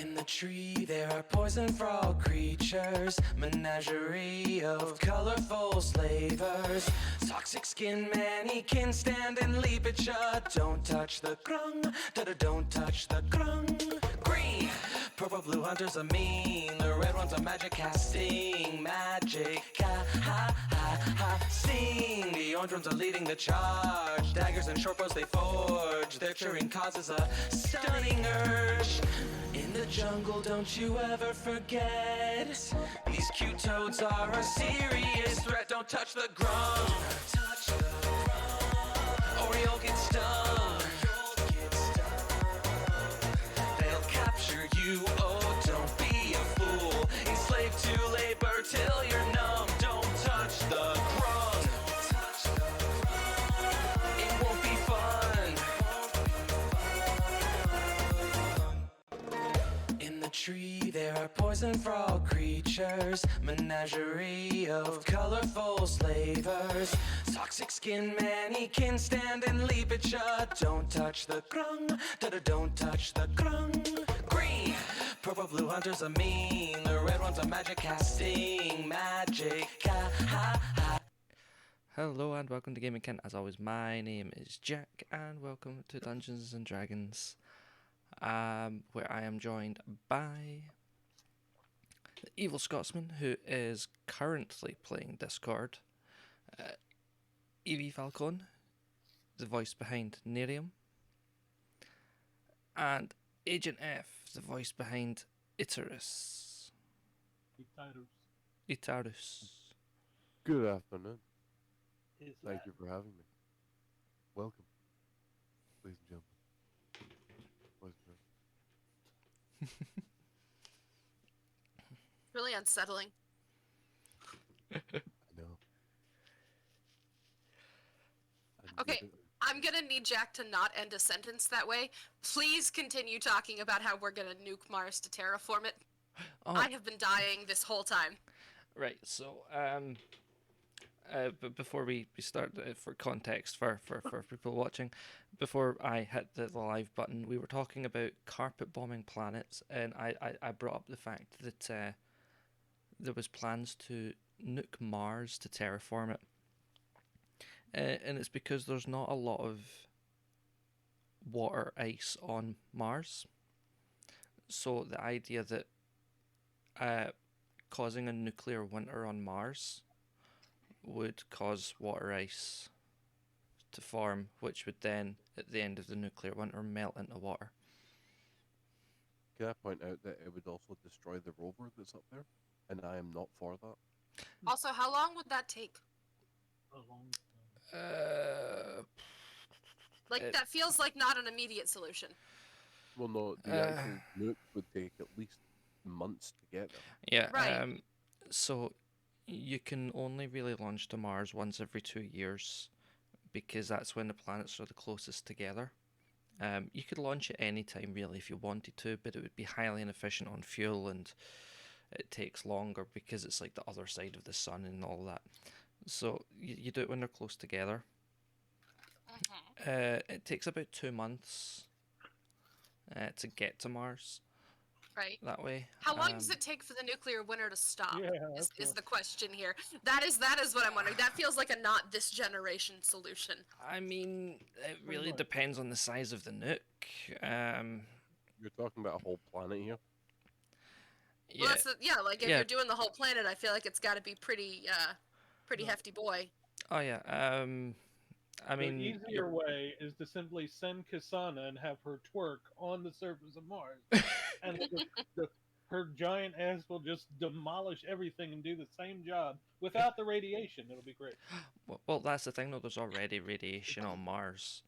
In the tree there are poison for all creatures, menagerie of colorful slavers. Toxic skin man, he can stand and leap it shut. Don't touch the grung, don't touch the grung. Green, purple blue hunters are mean. The red ones are magic casting, magic casting. The orange ones are leading the charge. Daggers and short bows they forge. Their cheering causes a stunning urge. In the jungle, don't you ever forget. These cute toads are a serious threat. Don't touch the grung, or you'll get stung. They'll capture you, oh don't be a fool. Enslaved to labor till you're numb. Don't touch the grung, it won't be fun. In the tree there are poison for all creatures, menagerie of colorful slavers. Toxic skin man, he can stand and leap it shut. Don't touch the grung, don't touch the grung. Green, purple blue hunters are mean. The red ones are magic casting, magic Hello and welcome to Gaming Kent. As always, my name is Jack and welcome to Dungeons and Dragons, where I am joined by the Evil Scotsman, who is currently playing Discord, Evie Falcon, the voice behind Nerium, and Agent F, the voice behind Itarus. Itarus. Good afternoon. Thank you for having me. Welcome, ladies and gentlemen. Boys and girls. Really unsettling. I know. Okay, I'm gonna need Jack to not end a sentence that way. Please continue talking about how we're gonna nuke Mars to terraform it. Oh, I have been dying this whole time. right. So, but before we start, for context for people watching, before I hit the live button, we were talking about carpet bombing planets, and I brought up the fact that there was plans to nuke Mars to terraform it, and it's because there's not a lot of water ice on Mars. So the idea that causing a nuclear winter on Mars would cause water ice to form, which would then, at the end of the nuclear winter, melt into water. Can I point out that it would also destroy the rover that's up there? And I am not for that. Also, how long would that take? That feels like not an immediate solution. Well, no, the actual nuke would take at least months to get there. Yeah, Right. So you can only really launch to Mars once every 2 years, because that's when the planets are the closest together. You could launch at any time really if you wanted to, but it would be highly inefficient on fuel, and it takes longer because it's like the other side of the sun and all that. So you do it when they're close together. It takes about 2 months to get to Mars Right. that way. How long does it take for the nuclear winter to stop? Yeah, is the question here. That is what I'm wondering. That feels like a not this generation solution. I mean, it really depends on the size of the nuke. You're talking about a whole planet here. Well, that's if Yeah. you're doing the whole planet, I feel like it's got to be pretty hefty boy. Oh yeah. I mean, the easier way is to simply send Kasana and have her twerk on the surface of Mars, and her giant ass will just demolish everything and do the same job without the radiation. It'll be great. well, that's the thing though. There's already radiation on Mars.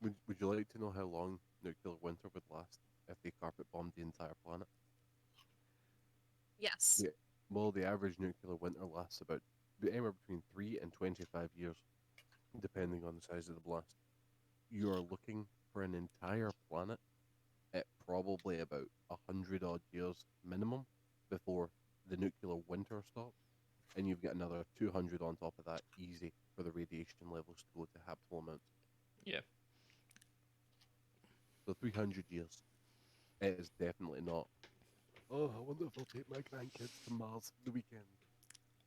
Would you like to know how long nuclear winter would last if they carpet bombed the entire planet? Yes. Yeah. Well, the average nuclear winter lasts about anywhere between 3 and 25 years, depending on the size of the blast. You are looking for an entire planet at probably about 100 odd years minimum before the nuclear winter stops, and you've got another 200 on top of that easy for the radiation levels to go to habitable amounts. Yeah. So 300 years. It is definitely not. Oh, I wonder if I'll take my grandkids to Mars for the weekend.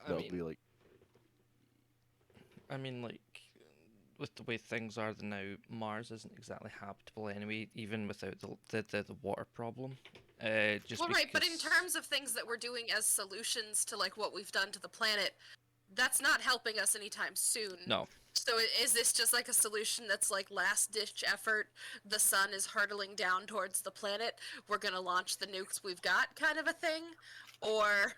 I That'll mean, be like, like with the way things are now, Mars isn't exactly habitable anyway, even without the water problem. Just Well, right, but in because- terms of things that we're doing as solutions to like what we've done to the planet, that's not helping us anytime soon. No. So is this just like a solution that's like last ditch effort? The sun is hurtling down towards the planet. We're gonna launch the nukes we've got, kind of a thing, or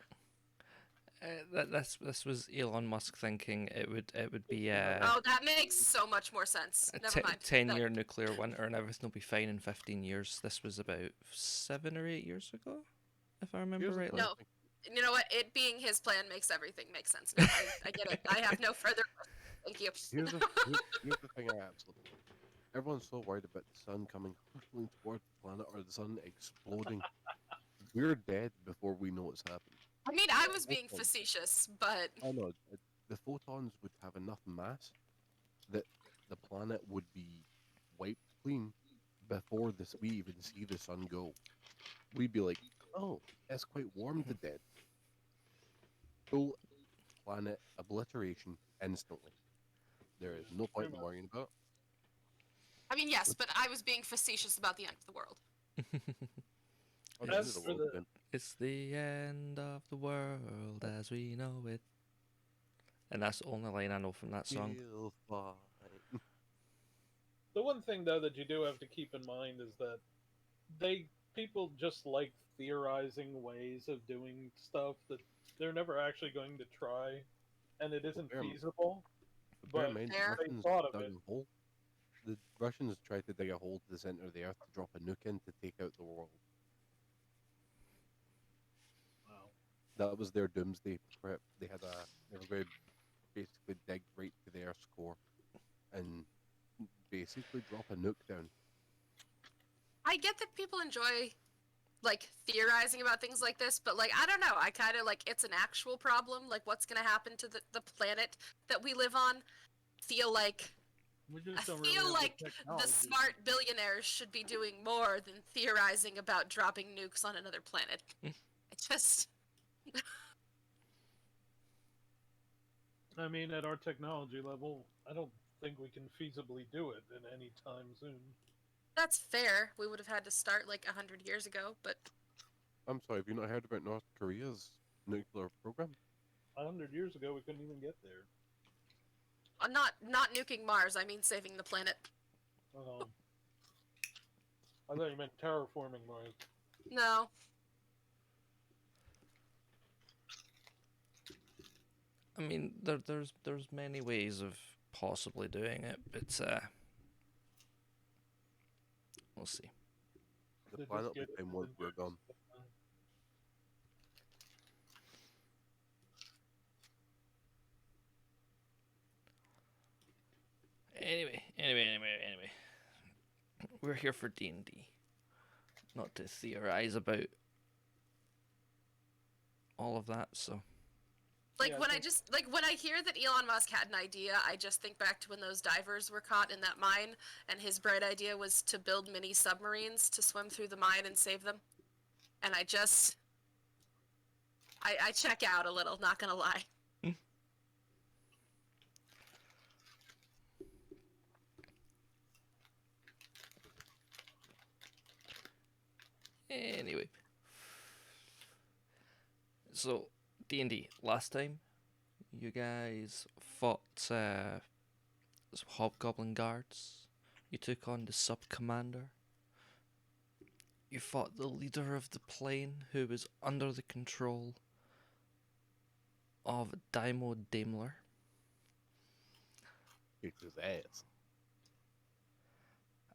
this was Elon Musk thinking it would be oh, that makes so much more sense. a Never mind. 10-year nuclear winter and everything will be fine in 15 years. This was about 7 or 8 years ago, if I remember here's the rightly. funny No. thing. You know what? It being his plan makes everything make sense. Now. I get it. I have no further. Thank you. Here's the thing I absolutely. Everyone's so worried about the sun coming hurtling towards the planet or the sun exploding. We're dead before we know what's happened. I mean, I was being Photons. facetious, but I know the photons would have enough mass that the planet would be wiped clean before we even see the sun go. We'd be like, oh, it's quite warm to death. Full planet obliteration instantly. There is no point in worrying about. I mean, yes, but I was being facetious about the end of the world. Oh, As this is a for world the- then. It's the end of the world as we know it. And that's the only line I know from that song. Feel fine. The one thing though that you do have to keep in mind is that people just like theorizing ways of doing stuff that they're never actually going to try, and it isn't Fair. feasible. Bear in But mind, Fair. the They Russians thought of dug it. a hole. The Russians tried to dig a hole to the center of the earth to drop a nuke in to take out the world. Wow. That was their doomsday prep. They were going to basically dig right to the Earth's core and basically drop a nuke down. I get that people enjoy like theorizing about things like this, but like I don't know. I kind of like it's an actual problem. Like what's gonna happen to the planet that we live on? Feel like We I just don't really feel have like the the technology. smart billionaires should be doing more than theorizing about dropping nukes on another planet. It's just I mean, at our technology level, I don't think we can feasibly do it in any time soon. that's fair. We would have had to start like 100 years ago, but I'm sorry, have you not heard about North Korea's nuclear program? 100 years ago, we couldn't even get there. not nuking Mars. I mean saving the planet. I thought you meant terraforming Mars. No. I mean, there's many ways of possibly doing it, but we'll see. The They just planet will get be it fine and once then we're do gone. stuff. Anyway. We're here for D&D, not to theorize about all of that. So Like Yeah, I when I think- just like when I hear that Elon Musk had an idea, I just think back to when those divers were caught in that mine, and his bright idea was to build mini submarines to swim through the mine and save them. And I check out a little, not gonna lie. anyway, so D&D. Last time, you guys fought some hobgoblin guards. You took on the sub commander. You fought the leader of the plane, who was under the control of Daimo Daimler. Kicked his ass.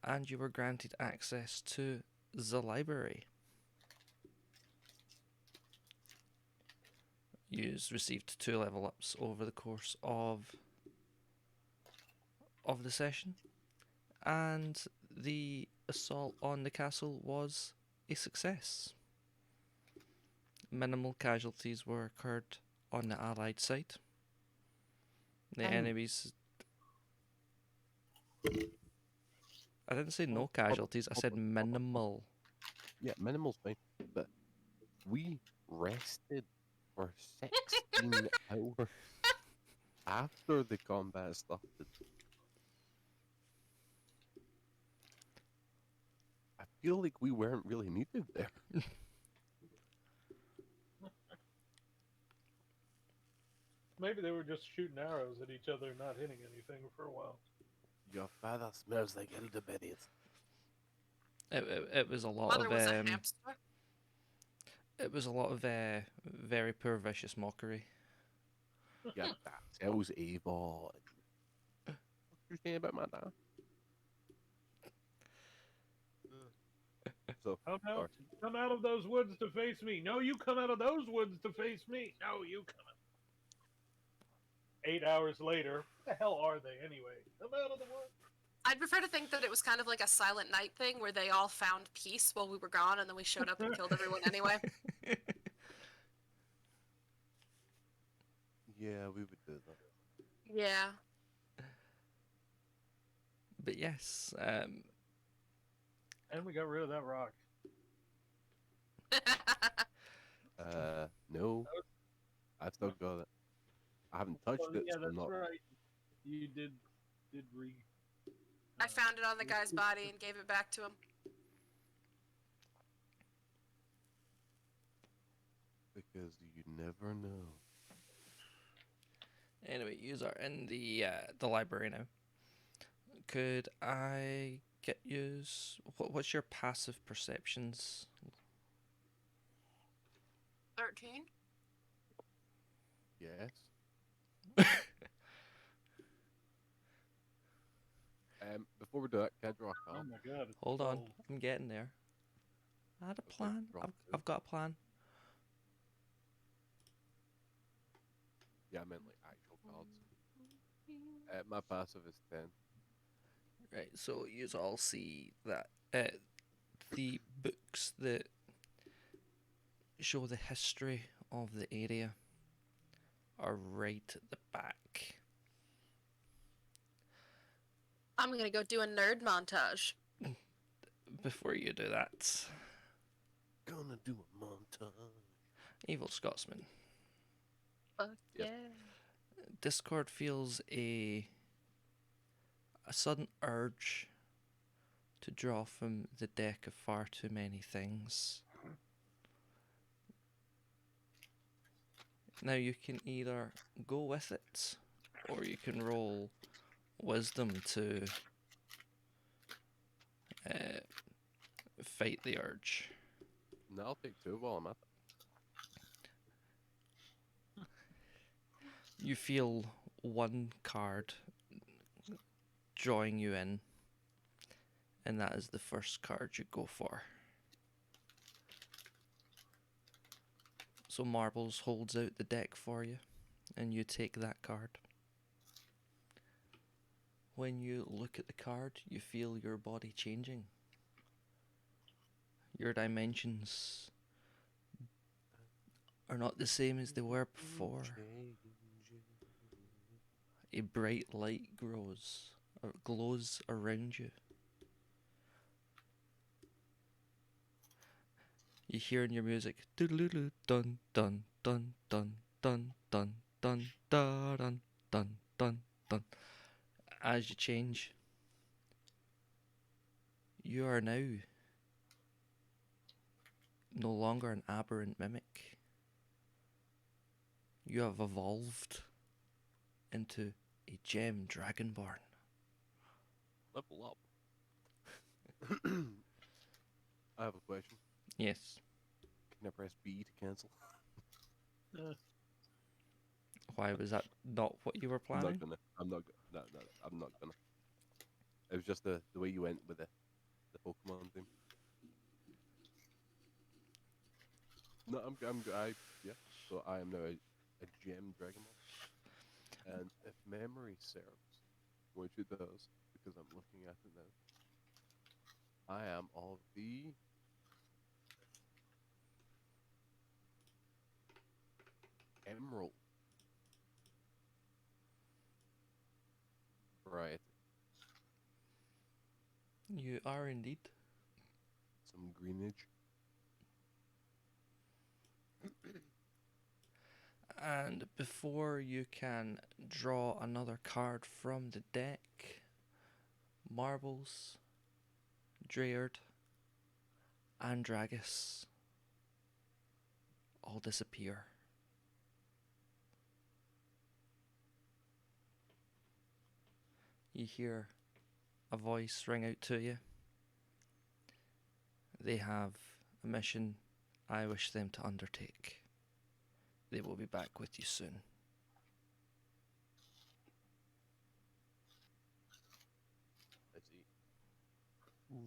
And you were granted access to the library. You received 2 level ups over the course of the session, and the assault on the castle was a success. Minimal casualties were occurred on the allied side. The enemies. I didn't say no casualties. I said minimal. Yeah, minimal's fine, but we rested for 16 hours after the combat started. I feel like we weren't really needed there. Maybe they were just shooting arrows at each other, not hitting anything for a while. Your father smells like elderberries. It was a lot Mother of was a hamster. it was a lot of very poor vicious mockery. Yeah, that sounds evil. What you saying about my dad? So, sorry. Come out of those woods to face me. No, you come out of those woods to face me. No, you come out. 8 hours later, what the hell are they anyway? Come out of the woods. I'd prefer to think that it was kind of like a Silent Night thing where they all found peace while we were gone and then we showed up and killed everyone anyway. Yeah, we would do that. Yeah. But yes, And we got rid of that rock. No. I've still got it. I haven't touched Oh, it. yeah, so I'm that's not... right. You did re. I found it on the guy's body and gave it back to him. Because you never know. anyway, you are in the library now. Could I get yous? What's your passive perceptions? 13? Yes. Before we do that, can I draw a Oh card? my god. It's Hold on, cold. I'm getting there. I had a Okay, plan. drop I've got a plan. Yeah, I meant like actual cards. My passive is 10. Right, so you all see that the books that show the history of the area are right at the back. I'm gonna go do a nerd montage. Before you do that, Gonna do a montage. Evil Scotsman. Fuck Yep. yeah. Discord feels a sudden urge to draw from the deck of far too many things. Now you can either go with it, or you can roll wisdom to fight the urge. No, I'll take 2 while I'm at it. You feel one card drawing you in, and that is the first card you go for. So Marbles holds out the deck for you, and you take that card. When you look at the card, you feel your body changing. Your dimensions are not the same as they were before. A bright light glows around you. You hear in your music, doodle dun dun dun dun dun dun dun dun dun dun dun dun. As you change, you are now no longer an aberrant mimic. You have evolved into a gem dragonborn. Level up. I have a question. Yes. Can I press B to cancel? Why was that not what you were I'm planning? not gonna. No, I'm not gonna. It was just the way you went with the Pokemon thing. No, yeah. So I am now a gem Dragonball. And if memory serves, which it does, because I'm looking at it now, I am of the Emerald variety. You are indeed. Some greenage. And before you can draw another card from the deck, Marbles, Dreyard, and Dragus all disappear. You hear a voice ring out to you. They have a mission I wish them to undertake. They will be back with you soon. I see.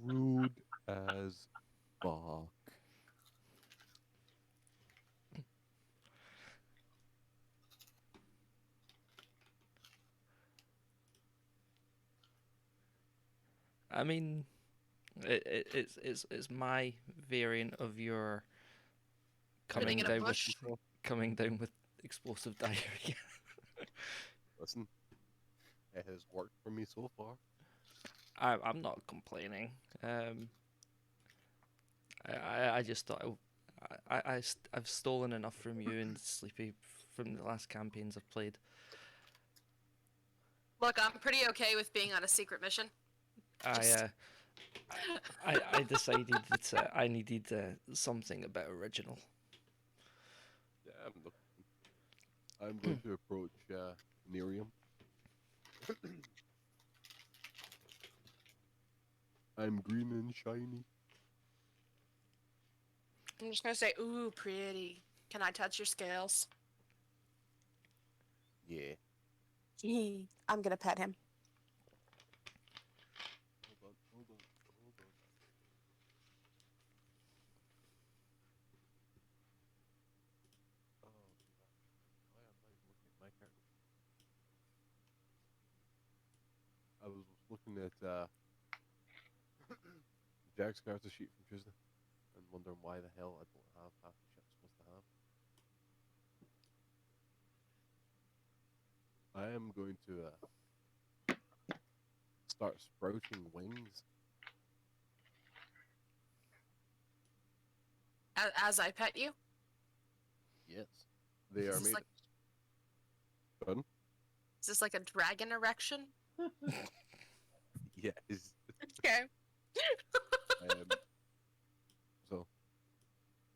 Rude as fuck. I mean, it's my variant of your Putting coming in a down with bush. coming down with explosive diarrhea. Listen, it has worked for me so far. I'm not complaining. I just thought I've stolen enough from you and Sleepy from the last campaigns I've played. Look, I'm pretty okay with being on a secret mission. Just- I decided that I needed something a bit original. Yeah, I'm going to approach Nerium. I'm green and shiny. I'm just gonna say, ooh, pretty. Can I touch your scales? Yeah. I'm gonna pet him. Hold on. Oh, why am I looking at my character? I was looking at Jack's character sheet from Tuesday and wondering why the hell I don't have half the shit I'm supposed to have. I am going to start sprouting wings. As I pet you? Yes. They Is are this made. like- Pardon? Is this like a dragon erection? Yes. Okay. So,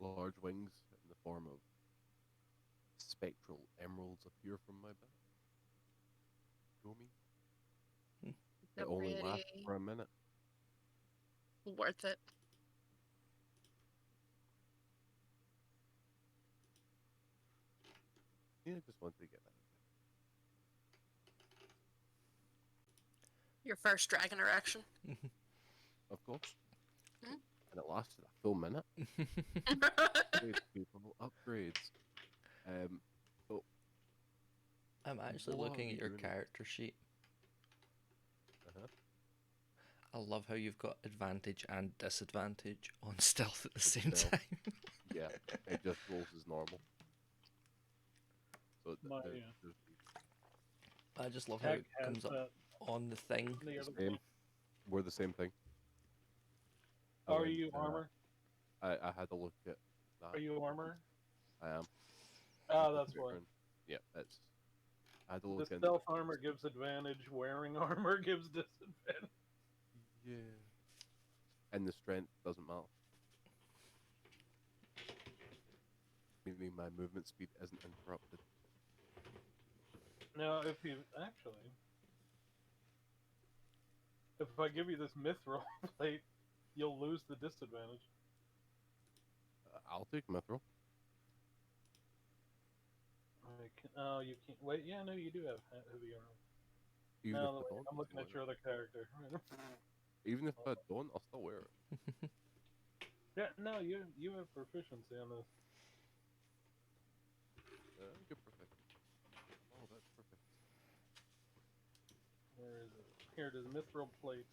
large wings in the form of spectral emeralds appear from my back. Show me. They only last Pretty. for a minute. Worth it. Yeah, I just wanted to get that. Your first dragon erection. Of course. Mhm. And it lasted a full minute. Upgrades, people. Upgrades. So, I'm actually What are looking we at your doing? character sheet. uh-huh. I love how you've got advantage and disadvantage on stealth at the same stealth. time. Yeah, it just rolls as normal. So My, there's I just love how Heck it has comes up that on the thing. the the other same. one. We're the same thing. I Are went, you armor? I had to look at that. Are you armor? I am. Oh, that's why. Yeah, that's. I had to The look into stealth armor gives advantage. Wearing armor gives disadvantage. Yeah. And the strength doesn't matter. Meaning my movement speed isn't interrupted. Now, if you actually, if I give you this mithril plate, you'll lose the disadvantage. I'll take Mithril. Oh, you can't. Wait, yeah, no, you do have heavy armor. Even No, if I wait, don't, I'm looking I'll at your other character. Even if I don't, I'll still wear it. Yeah, no, you have proficiency on this. Good perfect. Oh, that's perfect. Where is it? Here it is, mithril plate.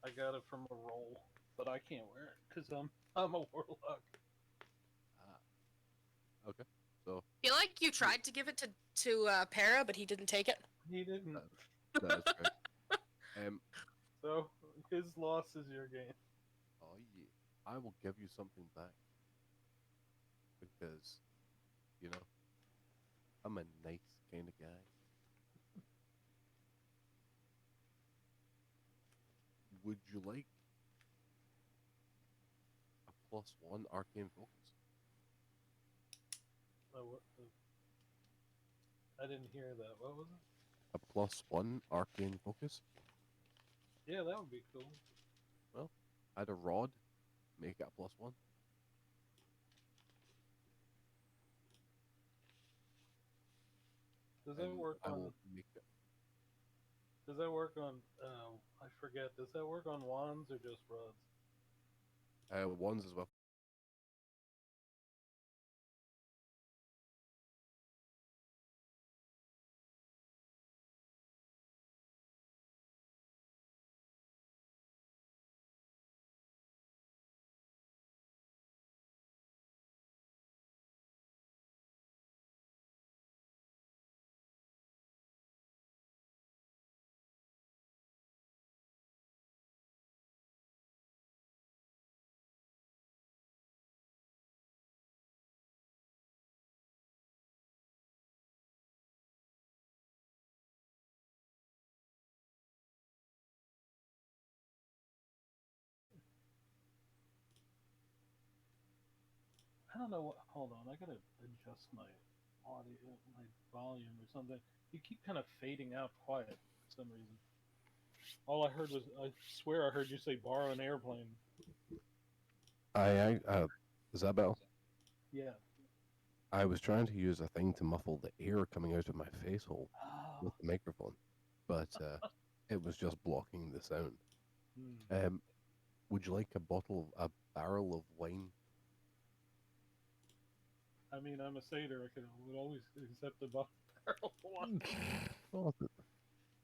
I got it from a roll, but I can't wear it because I'm a warlock. Okay. So I feel like you tried to give it to Para, but he didn't take it. He didn't. that is correct. So his loss is your gain. Oh yeah, I will give you something back because, you know, I'm a nice kind of guy. Would you like a +1 arcane focus? I didn't hear that. What was it? A +1 arcane focus? Yeah, that would be cool. Well, add a rod, make it a +1. Does that And work I on? will make it. Does that work on? I forget. Does that work on wands or just rods? Wands as well. I don't know what. Hold on, I gotta adjust my audio, my volume or something. You keep kind of fading out quiet for some reason. All I heard was, I swear I heard you say borrow an airplane. Is that better? Yeah. I was trying to use a thing to muffle the air coming out of my face hole Oh. with the microphone, but it was just blocking the sound. Hmm. Would you like a barrel of wine? I mean, I'm a satyr. Would always accept a barrel one. Oh,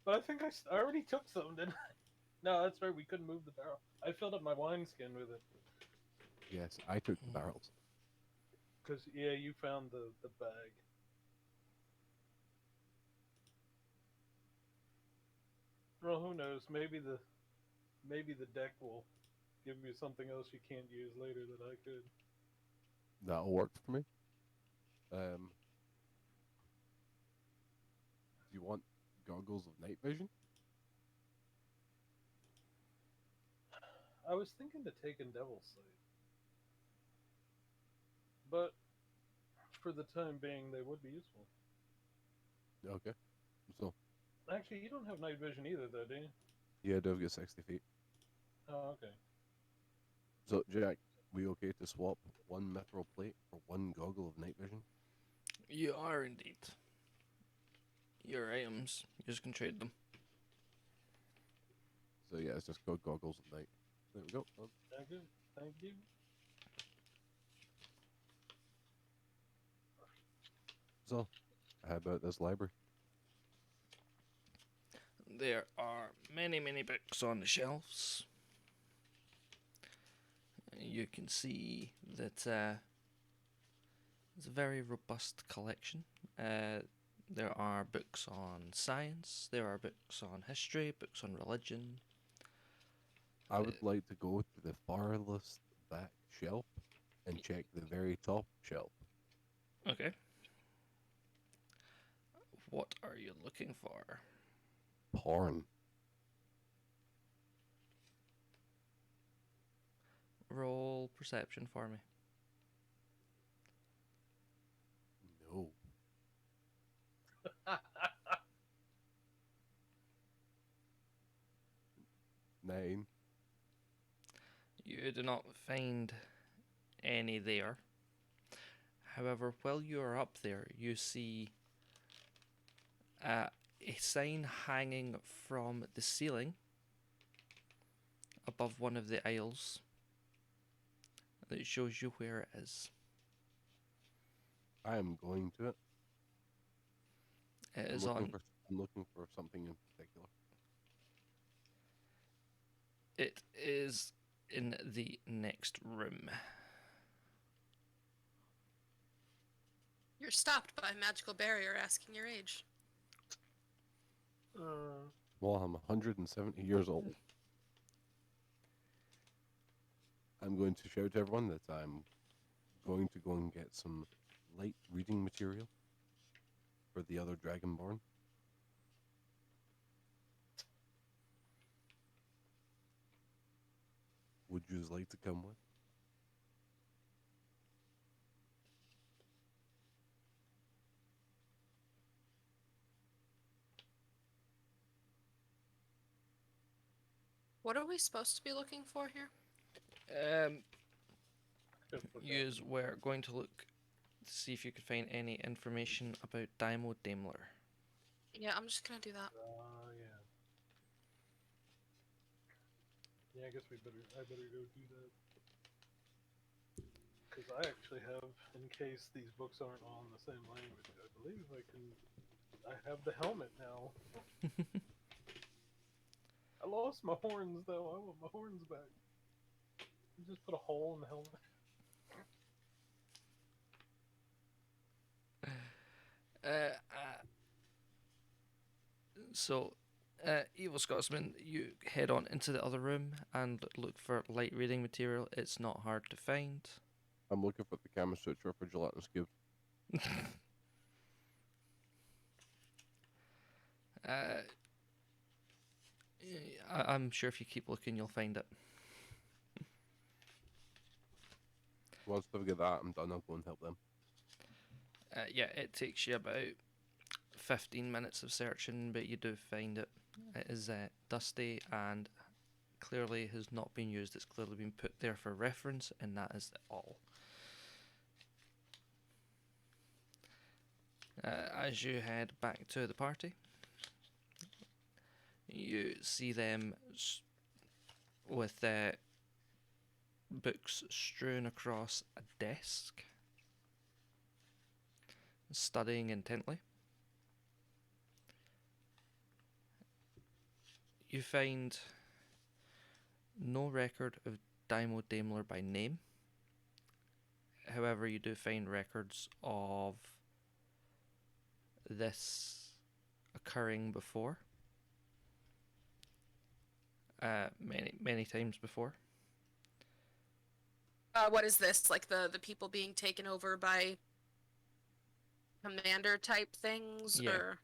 But I think I already took some, didn't I? No, that's right. We couldn't move the barrel. I filled up my wineskin with it. yes, I took the barrels. Because, yeah, you found the bag. Well, who knows? Maybe the deck will give you something else you can't use later that I could. That'll work for me. Do you want goggles of night vision? I was thinking to take in Devil's Sight. But for the time being, they would be useful. Okay. So, Actually, you don't have night vision either, though, do you? yeah, Dove get 60 feet. Oh, okay. So, Jack, we okay to swap one mithril plate for one goggle of night vision? You are indeed. Your items, you just can trade them. So, yeah, it's just got goggles of night. There we go. Thank you. Thank you. So, how about this library? There are many, many books on the shelves. You can see that it's a very robust collection. There are books on science, there are books on history, books on religion. I would like to go to the farthest back shelf and check the very top shelf. Okay. What are you looking for? Porn. Roll perception for me. No. 9. You do not find any there. However, while you are up there, you see a sign hanging from the ceiling above one of the aisles that shows you where it is. I am going to it. It I'm is looking on. for I'm looking for something in particular. It is in the next room. You're stopped by a magical barrier asking your age. Well, I'm 170 years old. I'm going to shout to everyone that I'm going to go and get some light reading material. for the other Dragonborn. Would you like to come with? What are we supposed to be looking for here? Just look Yous were going to look to see if you could find any information about Daimo Daimler. Yeah, I'm just gonna do that. yeah. Yeah, I guess I better go do that. Because I actually have, in case these books aren't all in the same language, I believe I have the helmet now. I lost my horns though. I want my horns back. You just put a hole in the helmet. So, Evil Scotsman, you head on into the other room and look for light reading material. It's not hard to find. I'm looking for the Kama Sutra for Gelatinous Cube. I'm sure if you keep looking, you'll find it. Once I get that, I'm done. I'll go and help them. Yeah, it takes you about 15 minutes of searching, but you do find it. It is dusty and clearly has not been used. It's clearly been put there for reference, and that is all. As you head back to the party, you see them with books strewn across a desk, studying intently. You find no record of Daimo Daimler by name. However, you do find records of this occurring before. Many times before. What is this? Like the people being taken over by commander type things, Yeah. or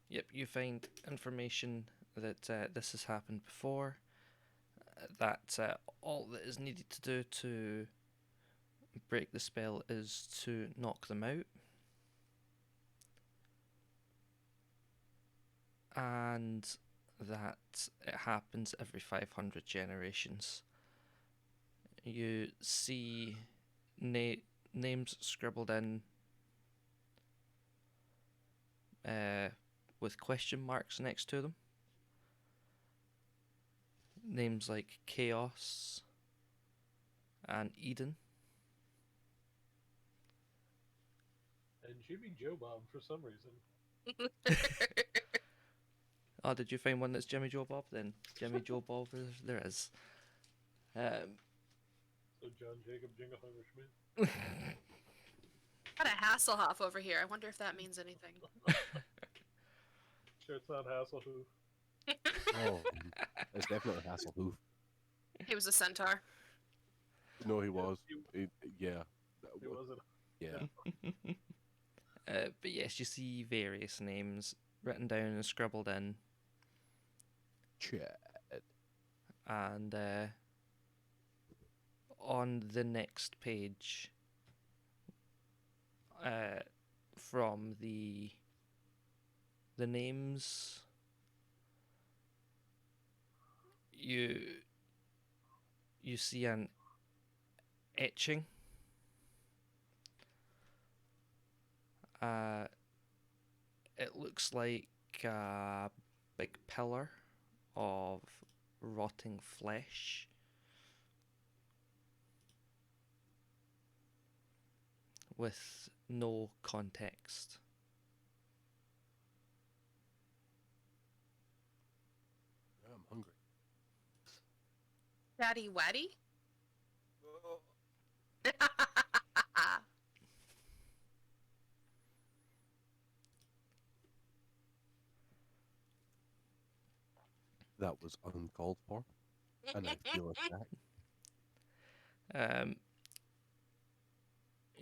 Yep, you find information that this has happened before. That all that is needed to do to break the spell is to knock them out. And that it happens every 500 generations. You see names scribbled in with question marks next to them. Names like Chaos and Eden. And Jimmy Joe Bob for some reason. Oh, did you find one that's Jimmy Joe Bob then? Jimmy Joe Bob, there is. So John Jacob Jingleheimer Schmidt. got a Hasselhoff over here. I wonder if that means anything. Sure, it's not Hasselhoof. Oh, it's definitely Hasselhoof. He was a centaur. No, he was. Yeah. It wasn't. Yeah. But yes, you see various names written down and scribbled in, Chad. and on the next page, from the names, you see an etching. It looks like a big pillar of rotting flesh. With no context. I'm hungry. Daddy Waddy? That was uncalled for, and I feel attacked.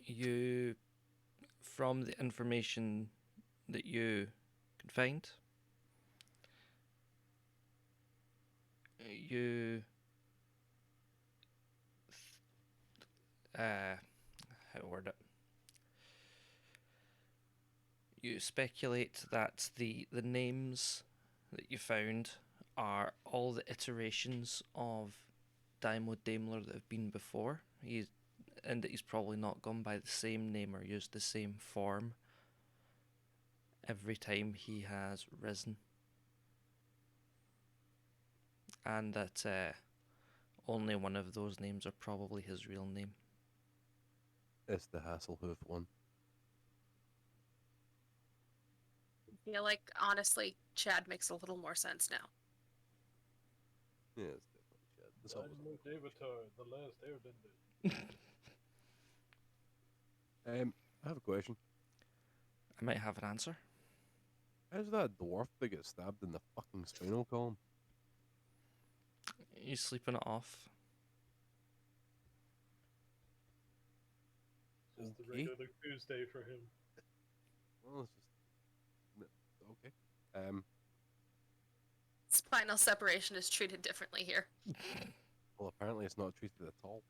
You, from the information that you can find, you how to word it? You speculate that the names that you found are all the iterations of Daimler Daimler that have been before. And that he's probably not gone by the same name or used the same form every time he has risen. And that only one of those names are probably his real name. It's the Hasselhoof one. I feel like, honestly, Chad makes a little more sense now. Yeah, it's definitely Chad. It's always Dynamo Avatar, the last Airbender. I have a question. I might have an answer. How's that dwarf that gets stabbed in the fucking spinal column? He's sleeping it off. Just the Okay. regular Tuesday for him. Well, it's just okay. Spinal separation is treated differently here. Well, apparently it's not treated at all.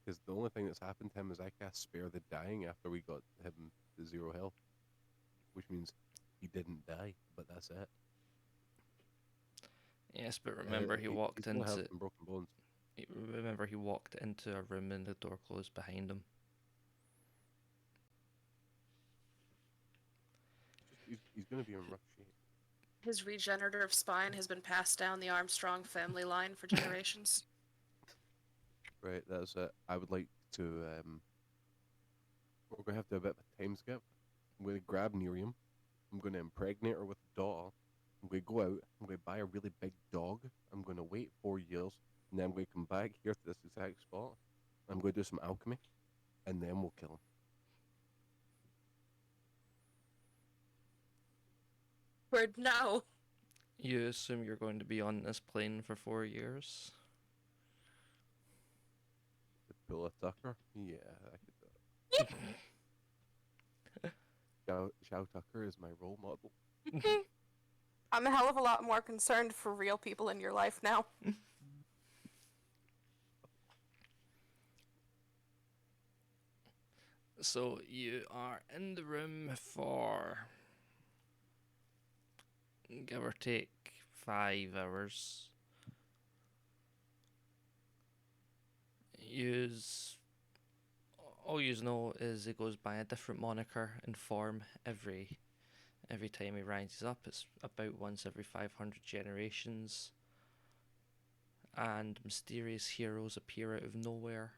Because the only thing that's happened to him is I cast Spare the Dying after we got him to 0 health. Which means he didn't die, but that's it. Yes, but remember he walked still has into. some broken bones. Remember he walked into a room and the door closed behind him. He's going to be in rough shape. His regenerative spine has been passed down the Armstrong family line for generations. Right, that's it. I would like to. We're going to have to do a bit of a time skip. I'm going to grab Miriam. I'm going to impregnate her with a daughter. I'm going to go out. I'm going to buy a really big dog. I'm going to wait 4 years. And then I'm going to come back here to this exact spot. I'm going to do some alchemy. And then we'll kill him. Word no. You assume you're going to be on this plane for 4 years? To pull a Tucker? Yeah, I could do it. Xiao Tucker is my role model. I'm a hell of a lot more concerned for real people in your life now. So you are in the room for, give or take, 5 hours. All you know is he goes by a different moniker and form every time he rises up. It's about once every 500 generations. And mysterious heroes appear out of nowhere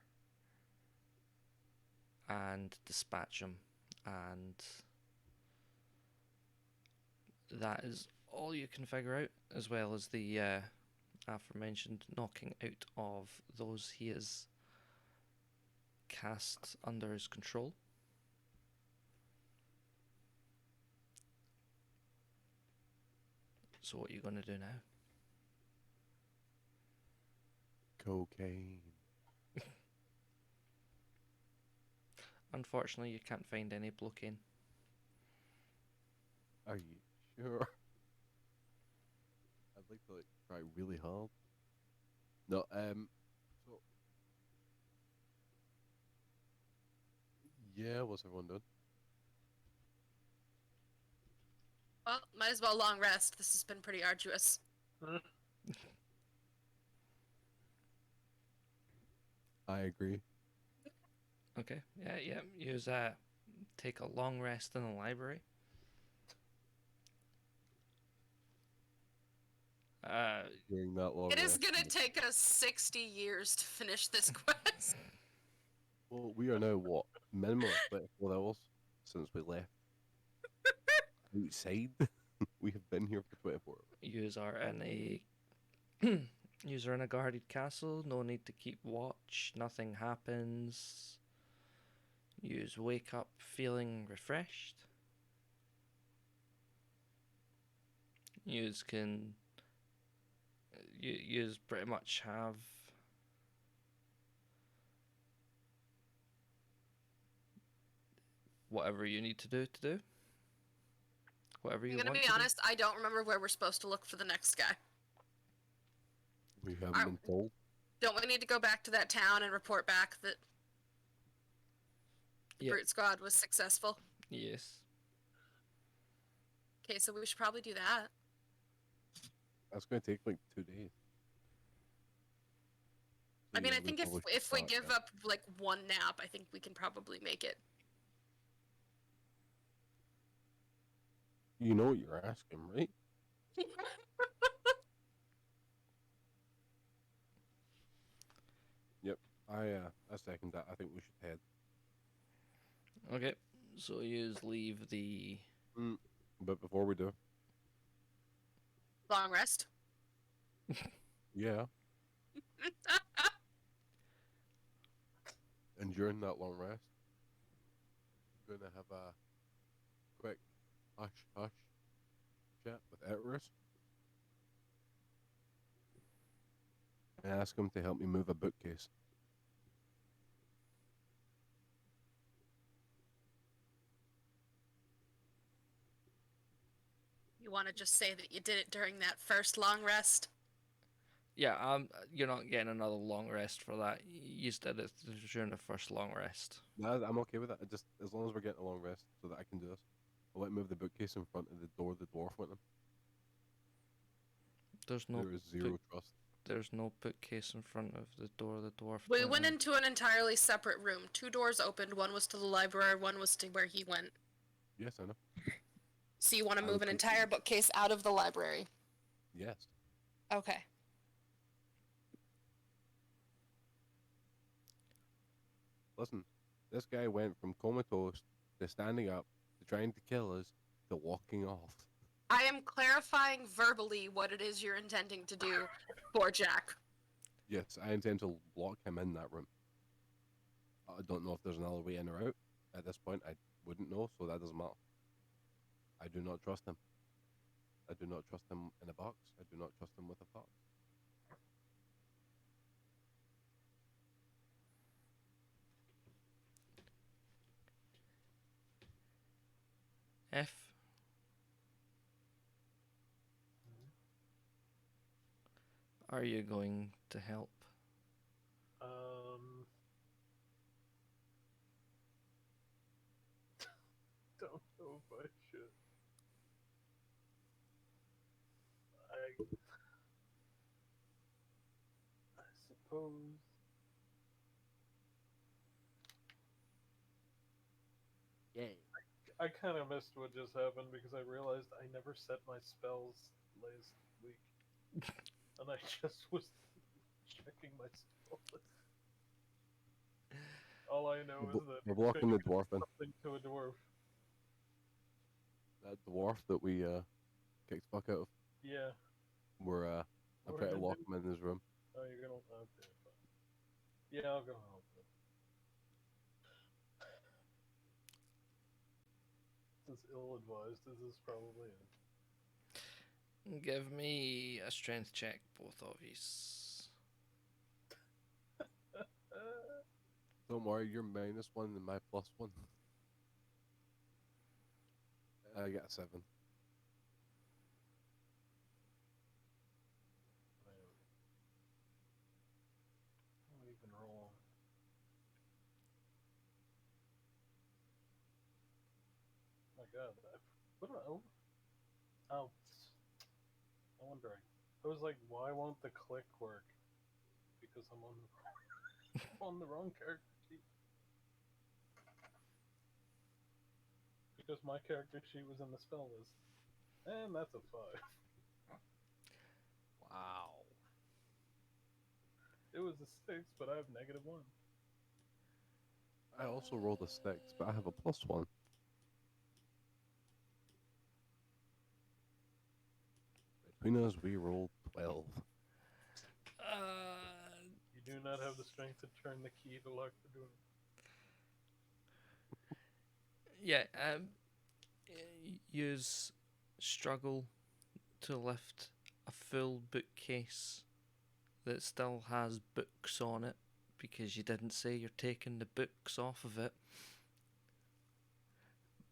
and dispatch him. And that is all you can figure out, as well as the aforementioned knocking out of those he has cast under his control. So what are you going to do now? Cocaine. Unfortunately, you can't find any blockade. Are you sure? I'd like to try really hard. No, so yeah, what's everyone doing? Well, might as well long rest. This has been pretty arduous. I agree. Okay, yeah. Use take a long rest in the library. During that long It is rest. gonna take us 60 years to finish this quest. Well, we are now what? Minimum of 24 hours since we left. Outside. We have been here for 24 hours. Use are in a user in a guarded castle. No need to keep watch. Nothing happens. Use wake up feeling refreshed. Use can. Use pretty much have. whatever you need to do. Whatever I'm you gonna want be to do. honest, I don't remember where we're supposed to look for the next guy. We haven't Are- been told. Don't we need to go back to that town and report back that the Yep. Brute Squad was successful? Yes. Okay, so we should probably do that. That's going to take like 2 days. I So, mean, yeah, I think if probably should if we start give there. up like one nap, I think we can probably make it. You know what you're asking, right? I second that. I think we should head. Okay. So you leave the. But before we do, Long rest. yeah. And during that long rest, we're gonna have a quick hush hush chat with Eterus. And ask him to help me move a bookcase. You want to just say that you did it during that first long rest? Yeah, you're not getting another long rest for that. You did it during the first long rest. No, I'm okay with that. Just as long as we're getting a long rest, so that I can do this. I'll let him move the bookcase in front of the door the dwarf went in. There's no There is zero trust. there's no bookcase in front of the door the dwarf. We went went in. into an entirely separate room. 2 doors opened. One was to the library. One was to where he went. Yes, I know. So you want to I move would an think- entire bookcase out of the library? Yes. Okay. Listen, this guy went from comatose to standing up to trying to kill us to walking off. I am clarifying verbally what it is you're intending to do for Jack. Yes, I intend to lock him in that room. I don't know if there's another way in or out. At this point, I wouldn't know, so that doesn't matter. I do not trust him. I do not trust him in a box. I do not trust him with a thought. F. Are you going to help? Don't know if I should. I suppose. Yay. I kind of missed what just happened because I realized I never set my spells last week, and I just was checking my spell list. All I know is that We're blocking the changing dwarf in. something to a dwarf. That dwarf that we kicked the fuck out of. Yeah. We're I'm What trying to did I lock do? him in his room. Oh, you're gonna. Okay, fine. Yeah, I'll go help him. This is ill-advised. This is probably it. Give me a strength check, both of you. Don't worry, you're -1 and my +1. I got a 7. I'll even roll. My God, what do I? Oh, I'm wondering. I was like, why won't the click work? Because I'm on the on the wrong character sheet. Because my character sheet was in the spell list, and that's a 5. Wow. It was a 6, but I have -1. I also rolled a 6, but I have a +1. Between us, we rolled 12. You do not have the strength to turn the key to lock the door. Yeah, use struggle to lift a full bookcase that still has books on it because you didn't say you're taking the books off of it.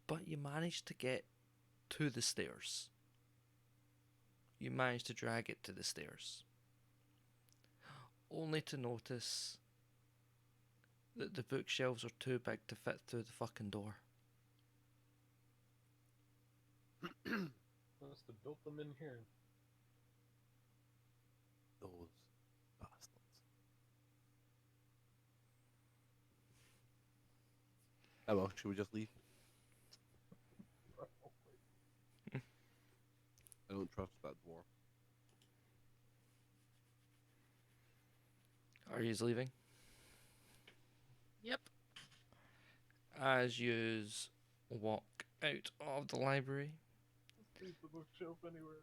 but you manage to get to the stairs. You manage to drag it to the stairs, only to notice that the bookshelves are too big to fit through the fucking door. Must have built them in here. Those bastards. Oh well, should we just leave? I don't trust that dwarf. Are you leaving? Yep. As you walk out of the library, Leave the bookshelf anywhere.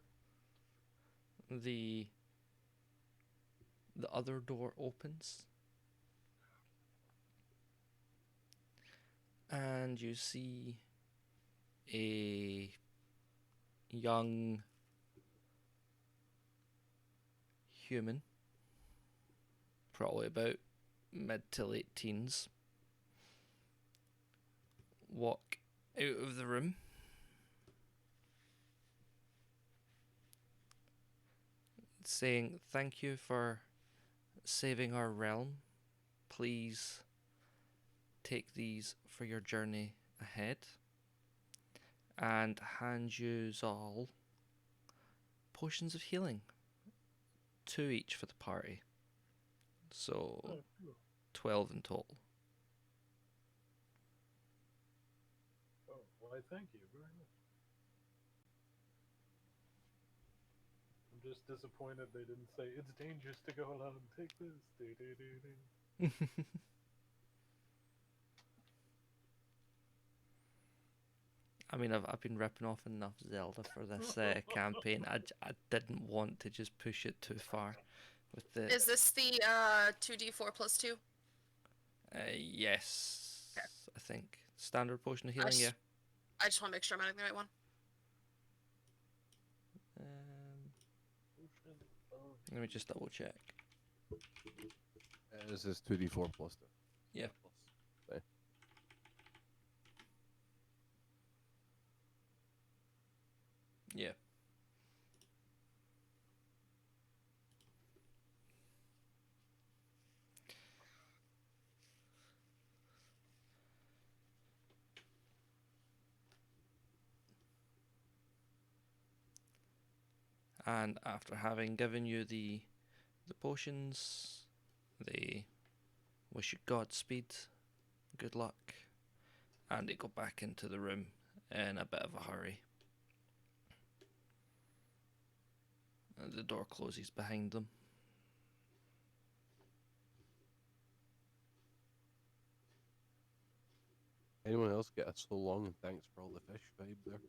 the other door opens, and you see a young human, probably about mid to late teens, walk out of the room. Saying, "Thank you for saving our realm. Please take these for your journey ahead." And hand you all potions of healing. 2 each for the party. So Oh, cool. 12 in total. Oh, why, thank you very much. I'm just disappointed they didn't say it's dangerous to go alone. Take this. Do, do, do, do. I mean, I've been ripping off enough Zelda for this campaign. I didn't want to just push it too far with the. Is this the 2d4 plus 2? Yes, Okay. I think standard potion of healing. s- Yeah. I just want to make sure I'm adding the right one. Potion of Let me just double check. This is 2d4 plus 2. Yeah. Plus. Okay. Yeah. And after having given you the potions, they wish you Godspeed, good luck, and they go back into the room in a bit of a hurry. And the door closes behind them. Anyone else get a so long and thanks for all the fish vibe there?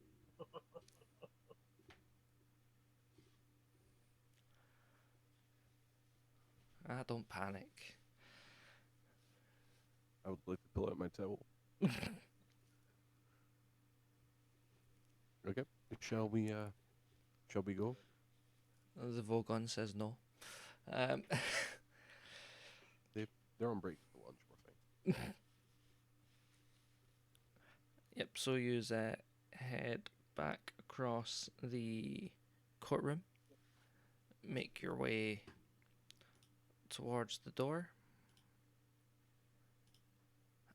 Ah, don't panic. I would like to pull out my towel. Okay. Shall we go? The Vogon says no. Um, They're on break for lunch, we're fine. Yep, so you head back across the courtroom, make your way towards the door,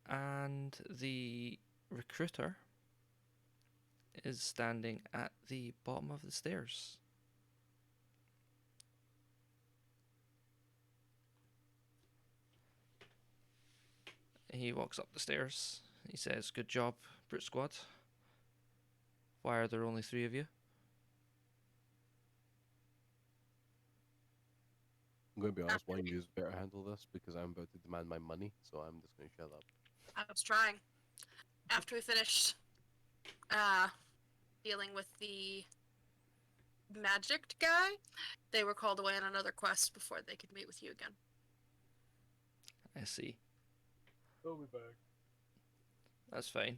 and the recruiter is standing at the bottom of the stairs. He walks up the stairs. He says, "Good job, Brute Squad. Why are there only 3 of you?" I'm going to be honest, one of you is better handle this because I'm about to demand my money, so I'm just going to shut up. I was trying. After we finished dealing with the magic guy, they were called away on another quest before they could meet with you again. I see. They'll be back. That's fine.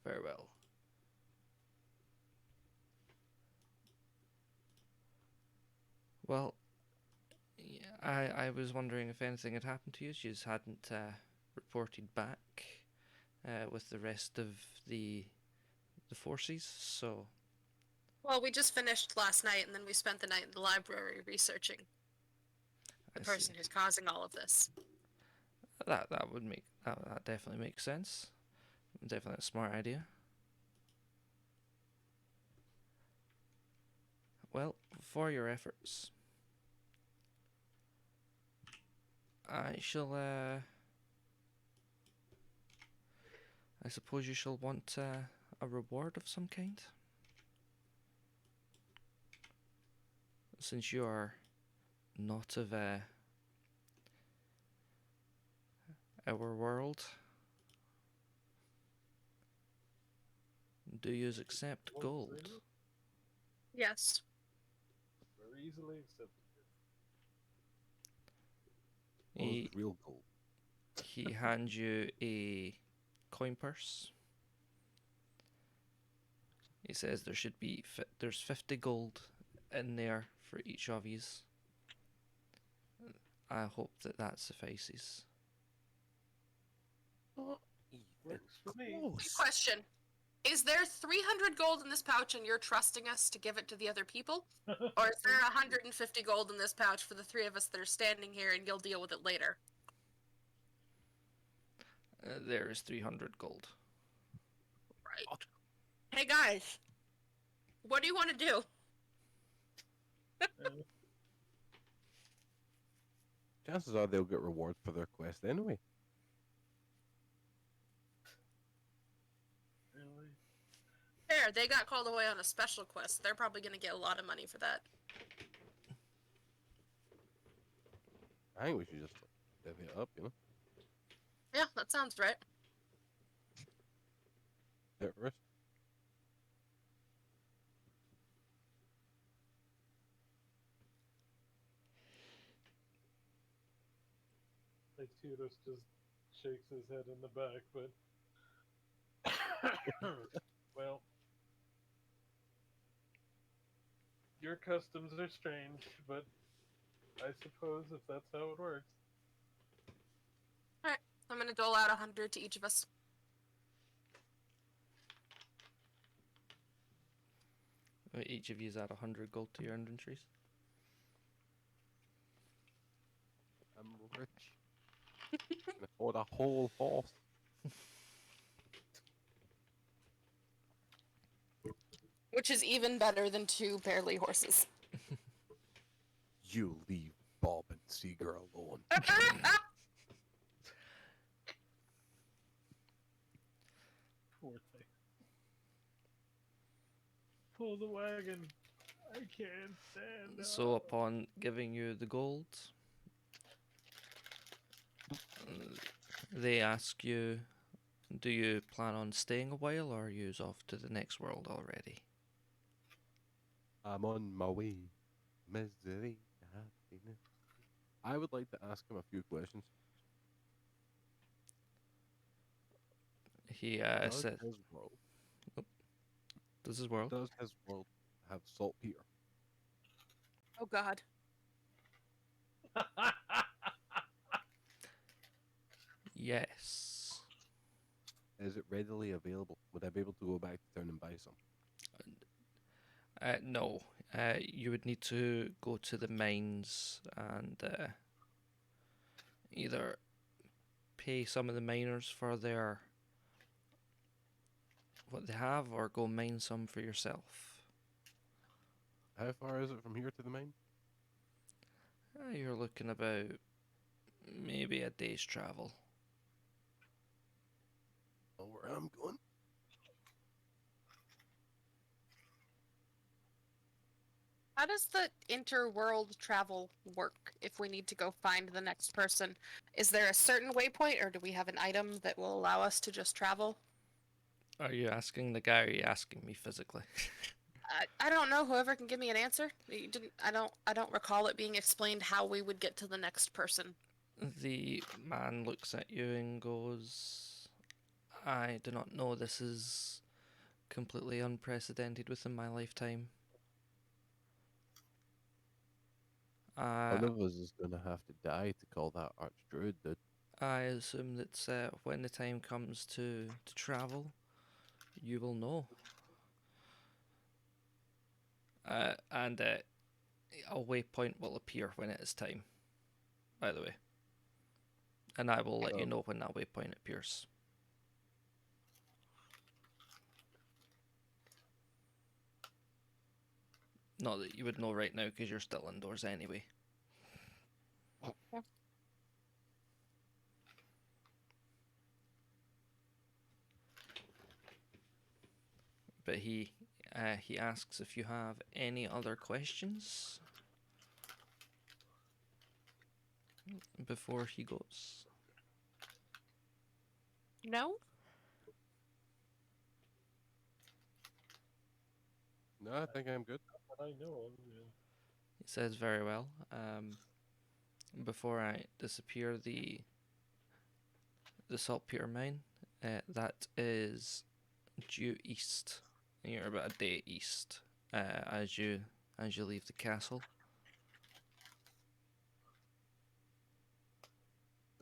Very well. Well, yeah, I was wondering if anything had happened to you. You just hadn't reported back. with the rest of the forces. So Well, we just finished last night, and then we spent the night in the library researching the I person see. who's causing all of this. That would make that definitely makes sense. Definitely a smart idea. Well, for your efforts, I shall. I suppose you shall want a reward of some kind, since you are not of our world. Do you accept Won't gold? say it. Yes. Very easily accepted. Well, He it's real gold. he hands you a coin purse. He says there should be there's 50 gold in there for each of yous. I hope that suffices. Not even Works for me. close. Question. Is there 300 gold in this pouch and you're trusting us to give it to the other people? Or is there 150 gold in this pouch for the three of us that are standing here and you'll deal with it later? There is 300 gold. Right. Hey guys, what do you want to do? Chances are they'll get rewards for their quest anyway. Really? Fair, they got called away on a special quest. They're probably going to get a lot of money for that. I think we should just divvy it up, you know? Yeah, that sounds right. At risk. Arcturus just shakes his head in the back, but well, your customs are strange, but I suppose if that's how it works. I'm going to dole out 100 to each of us. Each of yous add 100 gold to your inventories. I'm rich. Can afford a whole horse. Which is even better than 2 barely horses. You leave Bob and Seeger alone. Poor thing. Pull the wagon. I can't stand So up. upon giving you the gold, they ask you, do you plan on staying a while or are you off to the next world already? I'm on my way. Misery, happiness. I would like to ask him a few questions. He Does said, his world "This is world." does his world have saltpeter? Oh god. Yes. Is it readily available? Would I be able to go back to town and buy some? No. You would need to go to the mines and either pay some of the miners for their what they have, or go mine some for yourself. How far is it from here to the mine? You're looking about maybe a day's travel. Oh, where I'm going? How does the interworld travel work if we need to go find the next person? Is there a certain waypoint or do we have an item that will allow us to just travel? Are you asking the guy, or are you asking me physically? I don't know. Whoever can give me an answer. You didn't. I don't recall it being explained how we would get to the next person. The man looks at you and goes, I do not know. This is completely unprecedented within my lifetime. One of us is gonna have to die to call that archdruid, dude. I assume that when the time comes to travel, you will know. And a waypoint will appear when it is time, by the way. And I will let you Oh. know when that waypoint appears. Not that you would know right now because you're still indoors anyway. But he asks if you have any other questions before he goes. No? No, I think I'm good. That I know of. Yeah. He says very well. Before I disappear, the saltpeter mine, that is due east. You're about a day east as you leave the castle.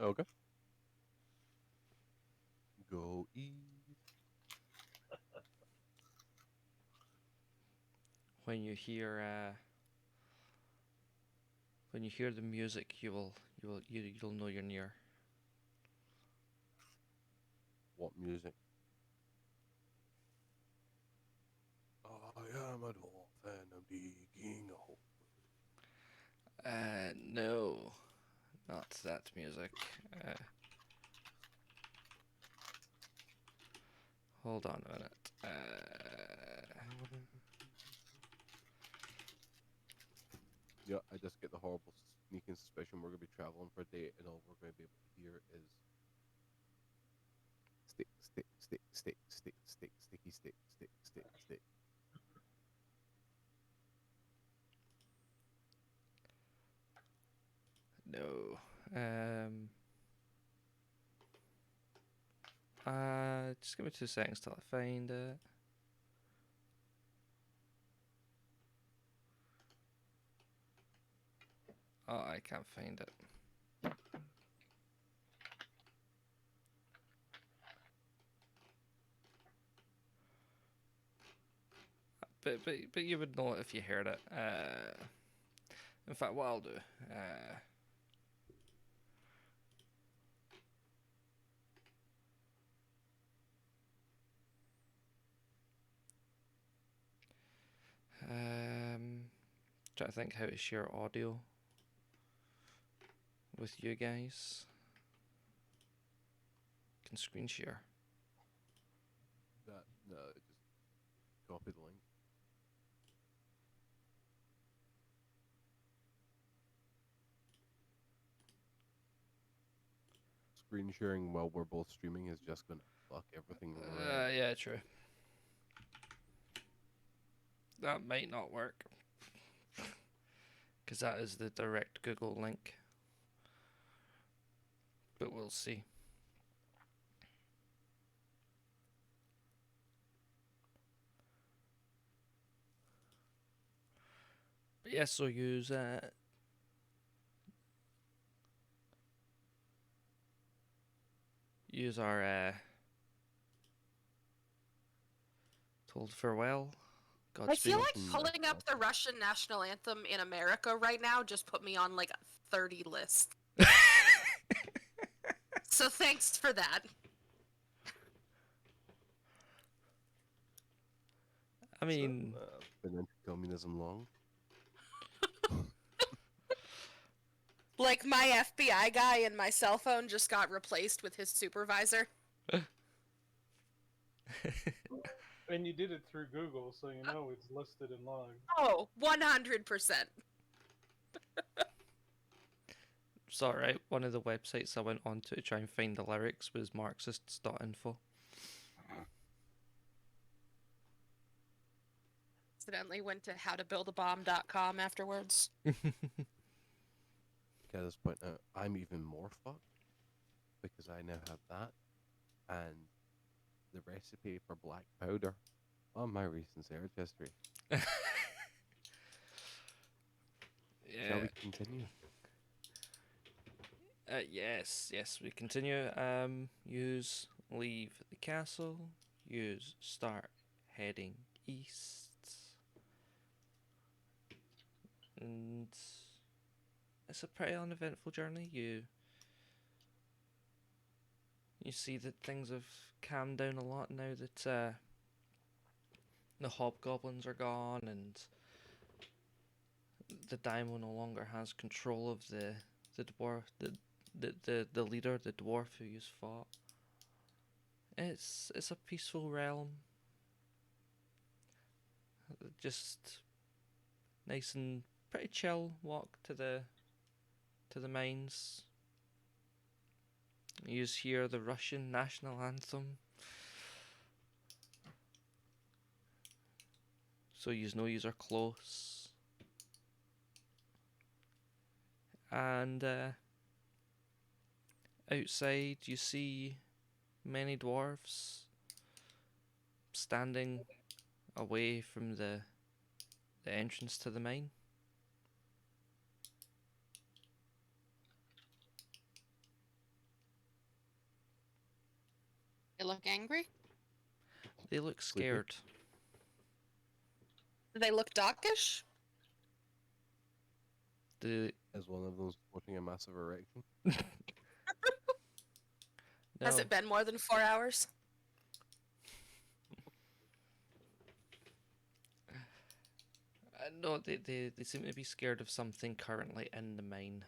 Okay. Go east. When you hear the music, you'll know you're near. What music? I am a dolphin, I'm digging a hole. No, not that music. Hold on a minute. Yeah, I just get the horrible sneaking suspicion we're going to be traveling for a day and all we're going to be able to hear is stick, stick, stick, stick, stick, stick, sticky, stick, stick, stick, stick. No. Just give me 2 seconds till I find it. Oh, I can't find it. But you would know it if you heard it. In fact, what I'll do. Try to think how to share audio with you guys. Can screen share. No, just copy the link. Screen sharing while we're both streaming is just gonna fuck everything around. Yeah, true. That might not work. Because that is the direct Google link. But we'll see. But yeah, so use our told farewell. I feel Godspeed. like Mm, pulling up the Russian national anthem in America right now just put me on like a 30 list. So thanks for that. I mean, been into communism long. Like my FBI guy in my cell phone just got replaced with his supervisor. And you did it through Google, so you know it's listed and logged. Oh, 100%. it's alright. One of the websites I went on to try and find the lyrics was Marxists.info. Accidentally went to howtobuildabomb.com afterwards. Can I just point out, I'm even more fucked because I now have that and the recipe for black powder on my recent search history. Shall Yeah. we continue? Yes, we continue. Leave the castle. Use start heading east. And it's a pretty uneventful journey. You see that things have calmed down a lot now that the hobgoblins are gone and the Daimo no longer has control of the dwarf, the leader, the dwarf who you fought. It's a peaceful realm. Just nice and pretty chill walk to the mines. You hear the Russian national anthem. So you know you are close. And outside you see many dwarves standing away from the entrance to the mine. They look angry. They look Sleepy. scared. Do they look dockish? The As one of those sporting a massive erection. Has no, it been more than 4 hours? no, they seem to be scared of something currently in the mine.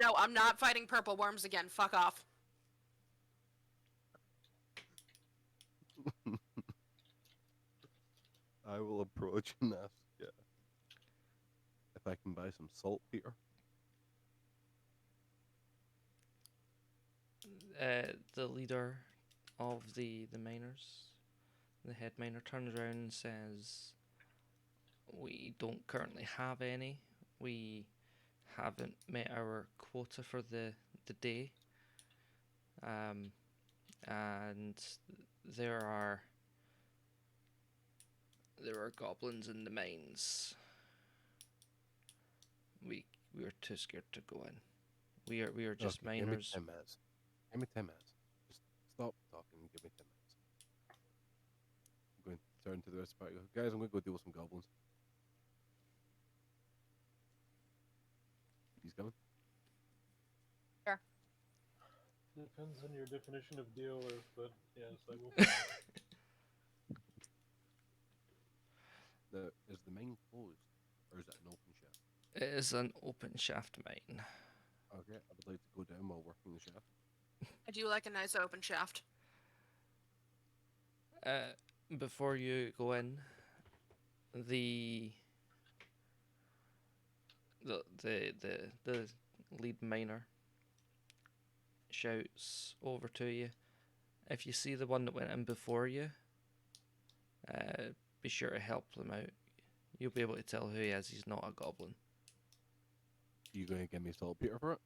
No, I'm not fighting purple worms again. Fuck off. I will approach and ask if I can buy some saltpeter. The leader of the miners, the head miner, turns around and says, "We don't currently have any. We haven't met our quota for the day. And there are goblins in the mines. We're too scared to go in. We are just Okay, give me miners." 10 minutes. Give me 10 minutes. Just stop talking and give me 10 minutes. I'm going to turn to the rest of the party. Guys, I'm going to go deal with some goblins. He's coming. Depends on your definition of deal with, but yes, I will. Is the mine closed? Or is it an open shaft? It is an open shaft mine. Okay, I would like to go down while working the shaft. I do like a nice open shaft. Before you go in, the lead miner shouts over to you. If you see the one that went in before you, be sure to help them out. You'll be able to tell who he is. He's not a goblin. Are you going to give me saltpeter for it?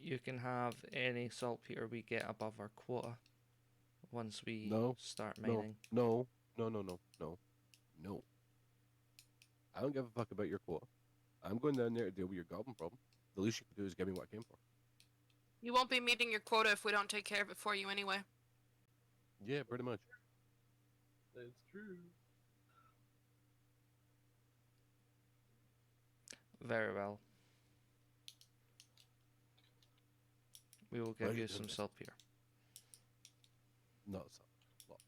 You can have any saltpeter we get above our quota once we No, start No, mining. no. I don't give a fuck about your quota. I'm going down there to deal with your goblin problem. The least you can do is give me what I came for. You won't be meeting your quota if we don't take care of it for you anyway. Yeah, pretty much. That's true. Very well. We will give Right, you then some this- saltpeter. Not salt. Lots.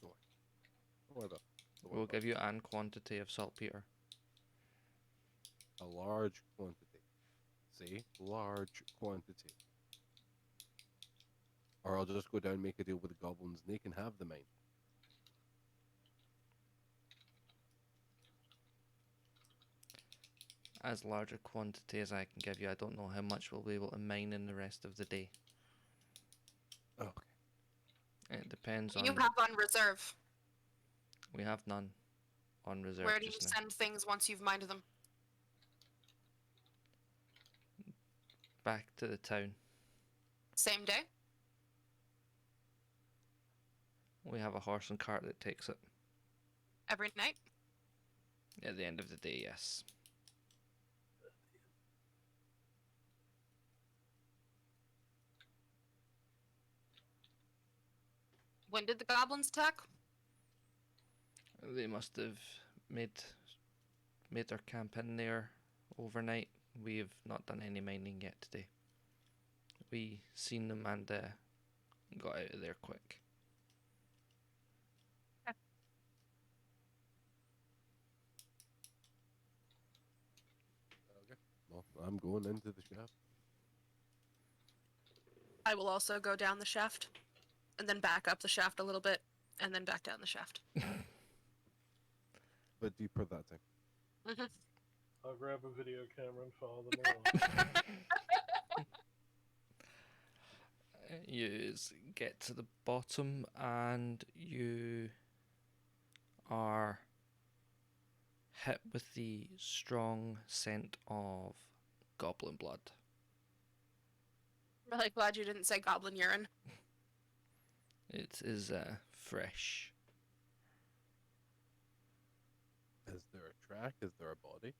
Don't worry. Don't worry about it. Don't worry We'll about give you an quantity of saltpeter. a large quantity. See? Large quantity. Or I'll just go down and make a deal with the goblins and they can have the mine. As large a quantity as I can give you. I don't know how much we'll be able to mine in the rest of the day. Okay. It depends You on. have on reserve. We have none on reserve Where do you just now. send things once you've mined them? Back to the town. Same day? We have a horse and cart that takes it. Every night? At the end of the day, yes. When did the goblins attack? They must have made their camp in there overnight. We have not done any mining yet today. We seen them and got out of there quick. Okay. Well, I'm going into the shaft. I will also go down the shaft, and then back up the shaft a little bit, and then back down the shaft. But deeper that thing. I'll grab a video camera and follow them along. You get to the bottom and you are hit with the strong scent of goblin blood. I'm really glad you didn't say goblin urine. It is fresh. Is there a track? Is there a body?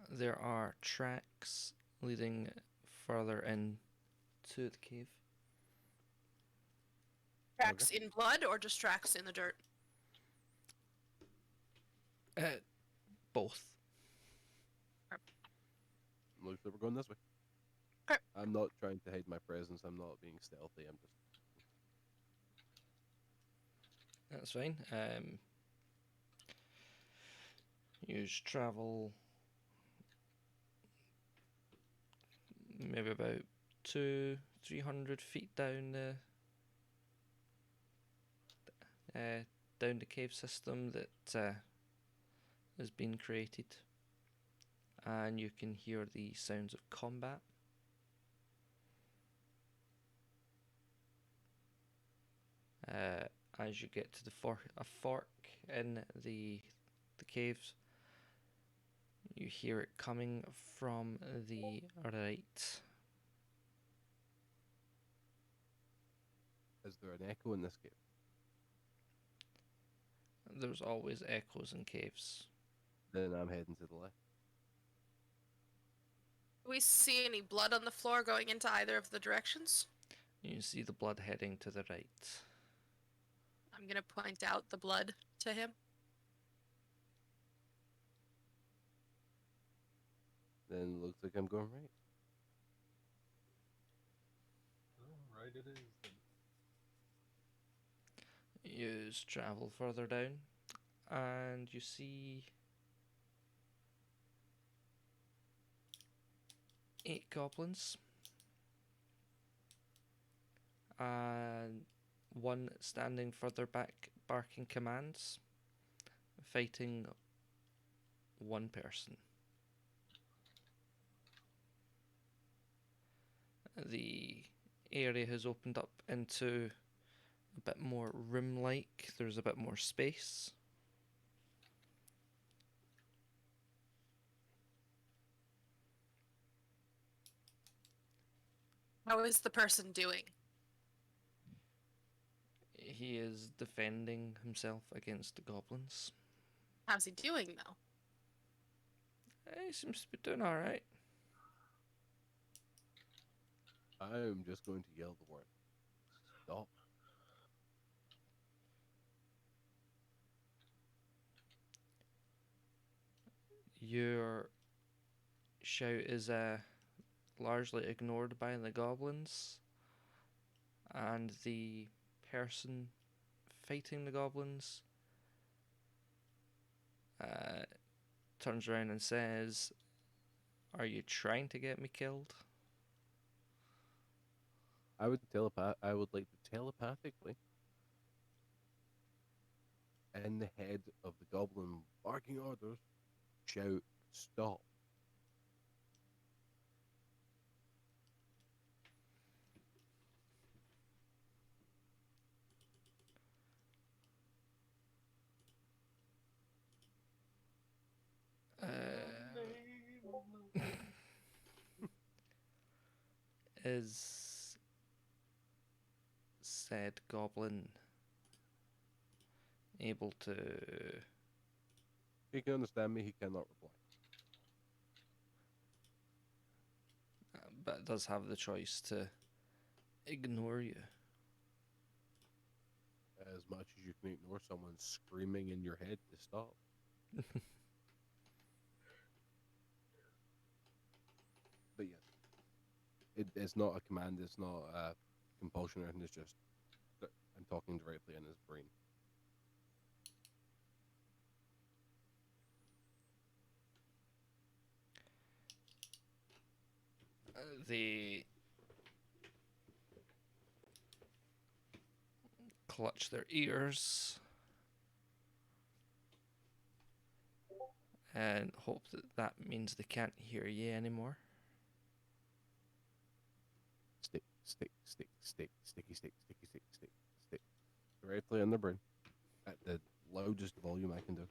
There are tracks leading further in to the cave. Tracks in blood or just tracks in the dirt? Both. Looks like we're going this way. Okay. I'm not trying to hide my presence. I'm not being stealthy. I'm just. That's fine. You travel maybe about 200-300 feet down the cave system that has been created, and you can hear the sounds of combat. As you get to the a fork in the caves, you hear it coming from the right. Is there an echo in this cave? There's always echoes in caves. Then I'm heading to the left. Do we see any blood on the floor going into either of the directions? You see the blood heading to the right. I'm gonna point out the blood to him. Then it looks like I'm going right. Oh, right it is. Then. You travel further down, and you see 8 goblins, and one standing further back, barking commands, fighting one person. The area has opened up into a bit more room-like. There's a bit more space. How is the person doing? He is defending himself against the goblins. How's he doing though? He seems to be doing alright. I'm just going to yell the word. Stop. Your shout is largely ignored by the goblins, and the person fighting the goblins turns around and says, "Are you trying to get me killed?" I would like to telepathically, in the head of the goblin barking orders, shout, "Stop." Is said goblin able to... He can understand me, he cannot reply. but does have the choice to ignore you. as much as you can ignore someone screaming in your head to stop. But yes, it's not a command. It's not a compulsion or anything. It's just that I'm talking directly in his brain. They clutch their ears and hope that that means they can't hear you anymore. Stick, stick, stick, stick, sticky, stick, sticky, stick, stick, stick. Directly in the brain. At the loudest volume I can do.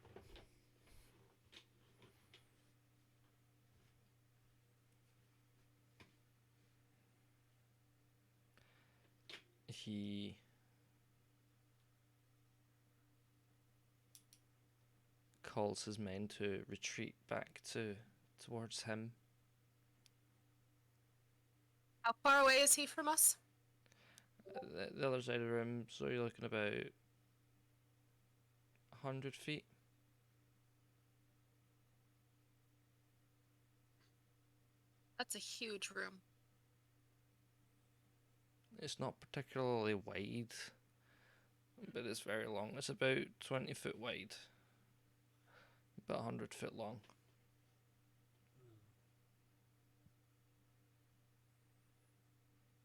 He calls his men to retreat back towards him. How far away is he from us? The other side of the room, so you're looking about 100 feet. That's a huge room. It's not particularly wide, but it's very long. It's about 20 foot wide, about 100 foot long.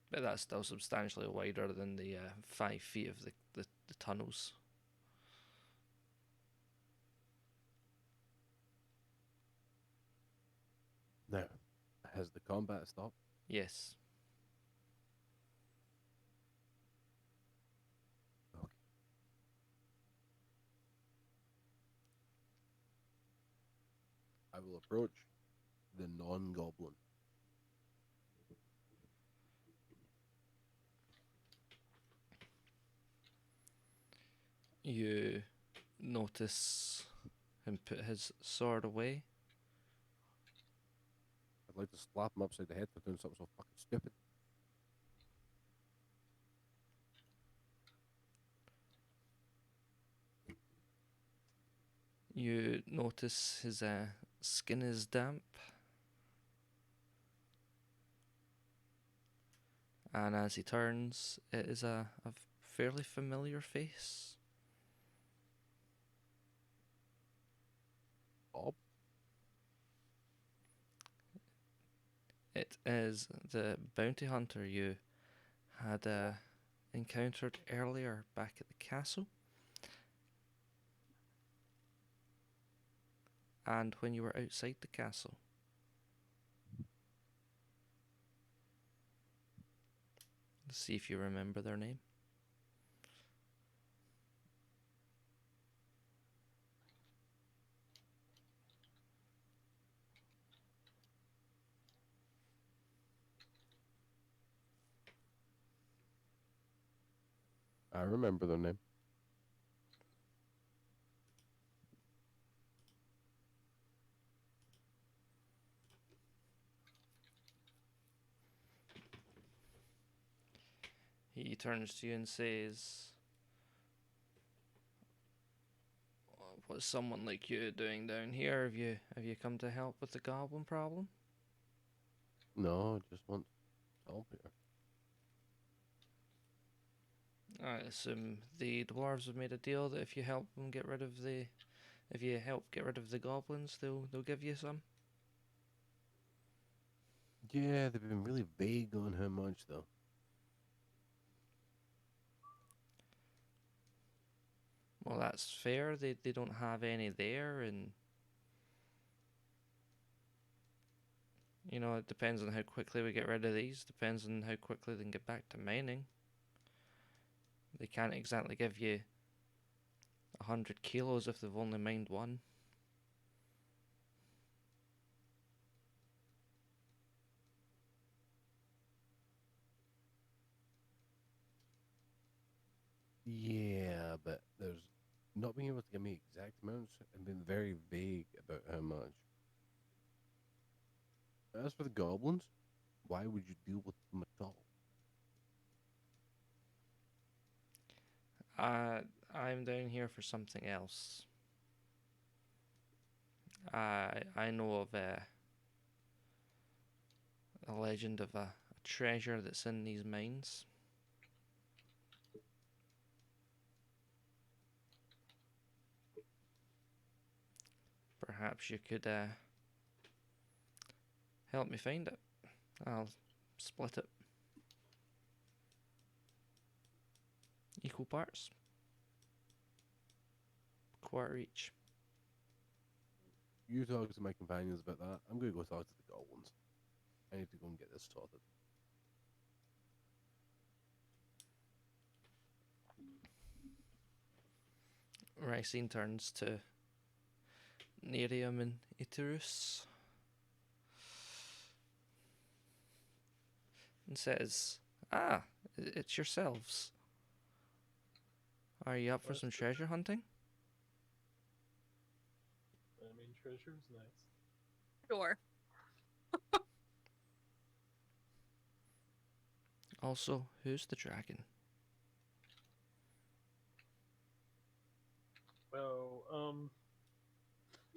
But that's still substantially wider than the 5 feet of the tunnels. Now, has the combat stopped? Yes. Okay. I will approach the non-goblin. You notice him put his sword away. I'd like to slap him upside the head for doing something so fucking stupid. You notice his skin is damp. And as he turns, it is a fairly familiar face. Bob? It is the bounty hunter you had encountered earlier back at the castle. And when you were outside the castle. Let's see if you remember their name. I remember their name. He turns to you and says, "What's someone like you doing down here? Have you come to help with the goblin problem?" No, I just want help here. I assume the dwarves have made a deal that if you help get rid of the goblins, they'll give you some. Yeah, they've been really vague on how much, though. Well, that's fair. They don't have any there, and it depends on how quickly we get rid of these. Depends on how quickly they can get back to mining. They can't exactly give you 100 kilos if they've only mined one. Yeah, but there's not being able to give me exact amounts and being very vague about how much. As for the goblins, why would you deal with them at all? I'm down here for something else. I know of a legend of a treasure that's in these mines. Perhaps you could help me find it. I'll split it. Equal parts. Quarter each. You talk to my companions about that. I'm going to go talk to the goblins. I need to go and get this sorted. Ricine turns to Nerium and Iterus and says, "Ah, it's yourselves. Are you up for some treasure hunting?" I mean, treasure's nice. Sure. Also, who's the dragon? Well,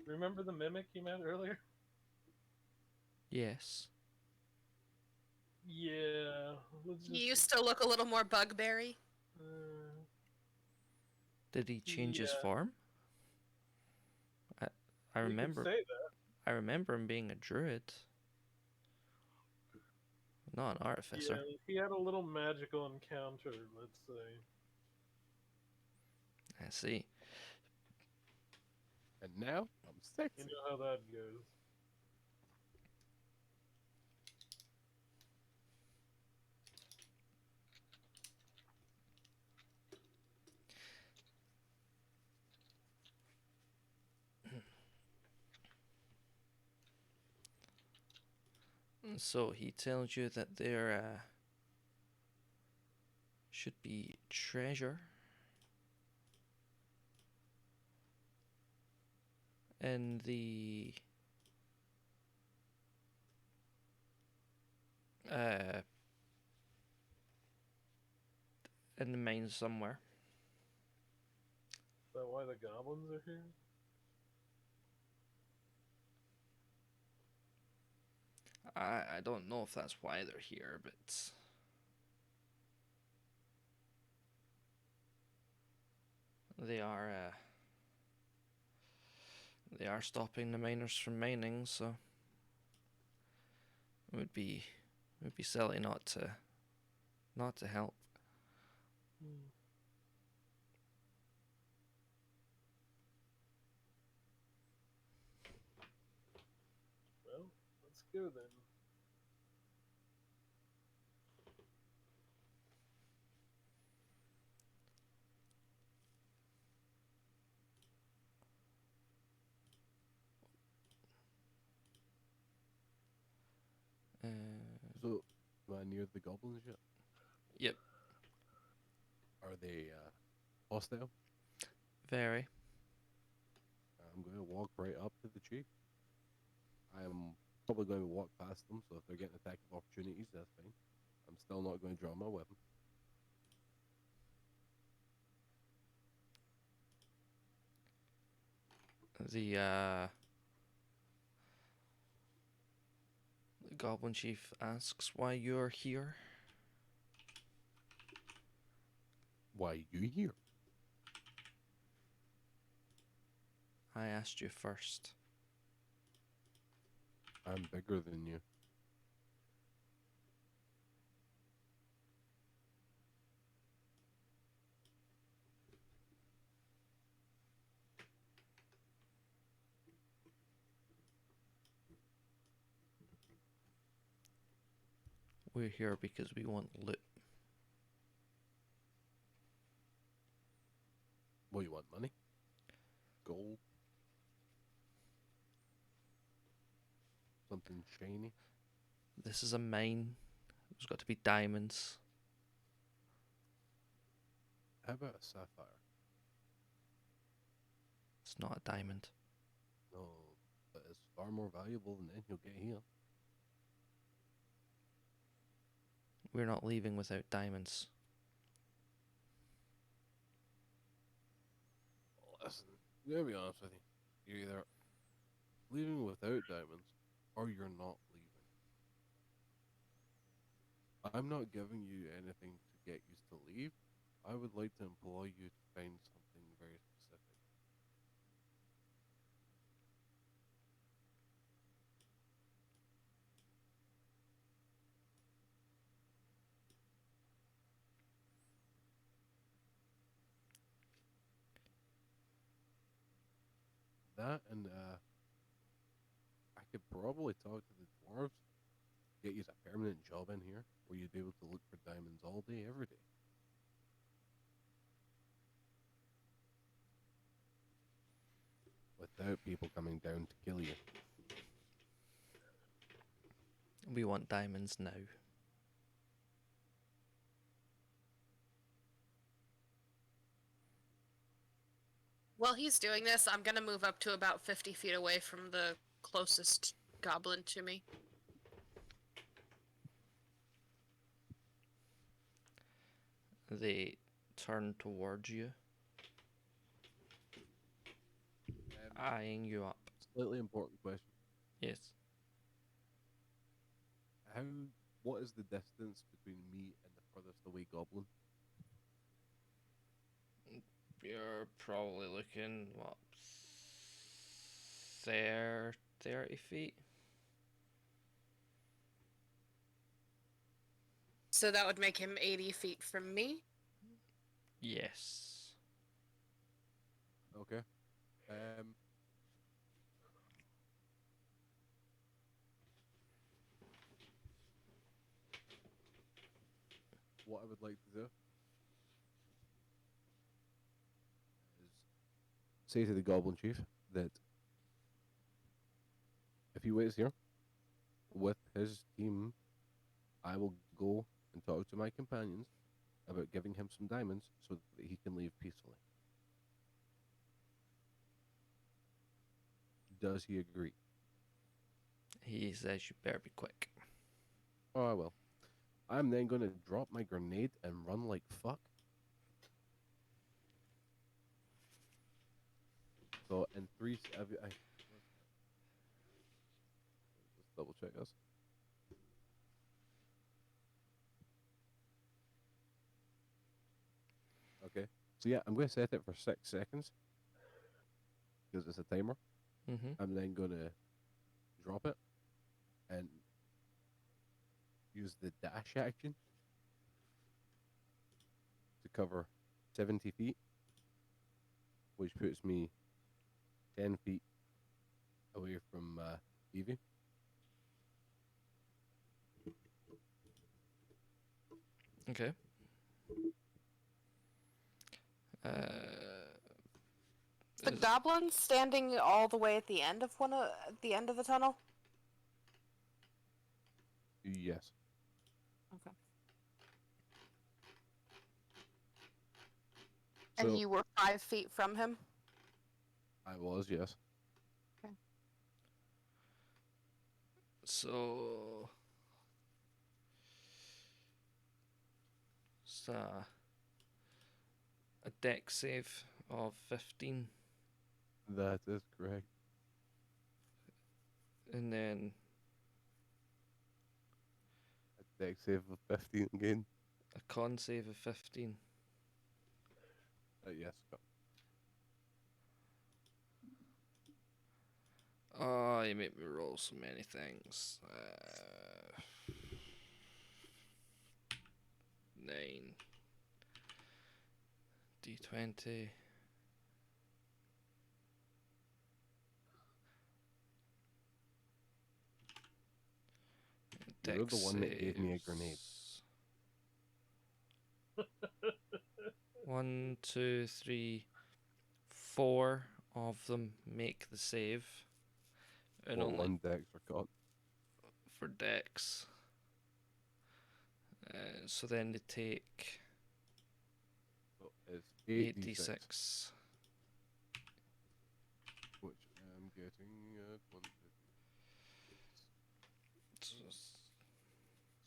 remember the mimic you met earlier? Yes. Yeah, let's just. He used to look a little more bugberry. Did he change his Yeah. form? I You remember could say that. I remember him being a druid. Not an artificer. Yeah, he had a little magical encounter, let's say. I see. And now, I'm sexy. You know how that goes. So he tells you that there should be treasure in the mines somewhere. Is that why the goblins are here? I don't know if that's why they're here, but they are stopping the miners from mining, so it would be silly not to help. Well, let's go then. Uh, So, am I near the goblins yet? Yep. Are they hostile? Very. I'm going to walk right up to the chief. I'm probably going to walk past them, so if they're getting attack of opportunities, that's fine. I'm still not going to draw my weapon. The Goblin Chief asks why you're here. Why you here? I asked you first. I'm bigger than you. We're here because we want loot. What, you want money? Gold? Something shiny? This is a mine. There's got to be diamonds. How about a sapphire? It's not a diamond. No, but it's far more valuable than anything you'll get here. We're not leaving without diamonds. Listen, I'm gonna be honest with you. You're either leaving without diamonds, or you're not leaving. I'm not giving you anything to get you to leave. I would like to employ you to find something very specific. That and I could probably talk to the dwarves, get you a permanent job in here where you'd be able to look for diamonds all day, every day. Without people coming down to kill you. We want diamonds now. While he's doing this, I'm gonna move up to about 50 feet away from the closest goblin to me. They turn towards you, eyeing you up. Slightly important question. Yes. How? What is the distance between me and the furthest away goblin? You're probably looking, what, 30 feet? So that would make him 80 feet from me. Yes. Okay. What I would like to do is say to the goblin chief that if he waits here with his team, I will go and talk to my companions about giving him some diamonds so that he can leave peacefully. Does he agree? He says you better be quick. Oh, I will. I'm then going to drop my grenade and run like fuck. So in three, let's double check this. Okay. So yeah, I'm going to set it for 6 seconds because it's a timer. Mm-hmm. I'm then going to drop it and use the dash action to cover 70 feet, which puts me 10 feet away from Evie. Okay. The Is- goblin standing all the way at the end of the end of the tunnel. Yes. Okay. So And you were 5 feet from him. I was, yes. So it's a deck save of 15, That is correct. and then A deck save of 15 again. a con save of 15. Yes. Oh, you make me roll so many things. 9. D20. You're the one that gave me a grenade. Saves. 1, 2, 3, 4 of them make the save. And Well, only one decks are caught. for decks. So then they take So it's 8d6, 8d6. which I'm getting at 1, 2, 3.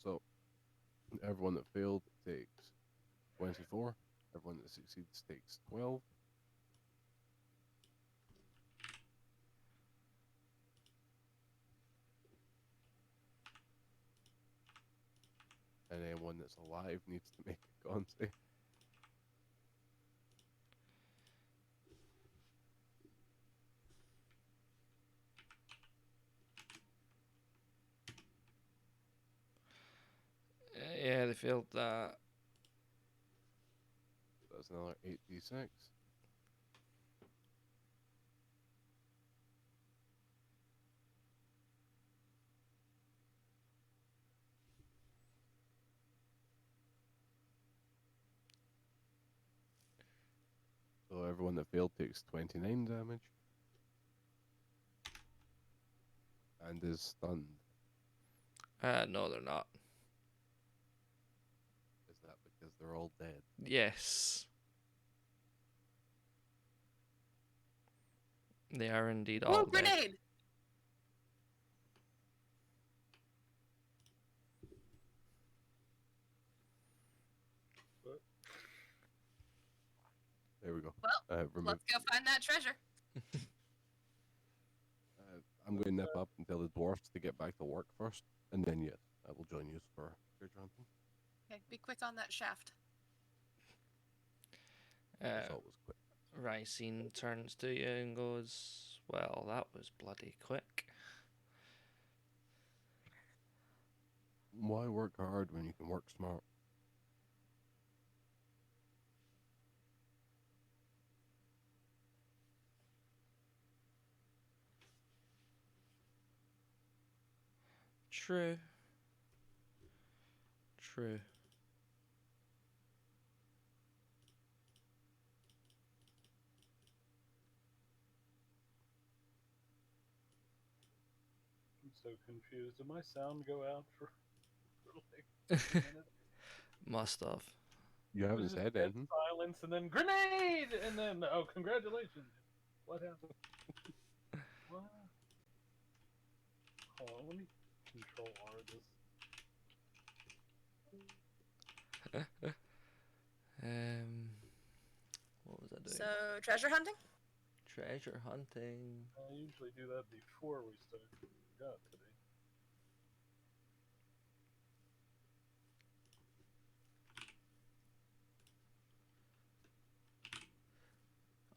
So everyone that failed takes 24. Everyone that succeeds takes 12. and anyone that's alive needs to make a con save. Yeah, they failed that. That's another 8d6. So everyone that failed takes 29 damage. And is stunned. No, they're not. Is that because they're all dead? Yes. They are indeed all Oh, dead. grenade! There we go. Well, Remove. Let's go find that treasure. I'm going to nip up and tell the dwarfs to get back to work first, and then yes, I will join you for treasure hunting. Okay, be quick on that shaft. That's always quick. Ricine turns to you and goes, "Well, that was bloody quick." Why work hard when you can work smart? True. True. I'm so confused. Did my sound go out for like a minute? Must have. You It haven't was just said dead anything. silence, and then grenade, and then oh, congratulations! What happened? What? Hold on, let me control R this. What was I doing? So, treasure hunting? Treasure hunting. I usually do that before we start. Forgot today.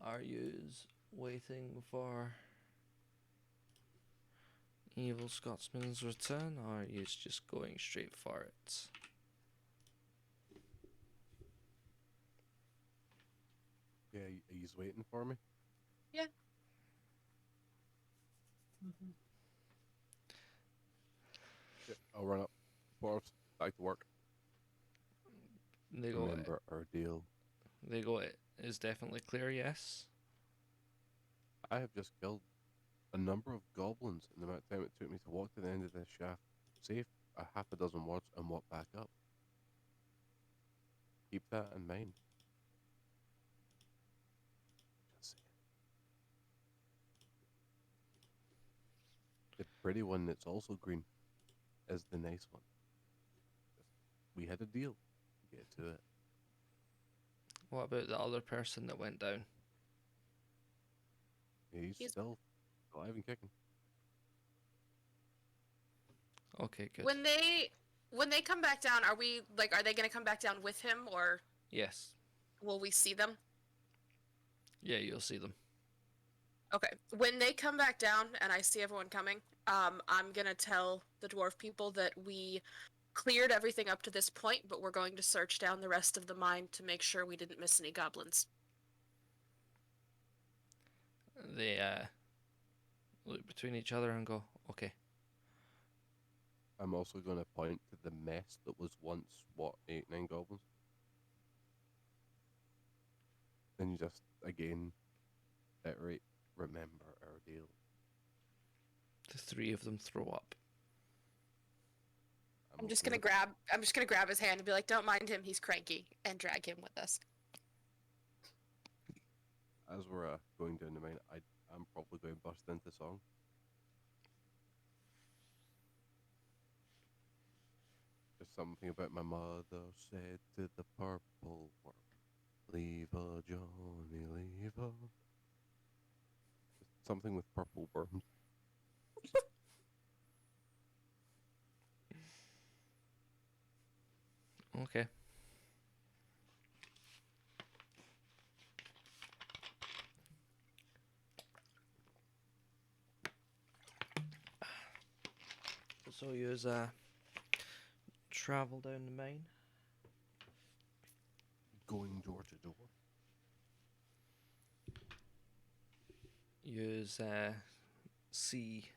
Are yous waiting for Evil Scotsman's return, or are yous just going straight for it? Yeah, he's waiting for me. Yeah. Yeah, I'll run up. Dwarfs, back to work. They go. Remember our deal. They go. It is definitely clear. Yes. I have just killed a number of goblins in the amount of time it took me to walk to the end of this shaft, save a half a dozen wards, and walk back up. Keep that in mind. Just saying. The pretty one that's also green is the nice one. We had a deal. Get to it. What about the other person that went down? He's He's- still alive and kicking. Okay, good. When they come back down, are they gonna come back down with him, or Yes. will we see them? Yeah, you'll see them. Okay. When they come back down and I see everyone coming, I'm gonna tell the dwarf people that we cleared everything up to this point, but we're going to search down the rest of the mine to make sure we didn't miss any goblins. They look between each other and go, "Okay." I'm also going to point to the mess that was once, 8, 9 goblins. And you just, again, iterate, remember our deal. The three of them throw up. I'm just okay gonna with grab his hand and be like, "Don't mind him, he's cranky," and drag him with us. it. As we're going down the mine, I'm probably going to bust into song. Just something about my mother said to the purple worm, leave her, Johnny, leave her. Just something with purple worms. Okay. So you travel down the mine. Going door to door. You see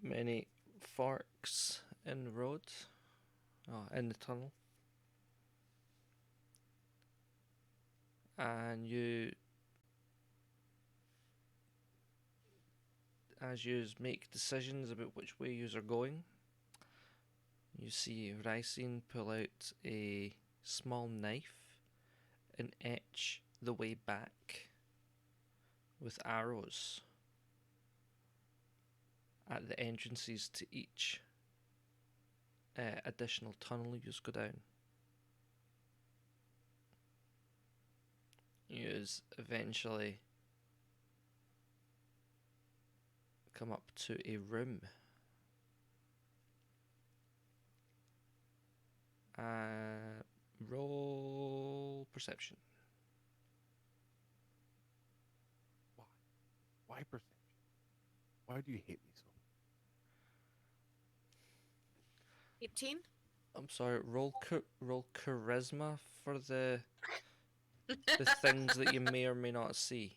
many forks in the road, in the tunnel, and as you make decisions about which way you are going, you see Rysine pull out a small knife and etch the way back with arrows at the entrances to each additional tunnel you go down. You eventually come up to a room. Roll perception. Why perception? Why do you hate me so? 18? I'm sorry. Roll charisma for the things that you may or may not see.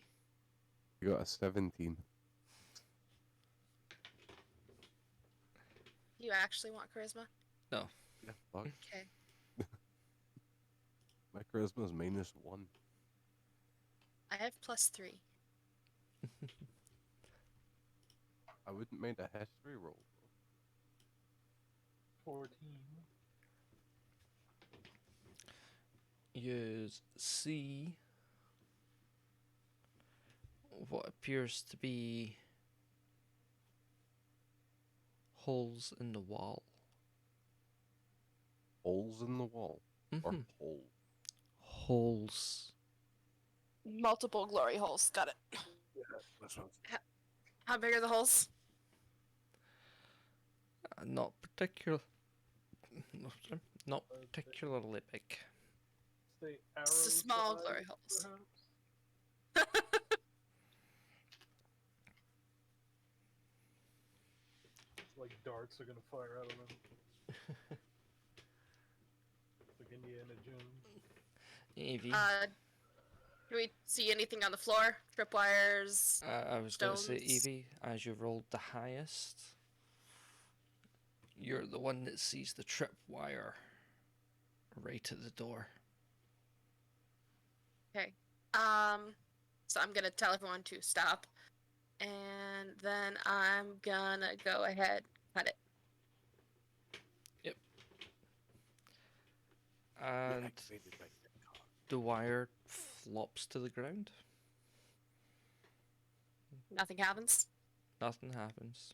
You got a 17. You actually want charisma? Yeah, fuck. Okay. My charisma is -1. I have +3. I wouldn't mind a history roll. 14. You see what appears to be holes in the wall. Holes in the wall? Or Mhm. holes? Holes. Multiple glory holes. Got it. This one's How big are the holes? Not particular. No, sorry, not particularly big. Say arrow It's a small size, glory holes. perhaps? It's like darts are gonna fire out of them. Like Indiana Jones. Evie. Do we see anything on the floor? Tripwires? I was going to say, stones. Evie, as you rolled the highest, you're the one that sees the tripwire right at the door. Okay. So I'm gonna tell everyone to stop. And then I'm gonna go ahead, cut it. And activated by TikTok. the wire flops to the ground. Nothing happens. Nothing happens.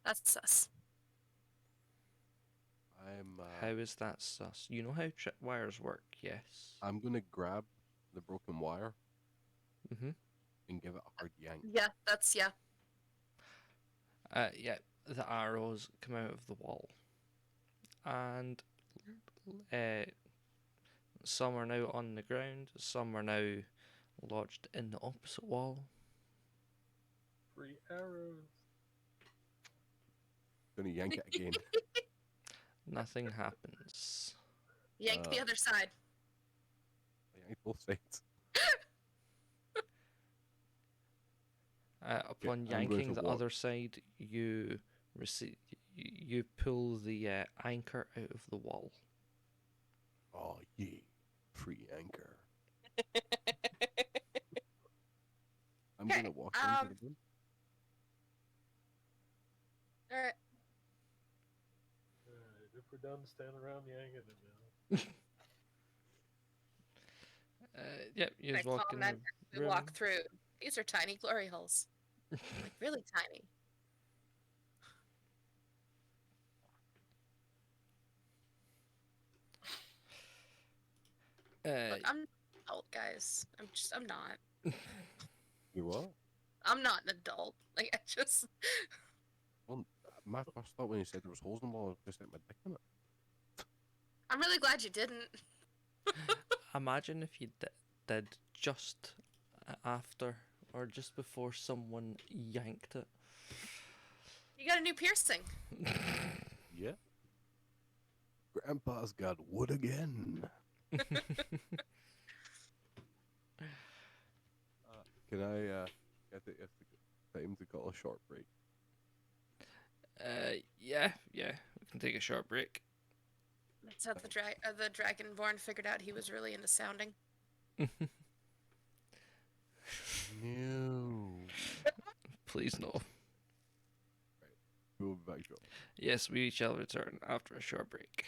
That's sus. How is that sus? You know how tripwires work, yes? I'm gonna grab the broken wire Mm-hmm. and give it a hard yank. Yeah, that's yeah. Yeah, the arrows come out of the wall. And some are now on the ground, some are now lodged in the opposite wall. Free arrows. Gonna yank it again. Nothing happens. Yank the other side. I yank both sides. Upon I'm going yanking to the walk. other side, you pull the anchor out of the wall. Oh yeah, free anchor. I'm Okay, gonna walk into the room. Alright. Alright, if we're done standing around yanking it now. Yep, you I just call walk in that the we room. walk through. These are tiny glory holes. Like really tiny. Look, I'm an adult, guys. I'm not. You what? I'm not an adult. Like I just Well, my first thought when you said there was holes in the wall, I was just like my dick in it. I'm really glad you didn't. Imagine if you did just after or just before someone yanked it. You got a new piercing. Yeah. Grandpa's got wood again. Can I think it's time to call a short break. Yeah, we can take a short break. That's how the Dragonborn figured out he was really into sounding. No. Please no. We'll be back shortly. Yes, we shall return after a short break.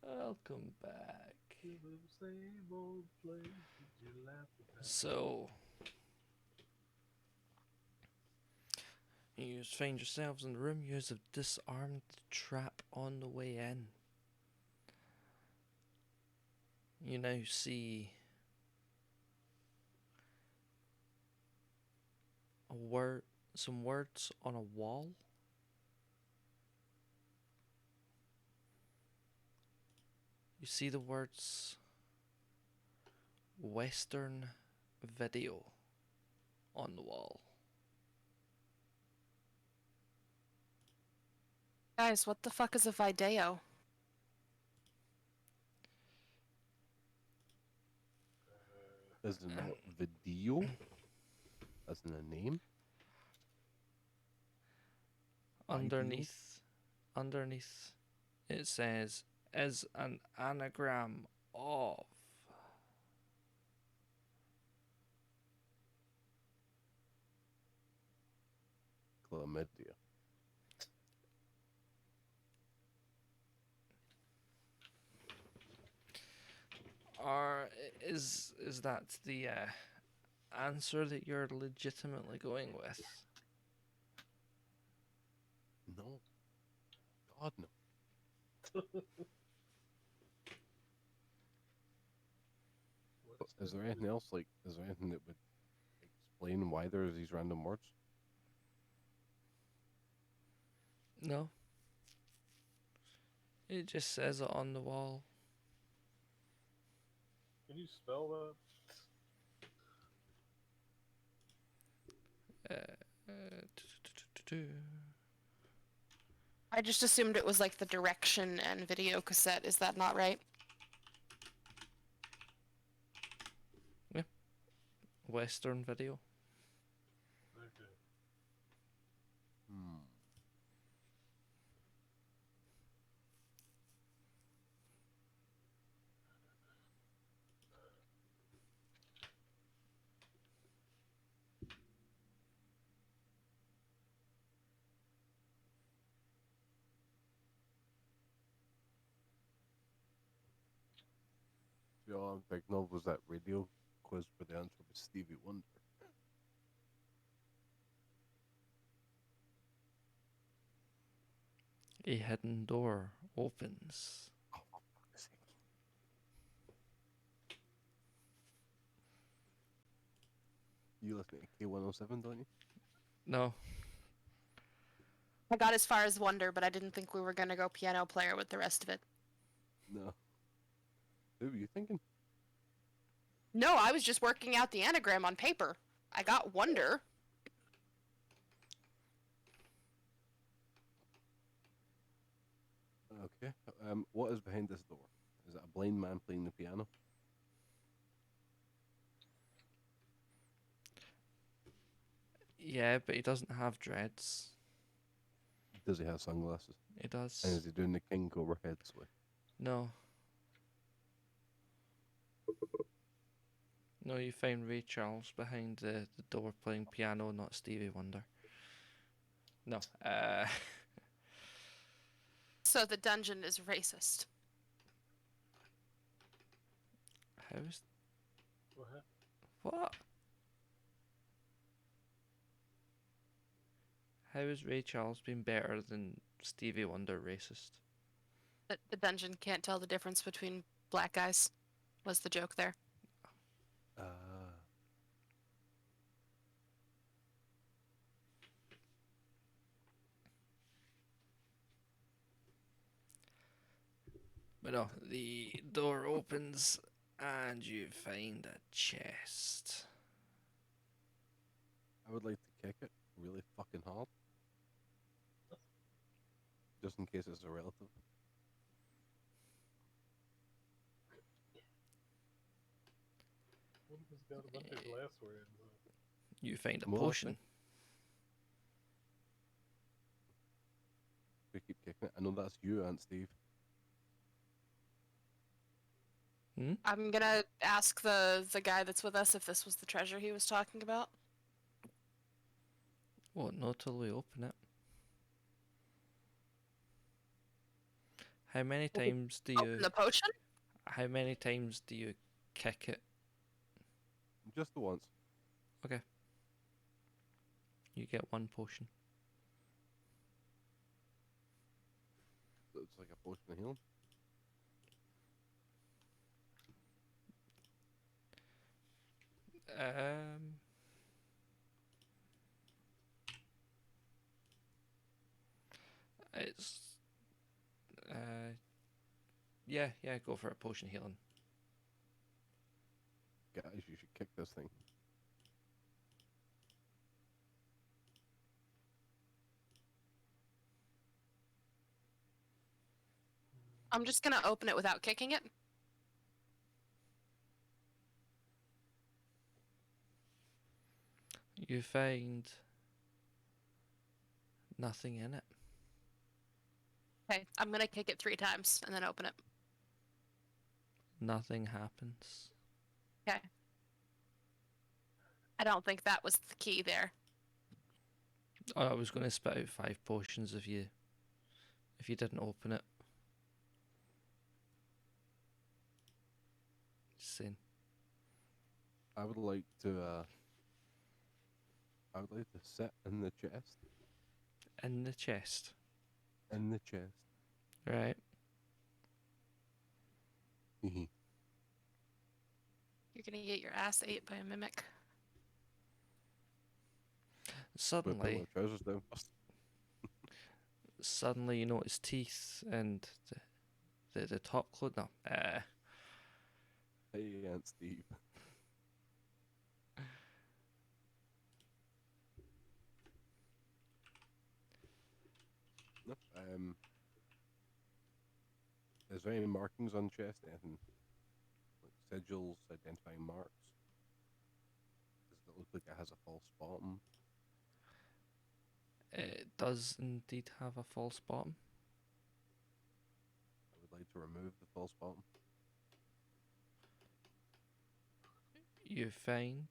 Welcome back. To the same old place that you laughed about. So, you find yourselves in the room. You have disarmed the trap on the way in. You now see some words on a wall. You see the words Western Video on the wall. Guys, what the fuck is a video? As in not video, as in a name. Underneath it says is an anagram of. Chlamydia. Or is that the answer that you're legitimately going with? No. God no. Is there anything else? Like, is there anything that would explain why there's these random words? No. It just says it on the wall. Can you spell that? I just assumed it was like the direction and video cassette. Is that not right? Western Video. Okay. Hmm. The all Big Nob was that radio quiz where the answer was Stevie Wonder. A hidden door opens. Oh, for fuck's sake. You listen to K107, don't you? No. I got as far as Wonder, but I didn't think we were gonna go piano player with the rest of it. No. Who were you thinking? No, I was just working out the anagram on paper. I got Wonder. Okay. What is behind this door? Is it a blind man playing the piano? Yeah, but he doesn't have dreads. Does he have sunglasses? He does. And is he doing the King Cobra head sway? No. No, you find Ray Charles behind the door playing piano, not Stevie Wonder. No. So the dungeon is racist. How's What? what? How is Ray Charles being better than Stevie Wonder racist? The dungeon can't tell the difference between black guys. Was the joke there? But no, the door opens and you find a chest. I would like to kick it really fucking hard. Just in case it's a relative. What if it's got a bunch of glassware in it? You find a Well, potion. We keep kicking it. I know that's you, Aunt Steve. I'm gonna ask the guy that's with us if this was the treasure he was talking about. What, not till we open it? How many We could times do Open you? the potion. How many times do you kick it? Just the once. Okay. You get 1 potion. So it's like a potion of healing. Um. It's. Yeah, go for a potion healing. Guys, you should kick this thing. I'm just gonna open it without kicking it. You find nothing in it. Okay, I'm gonna kick it 3 times and then open it. Nothing happens. Okay. I don't think that was the key there. Oh, I was going to spit out 5 potions if you didn't open it. Just saying. I would like to. I would like to sit in the chest. In the chest. In the chest. Right. Hee You're gonna get your ass ate by a mimic. Suddenly, trousers down first. suddenly you notice teeth and the top clothes. No. Hey, Aunt Steve. No, is there any markings on the chest? Anything like sigils, identifying marks? Does it look like it has a false bottom? It does indeed have a false bottom. I would like to remove the false bottom. You find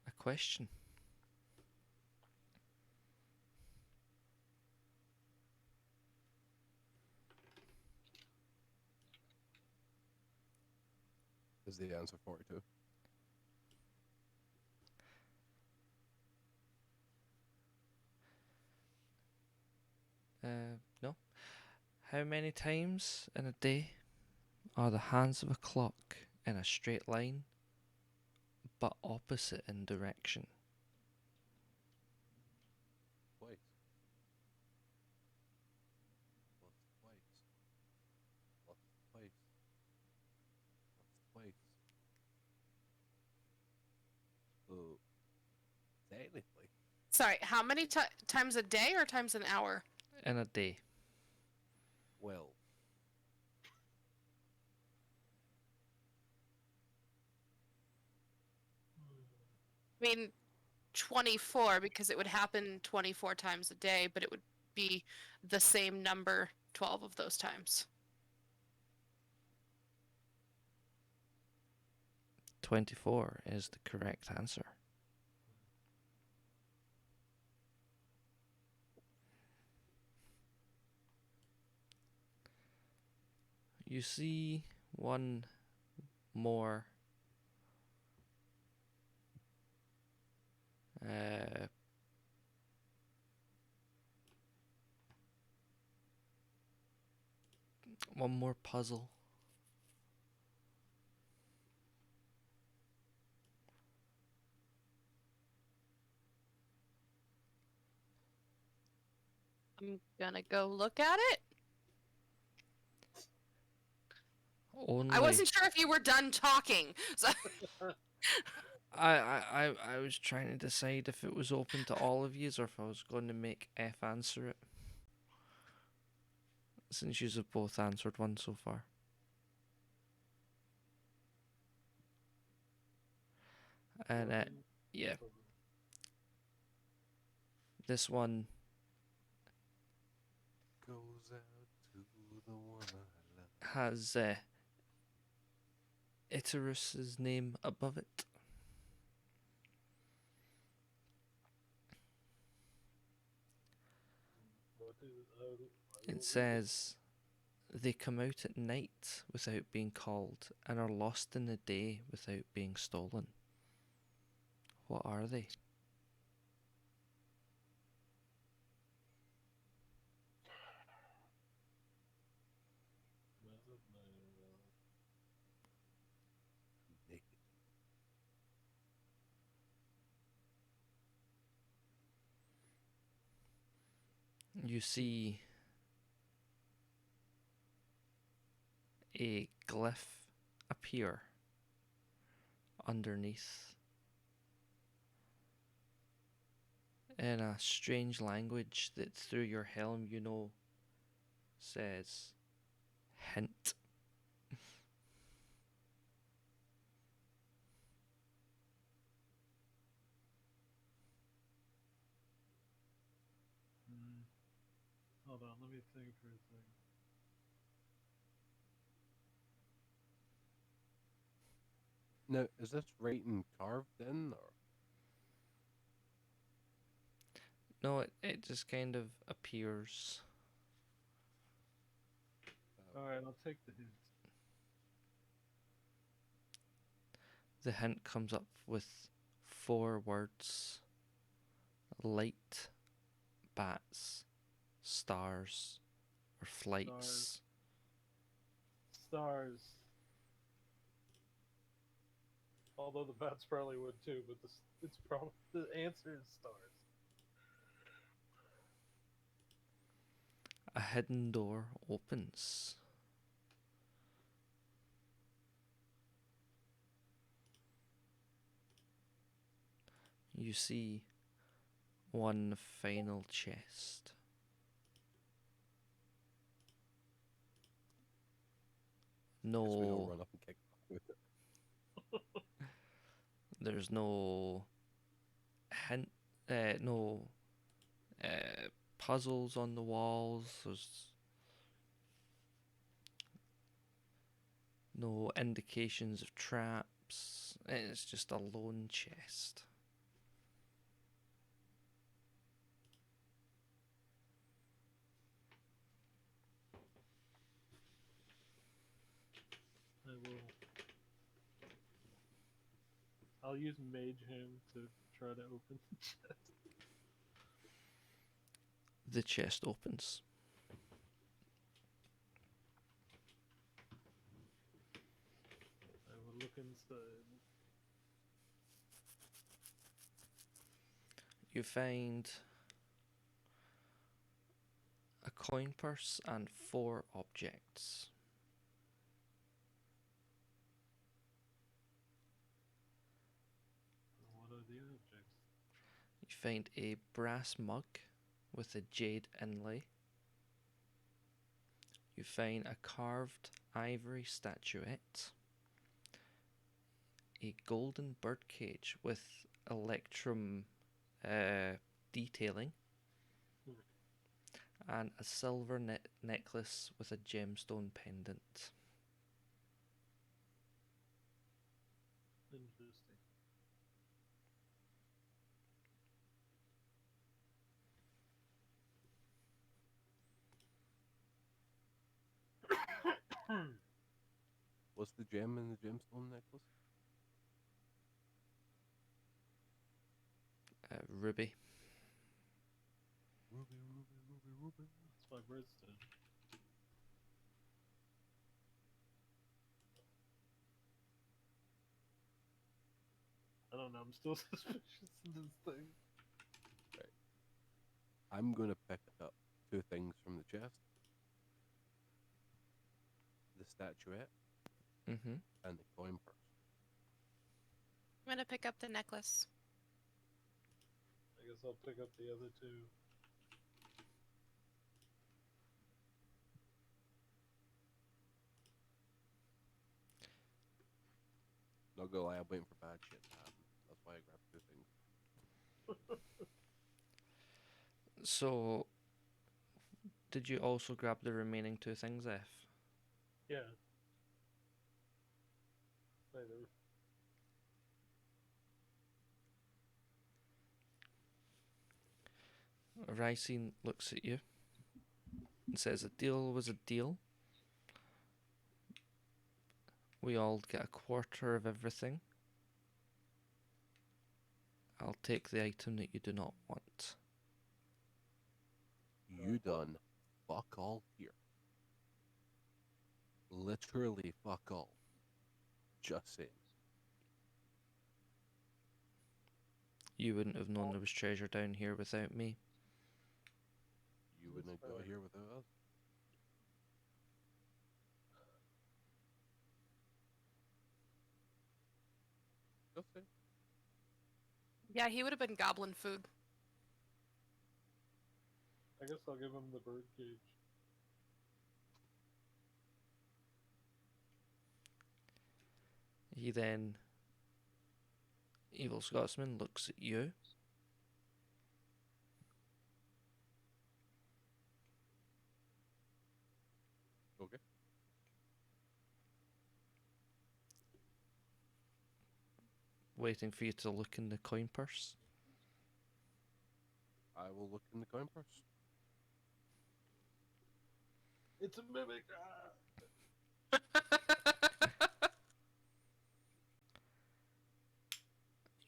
a question. Is the answer 42? No. How many times in a day are the hands of a clock in a straight line, but opposite in direction? Twice. Plus twice. Plus twice. Plus twice. So, technically, Sorry, how many times a day or times an hour? In a day. well, I mean, 24 because it would happen 24 times a day, but it would be the same number 12 of those times. 24 is the correct answer. You see one more one more puzzle. I'm gonna go look at it. Only I wasn't sure if you were done talking. So I was trying to decide if it was open to all of yous or if I was going to make F answer it. Since yous have both answered one so far. And yeah, this one goes out to the one I love. has Icarus's name above it. what is It says they come out at night without being called and are lost in the day without being stolen. What are they? Naked. You see a glyph appear underneath in a strange language that through your helm you know says hint. Hold on, let me think for a second. Now, is this writing carved in, or No, it just kind of appears. Alright, I'll take the hint. The hint comes up with 4 words: light, bats, stars, or flights. Stars. Although the bats probably would too, but it's probably the answer is stars. A hidden door opens. You see one final chest. guess we don't No, run up and kick back with it? there's no hint, no puzzles on the walls. There's no indications of traps. It's just a lone chest. I'll use Mage Hand to try to open the chest. The chest opens. I will look inside. You find a coin purse and 4 objects. What are the objects? You find a brass mug with a jade inlay. You find a carved ivory statuette, a golden birdcage with electrum detailing, and a silver necklace with a gemstone pendant. Interesting. What's the gem in the gemstone necklace? Ruby. Ruby, ruby, ruby, ruby. That's my birthstone. I don't know, I'm still suspicious of this thing. I'm gonna pick up 2 things from the chest: the statuette Mm-hmm. and the coin purse. I'm gonna pick up the necklace. I guess I'll pick up the other 2. Not gonna lie, I'm waiting for bad shit to happen. That's why I grabbed 2 things. So, did you also grab the remaining 2 things, F? Yeah. Later. Rysine looks at you and says a deal was a deal. We all get a quarter of everything. I'll take the item that you do not want. You done fuck all here. Literally fuck all. Just saying. You wouldn't have known there was treasure down here without me. You wouldn't have got here without us. Just saying. Yeah, he would have been goblin food. I guess I'll give him the bird cage. He then, Evil Scotsman, looks at you. Okay. Waiting for you to look in the coin purse. I will look in the coin purse. It's a mimic.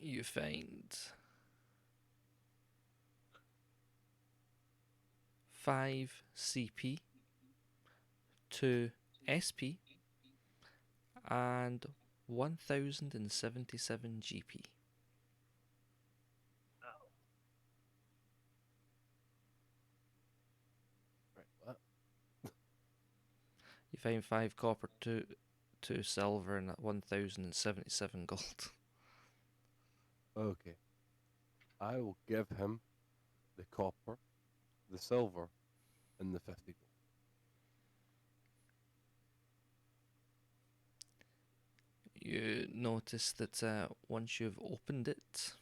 You find 5 CP, 2 SP, and 1077 GP. Right, what? You find 5 copper, 2 silver, and 1077 gold. Okay. I will give him the copper, the silver, and the 50 gold. You notice that once you've opened it,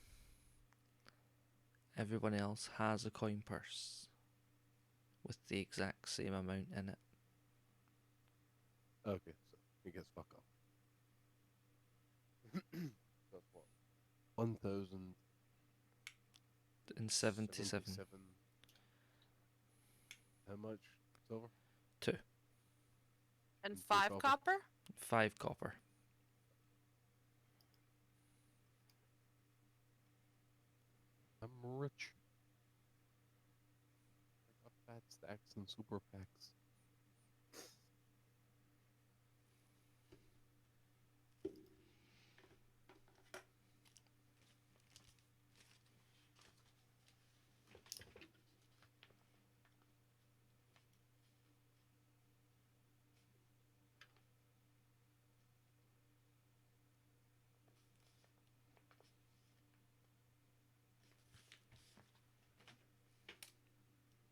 everyone else has a coin purse with the exact same amount in it. Okay, so he gets fuck off. That's what? 1077. 77. How much silver? 2. And And 5 copper. copper? 5 copper. I'm rich. I got fat stacks and super packs.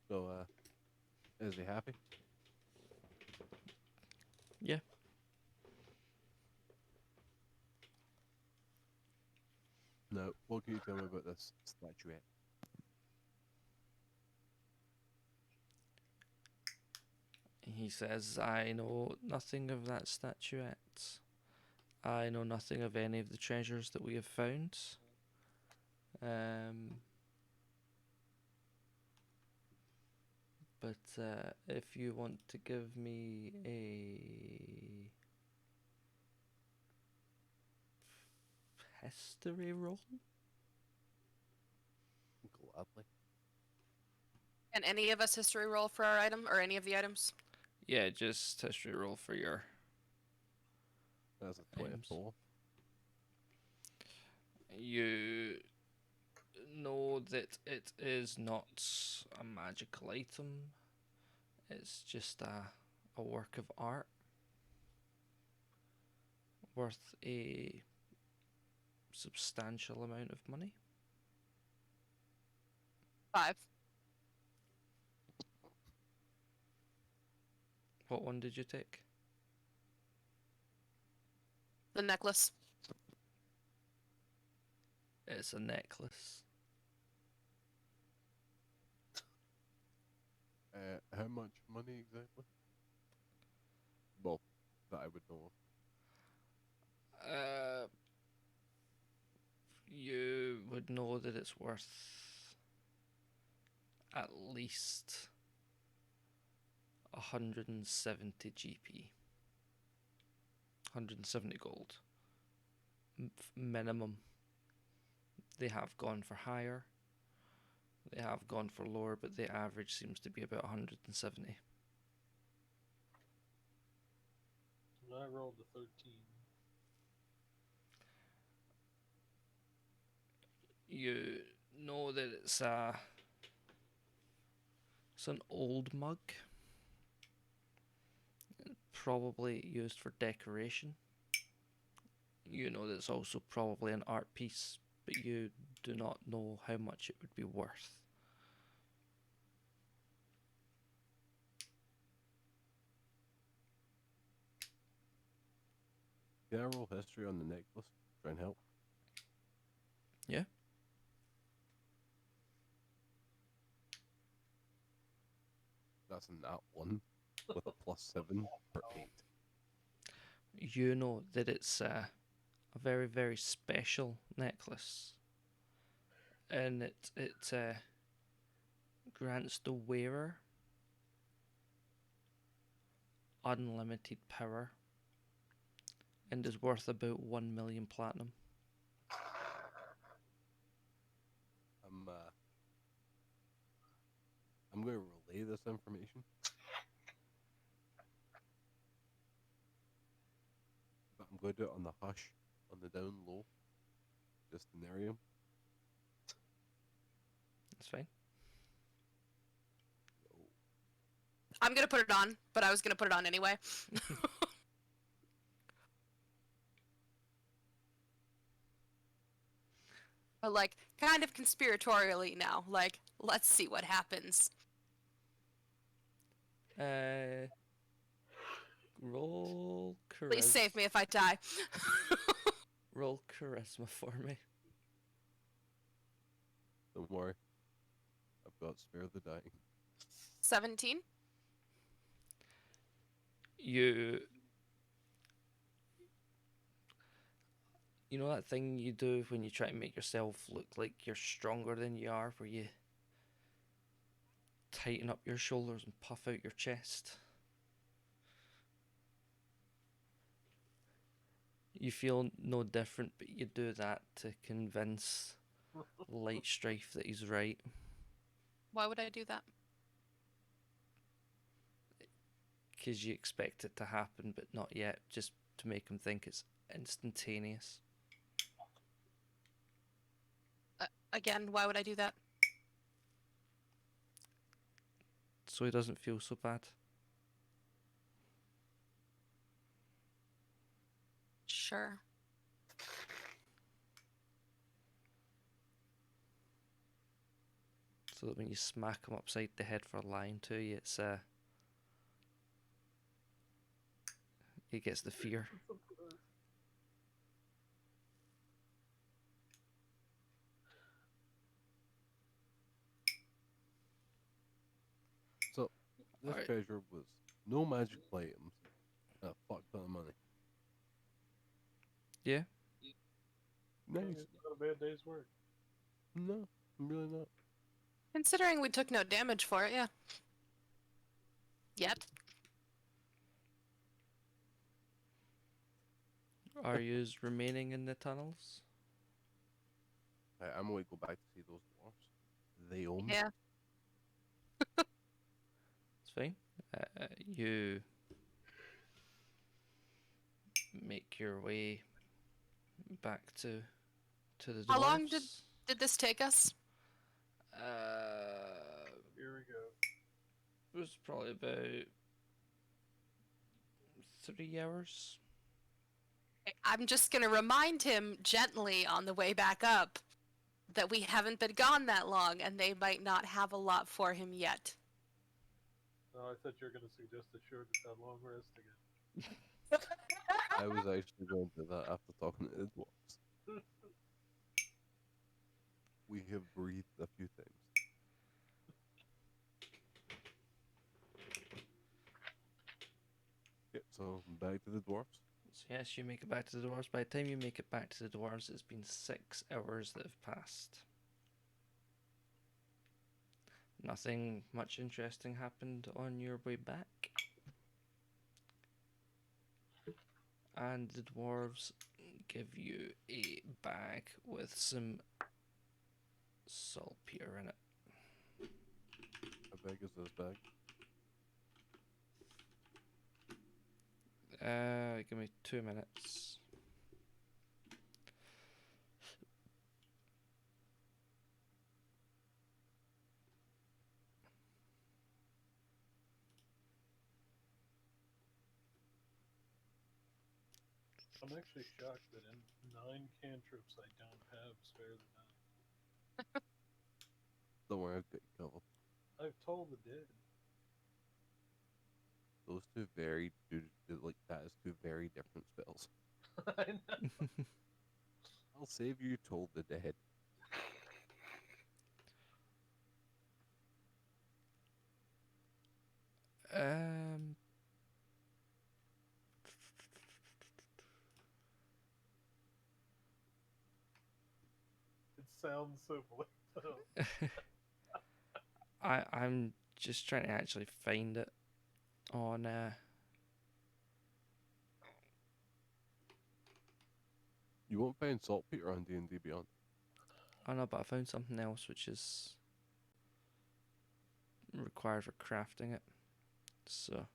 So, is he happy? Yeah. No. What can you tell me about this statuette? He says, I know nothing of that statuette. I know nothing of any of the treasures that we have found. But if you want to give me a history roll? Gladly. And any of us history roll for our item or any of the items? Yeah, just history roll for your That's a Items. 24. You know that it is not a magical item. It's just a work of art worth a substantial amount of money. 5. What one did you take? The necklace. It's a necklace. How much money exactly? Well, that I would know. You would know that it's worth at least 170 GP. 170 gold. Minimum. They have gone for higher. They have gone for lower, but the average seems to be about 170. I rolled a 13. You know that it's an old mug, probably used for decoration. You know that it's also probably an art piece, but you do not know how much it would be worth. Can I roll history on the necklace? Try and help. Yeah. That's a nat 1 with a +7 for 8. You know that it's a very, very special necklace, and it grants the wearer unlimited power and is worth about 1 million platinum. I'm going to relay this information. But I'm going to do it on the hush, on the down low. Just to narrow him. That's fine. I'm gonna put it on, but I was gonna put it on anyway. But like, kind of conspiratorially now. Like, let's see what happens. Roll Please charisma. save me if I die. Roll charisma for me. Don't worry. I've got spare the dying. 17. You know that thing you do when you try to make yourself look like you're stronger than you are, where you tighten up your shoulders and puff out your chest? You feel no different, but you do that to convince Light Strife that he's right. Why would I do that? Because you expect it to happen, but not yet, just to make him think it's instantaneous. Again, why would I do that? So he doesn't feel so bad. Sure. So that when you smack him upside the head for lying to you, it's he gets the fear. So, this Alright. treasure was no magical items and a fuck ton of money. Yeah. Nice. It's not a bad day's work. No, I'm really not. Considering we took no damage for it, yeah. Yet. Are yous remaining in the tunnels? I'm going to go back to see those dwarfs. They own me. Yeah. It's fine. You make your way back to the dwarves. How long did this take us? Here we go. It was probably about 3 hours. I'm just gonna remind him gently on the way back up that we haven't been gone that long and they might not have a lot for him yet. Oh, I thought you were going to suggest a short long rest again. I was actually going to do that after talking to the dwarfs. We have breathed a few times. Yep, so back to the dwarfs. So yes, you make it back to the dwarves. By the time you make it back to the dwarves, it's been 6 hours that have passed. Nothing much interesting happened on your way back. And the dwarves give you a bag with some saltpeter in it. How big is this bag? Give me 2 minutes. I'm actually shocked that in 9 cantrips I don't have spare the night. Don't worry, I've got you covered. I've told the dead. Those two very like that is two very different spells. I know. I'll save you told the dead. Um, It sounds simple. I'm just trying to actually find it on You won't find saltpeter on D&D Beyond. oh no, but I found something else which is required for crafting it. So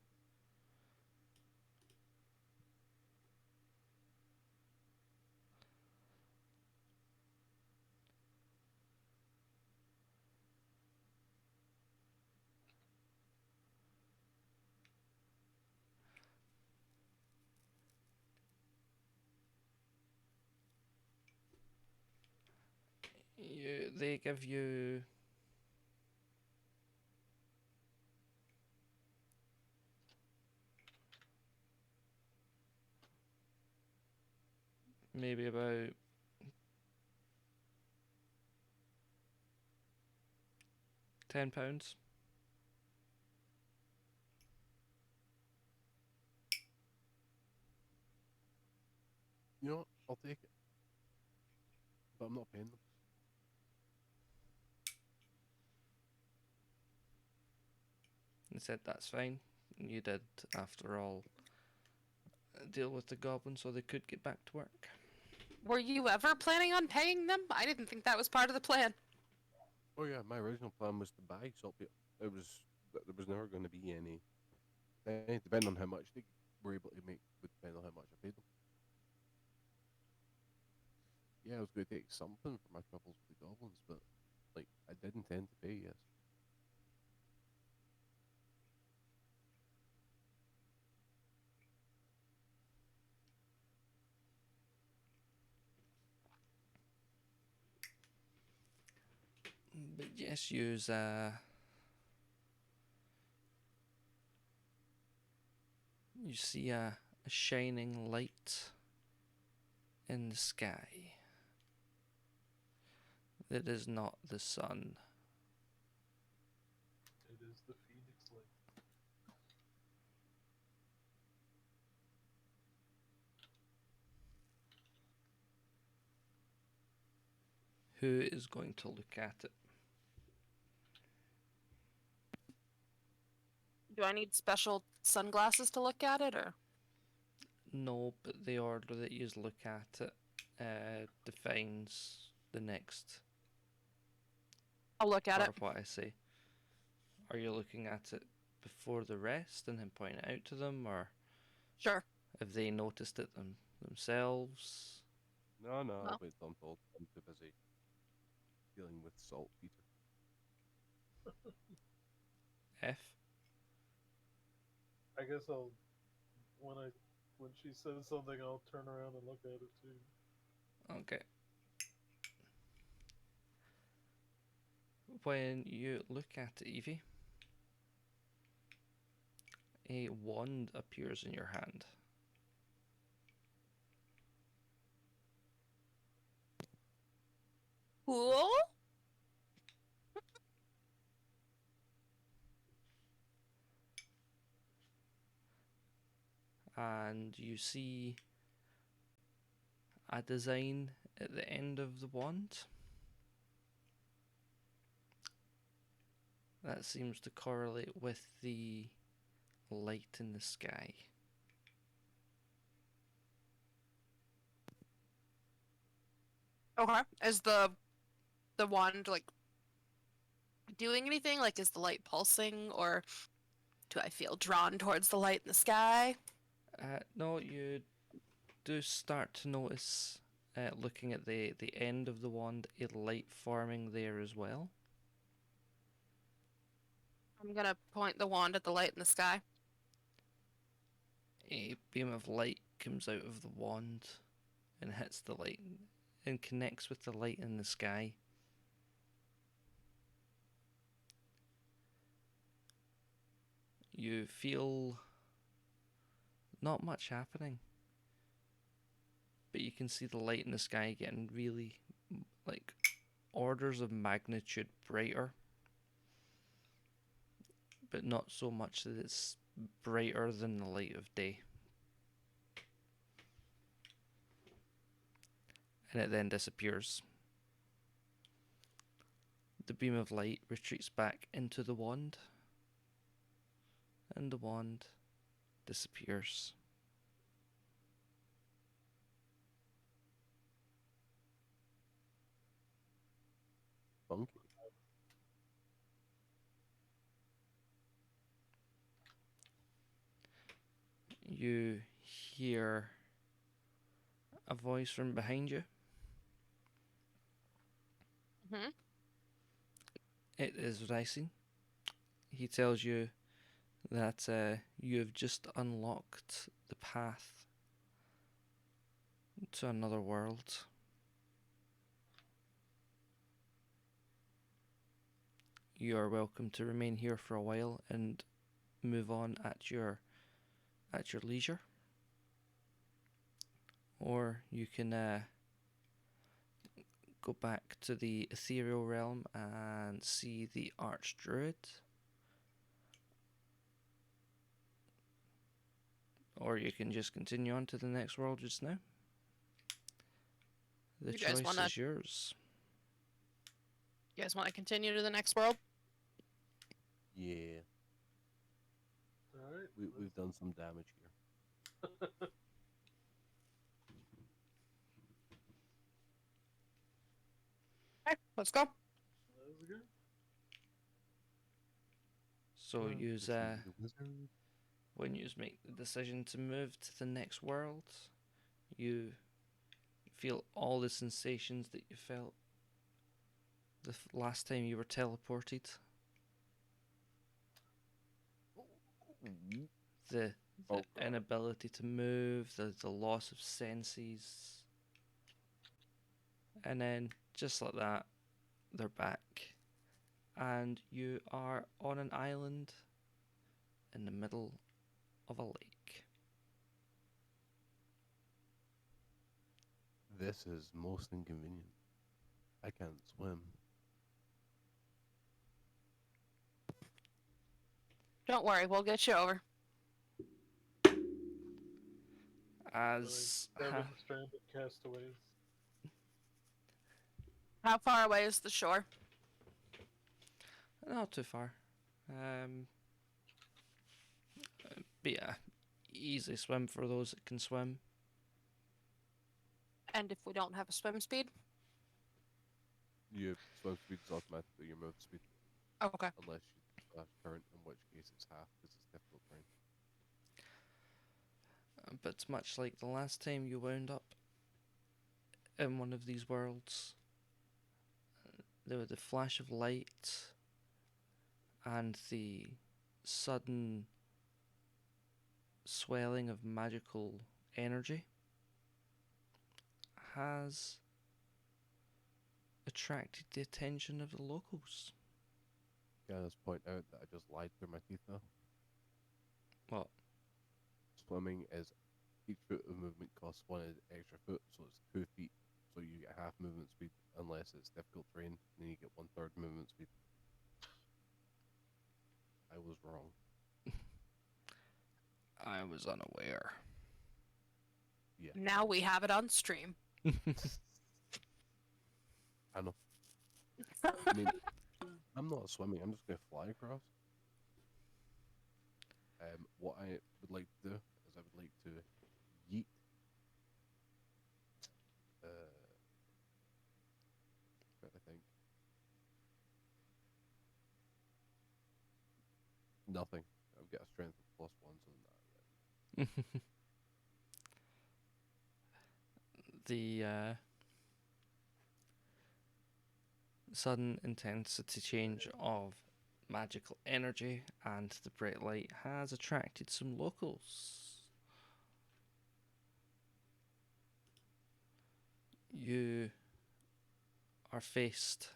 they give you maybe about £10. You know what? I'll take it. But I'm not paying them. And said that's fine. You did, after all, deal with the goblins so they could get back to work. Were you ever planning on paying them? I didn't think that was part of the plan. Oh yeah, my original plan was to buy saltpeter. There was never going to be any. Depending on how much they were able to make, would depend on how much I paid them. Yeah, I was going to take something for my troubles with the goblins, but like I did intend to pay. Yes. But yes, use you see a shining light in the sky. It is not the sun. It is the Phoenix Light. Who is going to look at it? Do I need special sunglasses to look at it, or? No, but the order that you look at it defines the next I'll look at part it. of what I say. Are you looking at it before the rest and then point it out to them, or Sure. have they noticed it themselves? No, no, Well. I'll wait till I'm told. I'm too busy dealing with saltpeter. F? I guess I'll when she says something, I'll turn around and look at it too. Okay. When you look at it, Evie, a wand appears in your hand. Cool. And you see a design at the end of the wand. That seems to correlate with the light in the sky. Okay. Is the wand like doing anything? Like, is the light pulsing, or do I feel drawn towards the light in the sky? No, you do start to notice, looking at the end of the wand, a light forming there as well. I'm gonna point the wand at the light in the sky. A beam of light comes out of the wand and hits the light and connects with the light in the sky. You feel not much happening, but you can see the light in the sky getting really, like, orders of magnitude brighter, but not so much that it's brighter than the light of day. And it then disappears. The beam of light retreats back into the wand, and the wand disappears. Funky. You hear a voice from behind you. Mm-hmm. It is Ricing. He tells you that you have just unlocked the path to another world. You are welcome to remain here for a while and move on at your leisure, or you can go back to the ethereal realm and see the Archdruid, or you can just continue on to the next world just now. The You guys choice wanna- is yours. You guys want to continue to the next world? Yeah, Alright. we've done some damage here. Okay, let's go. Let's go. So use To see the wizard. when you make the decision to move to the next world, you feel all the sensations that you felt the last time you were teleported. The Oh, God. inability to move, the loss of senses. And then, just like that, they're back. And you are on an island in the middle of a lake. This is most inconvenient. I can't swim. Don't worry, we'll get you over. As Seven stranded castaways. How far away is the shore? not too far. But yeah, easy swim for those that can swim. And if we don't have a swim speed? Your swim speed is automatically your move speed, Okay. unless you flash current, in which case it's half because it's difficult terrain. But much like the last time you wound up in one of these worlds, there was the flash of light and the sudden swelling of magical energy has attracted the attention of the locals. Can I just point out that I just lied through my teeth now? What? Swimming is each foot of movement costs one extra foot, so it's 2 feet. So you get half movement speed unless it's difficult terrain, and then you get 1/3 movement speed. I was wrong. I was unaware. Yeah, Now we have it on stream. I know. I mean, I'm not swimming. I'm just going to fly across. What I would like to do is I would like to yeet. Trying to think. Nothing. I've got a strength of +1, so that. The sudden intensity change of magical energy and the bright light has attracted some locals. You are faced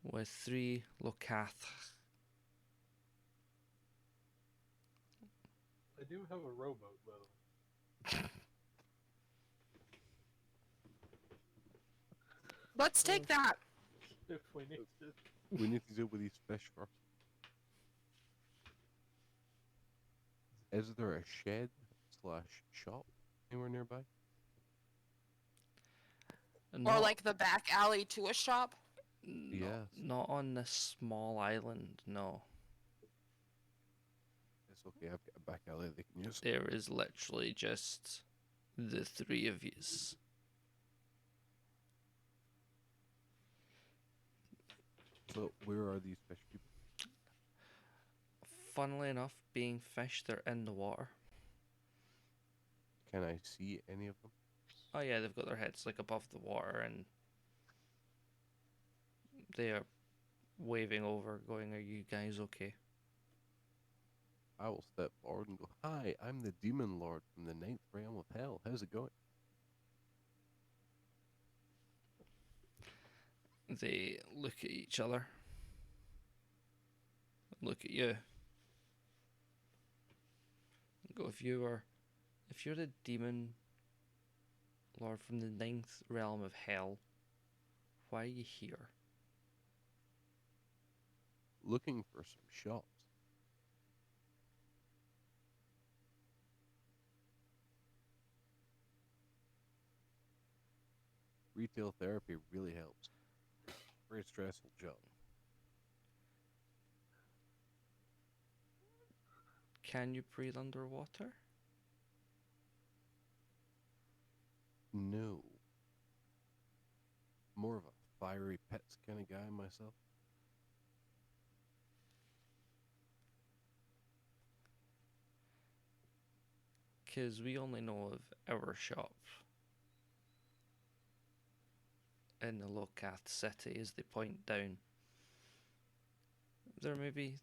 with 3 Locath. I do have a rowboat, by the way. Let's take that. If we need to. We need to deal with these fish first. Is there a shed / shop anywhere nearby? Or like the back alley to a shop. Yes. Not on this small island, no. It's okay, I've got a back alley they can use. There is literally just the 3 of yous. So, where are these fish people? Funnily enough, being fish, they're in the water. Can I see any of them? Oh yeah, they've got their heads like above the water and they are waving over, going, "Are you guys okay?" I will step forward and go, "Hi, I'm the Demon Lord from the 9th realm of hell. How's it going?" They look at each other. Look at you. Go, if you're the demon lord from the 9th realm of hell, why are you here? Looking for some shops. Retail therapy really helps. Very stressful job. Can you breathe underwater? No. More of a fiery pits kind of guy myself. Because we only know of our shop in the Locath city as they point down. There may be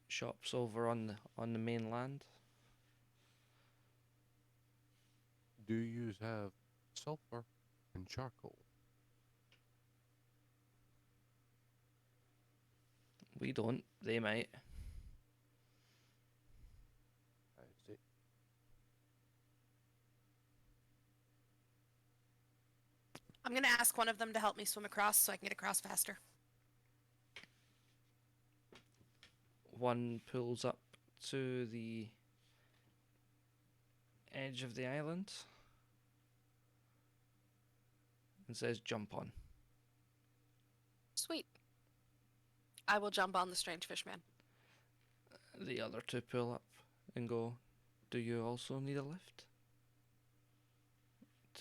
shops over on the mainland. Do you have sulfur and charcoal? We don't. They might. I see. I'm gonna ask one of them to help me swim across so I can get across faster. One pulls up to the edge of the island and says, "Jump on." Sweet. I will jump on the strange fish man. The other 2 pull up and go, "Do you also need a lift?"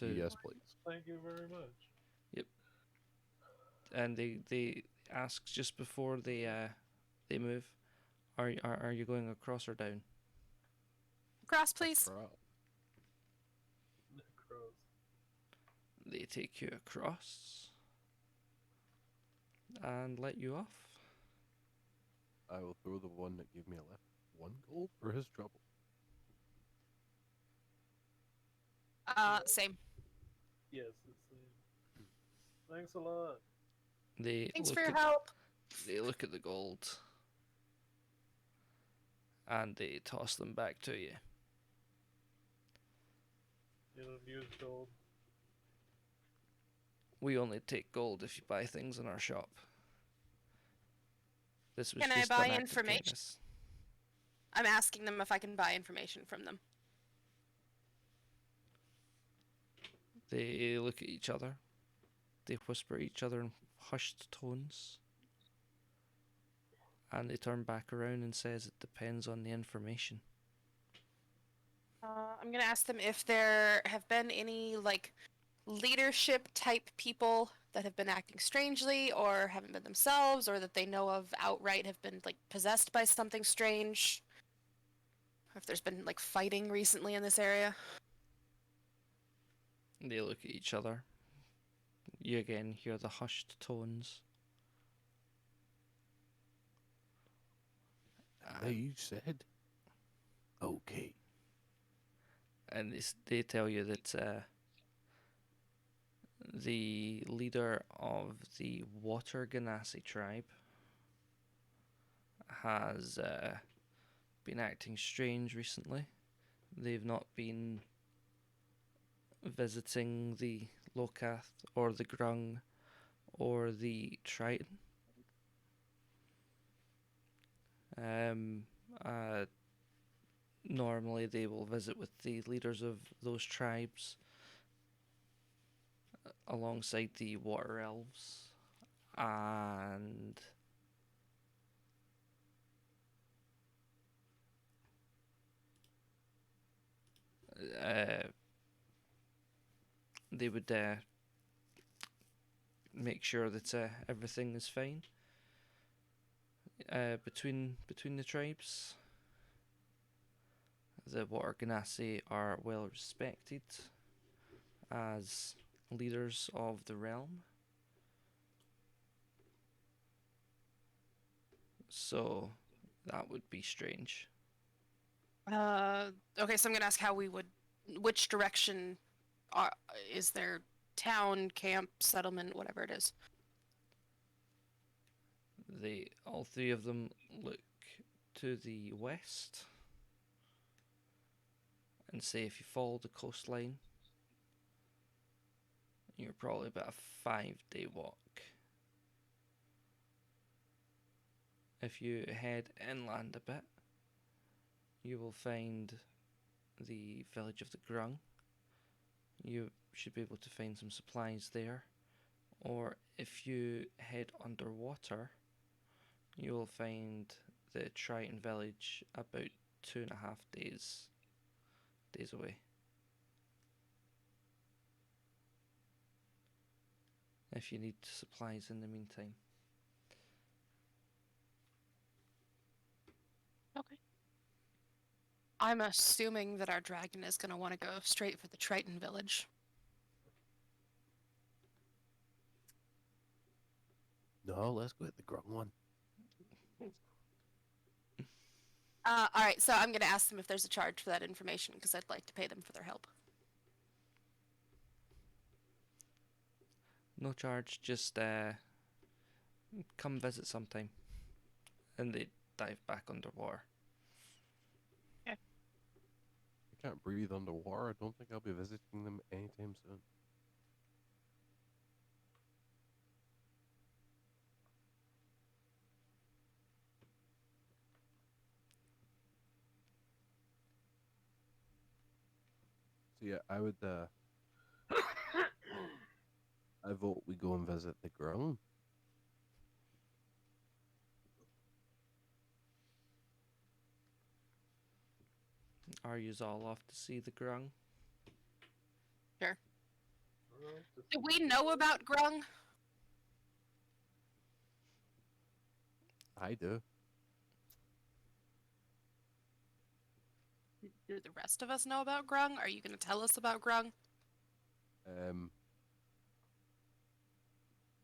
Yes, please. Thank you very much. And they ask just before they move, are you going across or down? Across, please. Crap. Necros. They take you across and let you off. I will throw the one that gave me a lift 1 gold for his trouble. Same. Yes, it's the Thanks a lot. They Thanks look for your at, help. They look at the gold and they toss them back to you. You don't use gold. We only take gold if you buy things in our shop. This was Can I just buy an act of information? kindness. I'm asking them if I can buy information from them. They look at each other. They whisper at each other and hushed tones. And they turn back around and says it depends on the information. I'm gonna ask them if there have been any like leadership type people that have been acting strangely or haven't been themselves, or that they know of outright have been like possessed by something strange. Or if there's been like fighting recently in this area. They look at each other. You again hear the hushed tones. They said, okay. And they tell you that the leader of the Water Ganassi tribe has been acting strange recently. They've not been visiting the Locath or the Grung or the Triton. Normally they will visit with the leaders of those tribes alongside the water elves and they would make sure that everything is fine between the tribes. The Water Ganassi are well respected as leaders of the realm. So that would be strange. Okay, so I'm gonna ask how we would, which direction is there town, camp, settlement, whatever it is? All three of them look to the west and say if you follow the coastline, you're probably about a 5-day walk. If you head inland a bit, you will find the village of the Grung. You should be able to find some supplies there. Or if you head underwater, you will find the Triton village about 2.5 days away. If you need supplies in the meantime. Okay. I'm assuming that our dragon is going to want to go straight for the Triton village. No, let's go at the Grung one. All right, so I'm going to ask them if there's a charge for that information because I'd like to pay them for their help. No charge, just come visit sometime. And they dive back underwater. I can't breathe underwater. I don't think I'll be visiting them anytime soon. So yeah, I would I vote we go and visit the Grung. Are yous all off to see the Grung? Sure. Do we know about Grung? I do. Do the rest of us know about Grung? Are you going to tell us about Grung?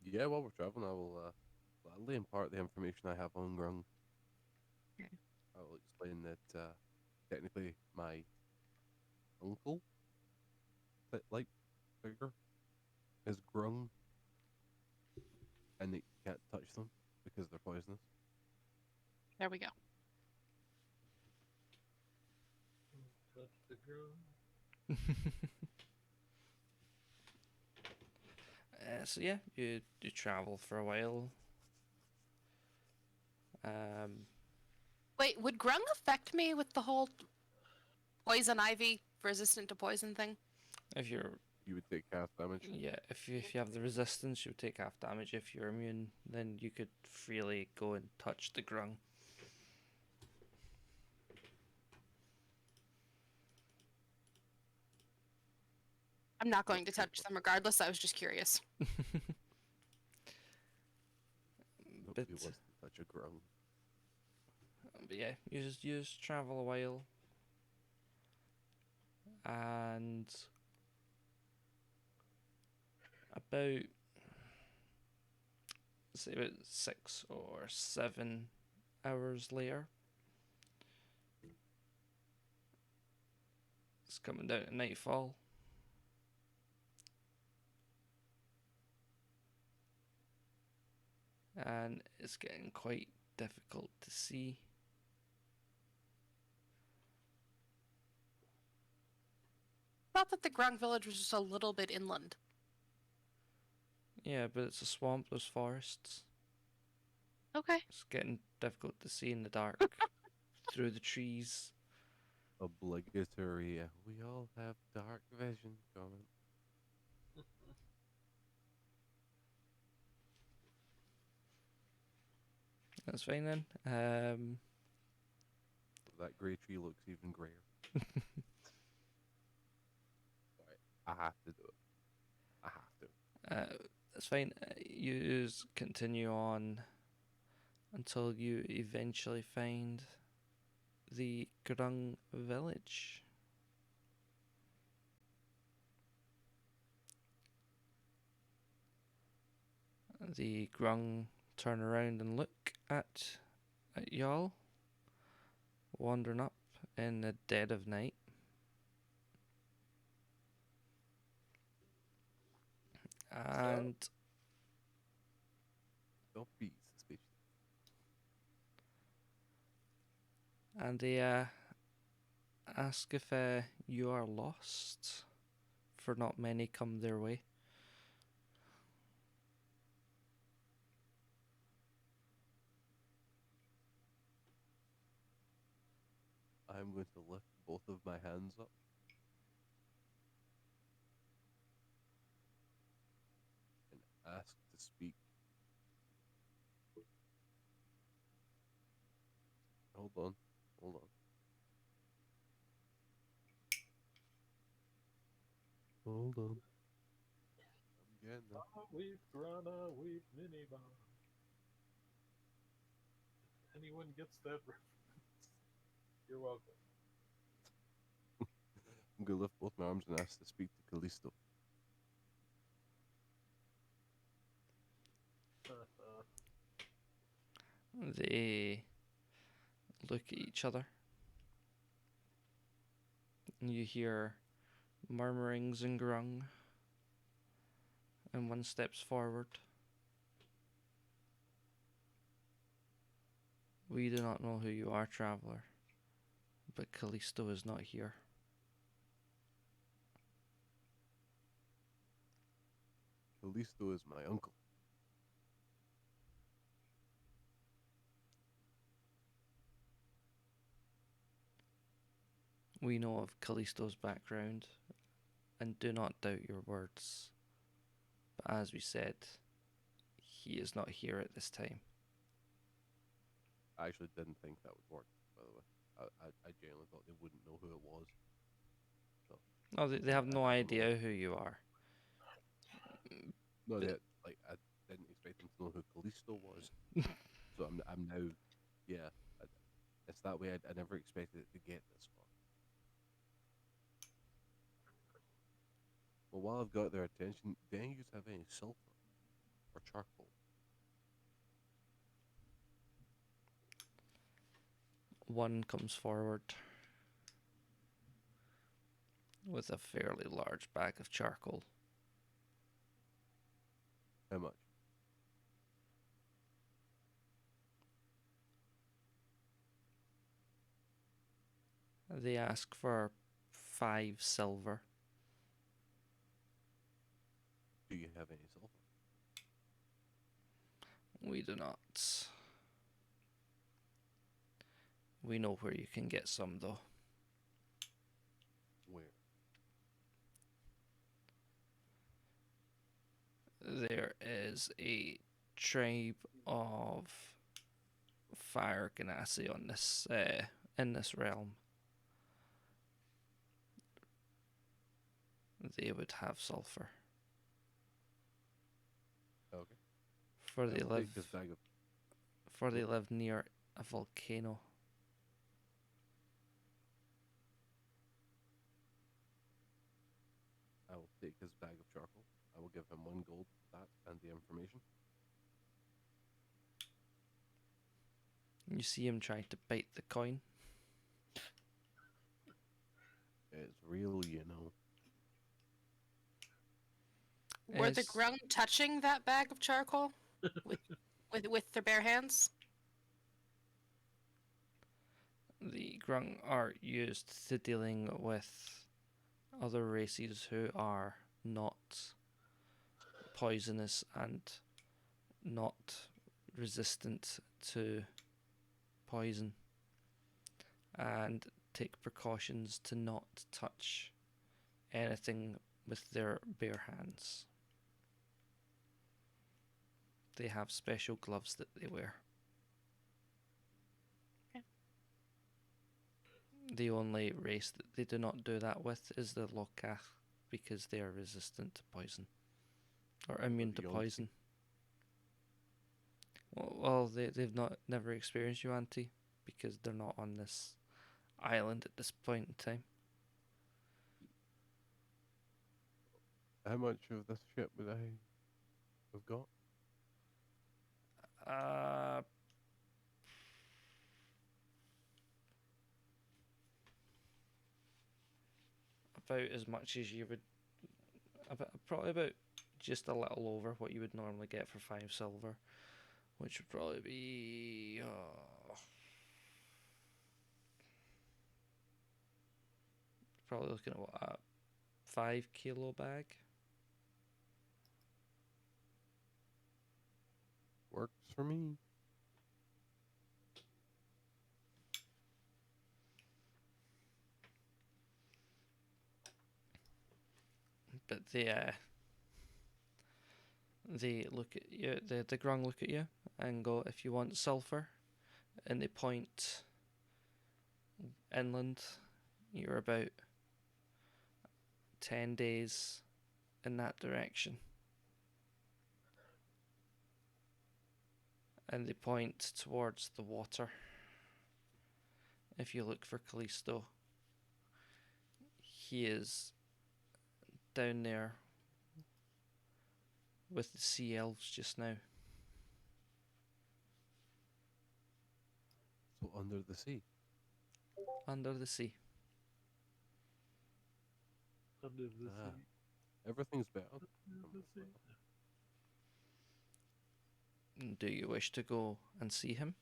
Yeah, while we're traveling, I will gladly impart the information I have on Grung. Okay. I will explain that technically my uncle, like figure, is Grung, and that you can't touch them because they're poisonous. There we go. Touch the ground. So yeah, you travel for a while. Wait, would Grung affect me with the whole poison ivy resistant to poison thing? If you're You would take half damage. Yeah, if you have the resistance, you would take half damage. If you're immune, then you could freely go and touch the grung. I'm not going to touch them regardless. I was just curious. Nobody But, wants to touch a grung. but yeah, you just travel a while, and about say about 6 or 7 hours later, it's coming down to nightfall. And it's getting quite difficult to see. Thought that the Grung village was just a little bit inland. Yeah, but it's a swamp, there's forests. Okay. It's getting difficult to see in the dark through the trees. Obligatory. We all have dark vision comment. That's fine then. That grey tree looks even greyer. Sorry, I have to do it. I have to. That's fine. You just continue on until you eventually find the Grung village. The Grung turn around and look at y'all, wandering up in the dead of night. And Don't be suspicious. they ask if you are lost, for not many come their way. I'm going to lift both of my hands up. And ask to speak. Hold on. Hold on. Hold on. I'm getting there. We've Grana, we've Minibar. Anyone gets that reference? You're welcome. I'm going to lift both my arms and ask to speak to Callisto. They look at each other. And you hear murmurings and grung. And one steps forward. We do not know who you are, traveler, but Callisto is not here. Callisto is my uncle. We know of Callisto's background and do not doubt your words. But as we said, he is not here at this time. I actually didn't think that would work, by the way. I genuinely thought they wouldn't know who it was. No, they have no idea who you are. No, I didn't expect them to know who Callisto was. So I'm now, yeah, it's that way. I never expected it to get this far. Well, while I've got their attention, do any of you have any sulfur or charcoal? One comes forward with a fairly large bag of charcoal. How much? They ask for 5 silver. Do you have any sulfur? We do not. We know where you can get some, though. Where? is a tribe of fire ganassi on this in this realm. They would have sulfur. Okay. For I they will live take this bag of. for they live near a volcano. I will take his bag of charcoal. I will give him 1 gold for that and the information. You see him trying to bite the coin. It's real, you know. Were the Yes. grung touching that bag of charcoal with their bare hands? The grung are used to dealing with other races who are not poisonous and not resistant to poison, and take precautions to not touch anything with their bare hands. They have special gloves that they wear. Okay. The only race that they do not do that with is the Lokach, because they are resistant to poison or immune to the Yonti? poison. Well, they've never experienced Yuan-ti because they're not on this island at this point in time. How much of this ship would I have got? About as much as you would, probably about just a little over what you would normally get for 5 silver, which would probably be probably looking at what, a 5 kilo bag. Works for me. But they look at you, the grung look at you and go, if you want sulfur, and they point inland. You're about 10 days in that direction. And they point towards the water. If you look for Callisto, he is down there with the sea elves just now. So under the sea. Under the sea. Under the Ah. sea. Everything's better. Under the sea. Do you wish to go and see him?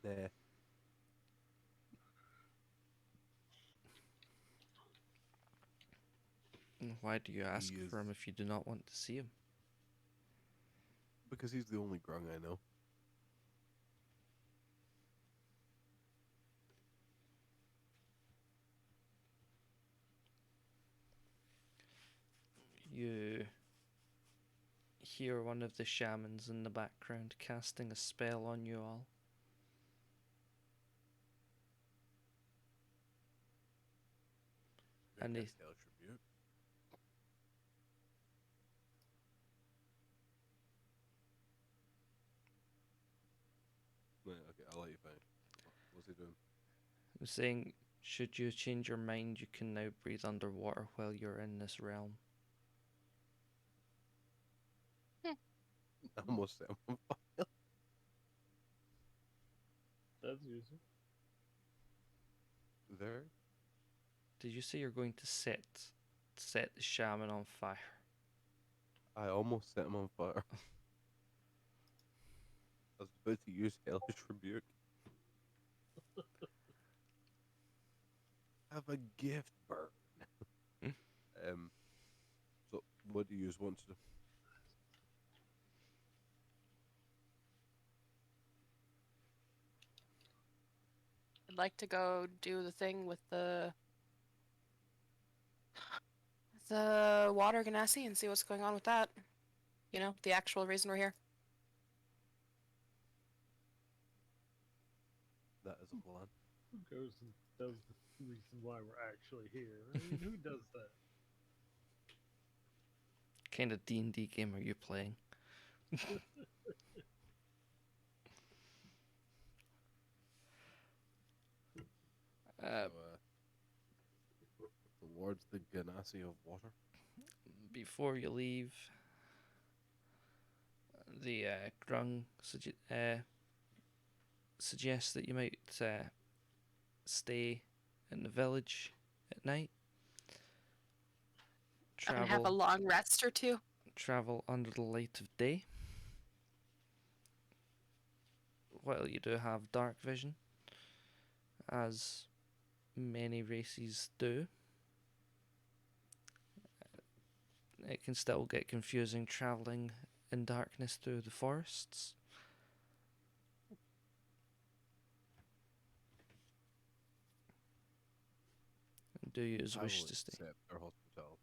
Nah. Why do you ask He for him is- if you do not want to see him? Because he's the only grung I know. You hear one of the shamans in the background casting a spell on you all. And Maybe he- I tell tribute. Right, okay, I'll let you finish. What's he doing? I'm saying, should you change your mind, you can now breathe underwater while you're in this realm. I almost set him on fire. That's useful. There. Did you say you're going to set the shaman on fire? I almost set him on fire. I was about to use Hellish Rebuke. Have a gift burn. So what do you want to do? I'd like to go do the thing with the the water Ganassi and see what's going on with that. You know, the actual reason we're here. That is a plan. Who goes and does the reason why we're actually here? I mean, who does that? Kind of D&D game are you playing? Towards the Ganassi of water. Before you leave, the Grung suggests that you might stay in the village at night. And have a long rest or two. Travel under the light of day. While you do have dark vision, as many races do, it can still get confusing traveling in darkness through the forests. Do you I wish will to stay? accept their hospitality.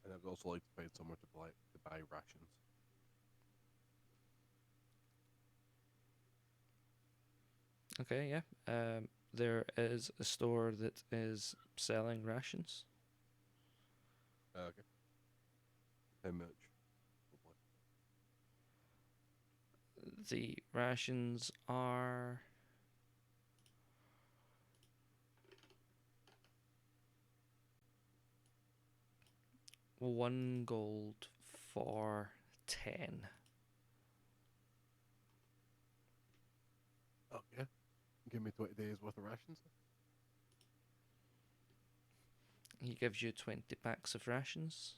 And I'd also like to find somewhere to buy rations. Okay, yeah. There is a store that is selling rations. Okay. How much? The rations are 1 gold for 10. Okay. Give me 20 days worth of rations. He gives you 20 packs of rations.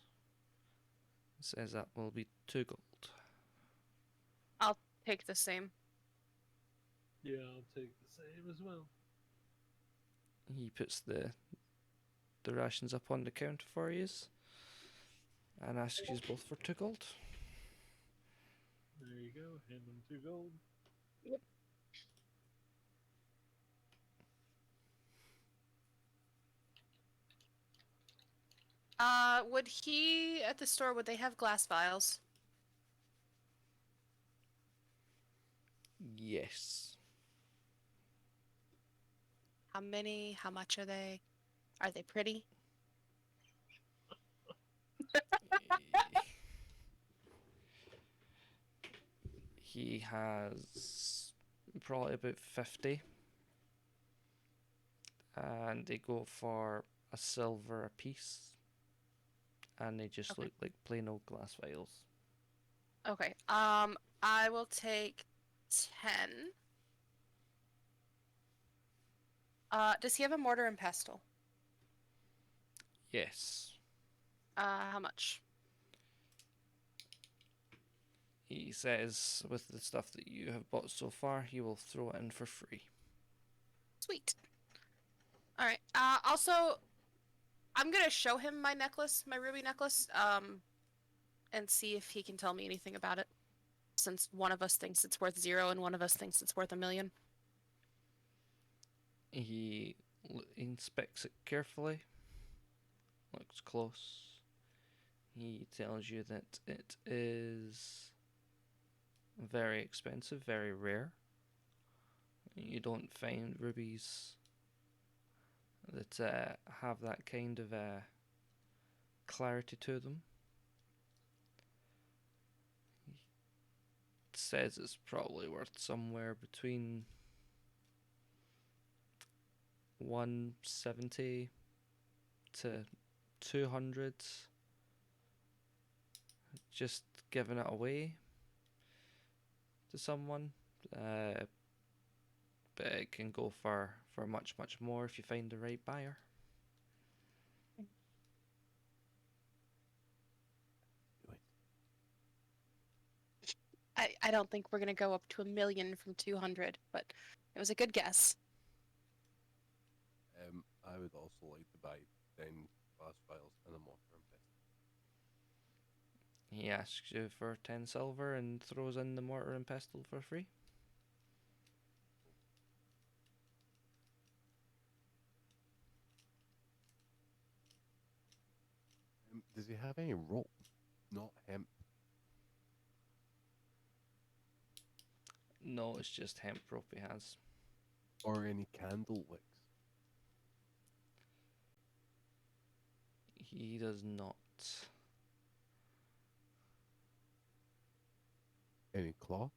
Says that will be 2 gold. I'll take the same. Yeah, I'll take the same as well. He puts the rations up on the counter for you and asks you both for 2 gold. There you go. Hand them 2 gold. Would he at the store? Would they have glass vials? Yes. How many? How much are they? Are they pretty? He has probably about 50. And they go for a silver a piece. And they just Okay. look like plain old glass vials. Okay. I will take 10. Does he have a mortar and pestle? Yes. How much? He says with the stuff that you have bought so far, he will throw it in for free. Sweet. All right. Also, I'm gonna show him my necklace, my ruby necklace, and see if he can tell me anything about it. Since one of us thinks it's worth 0 and one of us thinks it's worth 1,000,000. He inspects it carefully, looks close. He tells you that it is very expensive, very rare. You don't find rubies that have that kind of clarity to them. He says it's probably worth somewhere between 170 to 200. Just giving it away to someone, but it can go for much more if you find the right buyer. I don't think we're gonna go up to 1,000,000 from 200, but it was a good guess. I would also like to buy 10 glass vials and a mortar and pestle. He asks you for 10 silver and throws in the mortar and pestle for free. have any rope? Not hemp. No, it's just hemp rope he has. Or any candle wicks? He does not. Any cloth?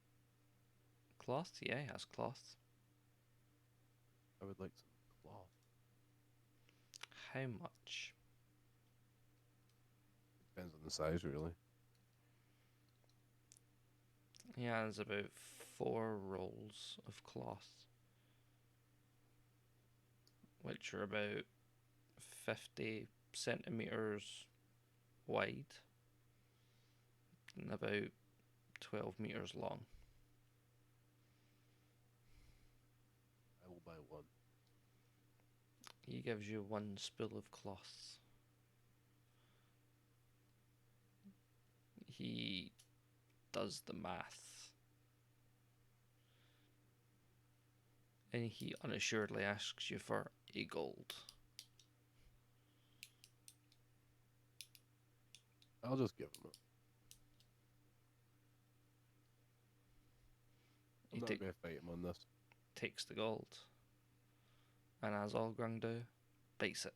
Cloth? Yeah, he has cloth. I would like some cloth. How much? Depends on the size, really. He has about 4 rolls of cloth, which are about 50 centimeters wide and about 12 meters long. I will buy one. He gives you 1 spool of cloth. He does the math. And he unassuredly asks you for a gold. I'll just give him it. I'm He not take- going to fight him on this. takes the gold. And as all Grung do, bites it.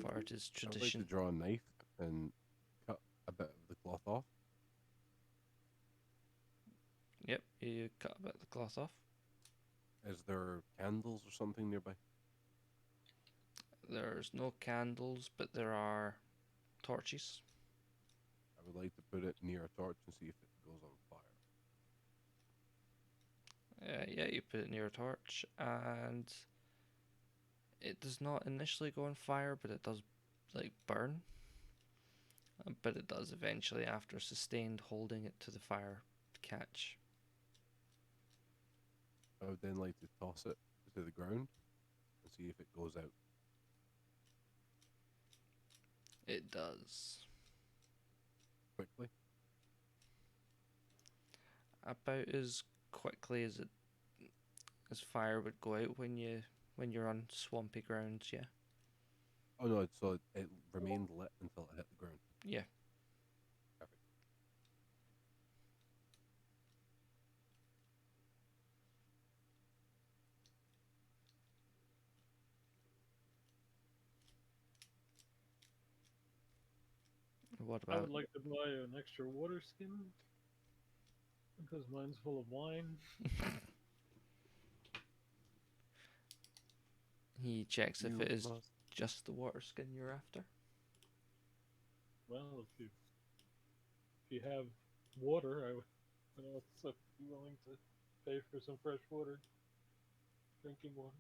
For it is I'd like to tradition. draw a knife and cut a bit of the cloth off. Yep, you cut a bit of the cloth off. Is there candles or something nearby? There's no candles, but there are torches. I would like to put it near a torch and see if it goes on fire. Yeah, you put it near a torch, and it does not initially go on fire, but it does like burn. But it does eventually, after sustained holding it to the fire, catch. I would then like to toss it to the ground and see if it goes out. It does. Quickly. About as quickly as fire would go out when you're on swampy grounds, yeah. Oh no, so it remained lit until it hit the ground. Yeah. Perfect. What I about would like to buy an extra water skin because mine's full of wine. he checks if You it is must- just the water skin you're after? Well, if you have water, I would also be willing to pay for some fresh water, drinking water.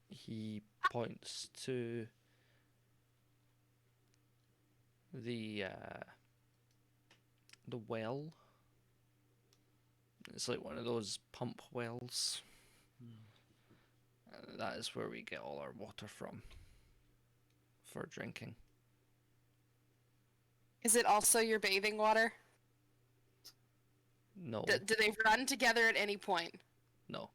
He points to the well. It's like one of those pump wells. That is where we get all our water from for drinking. Is it also your bathing water? No, Do they run together at any point? no.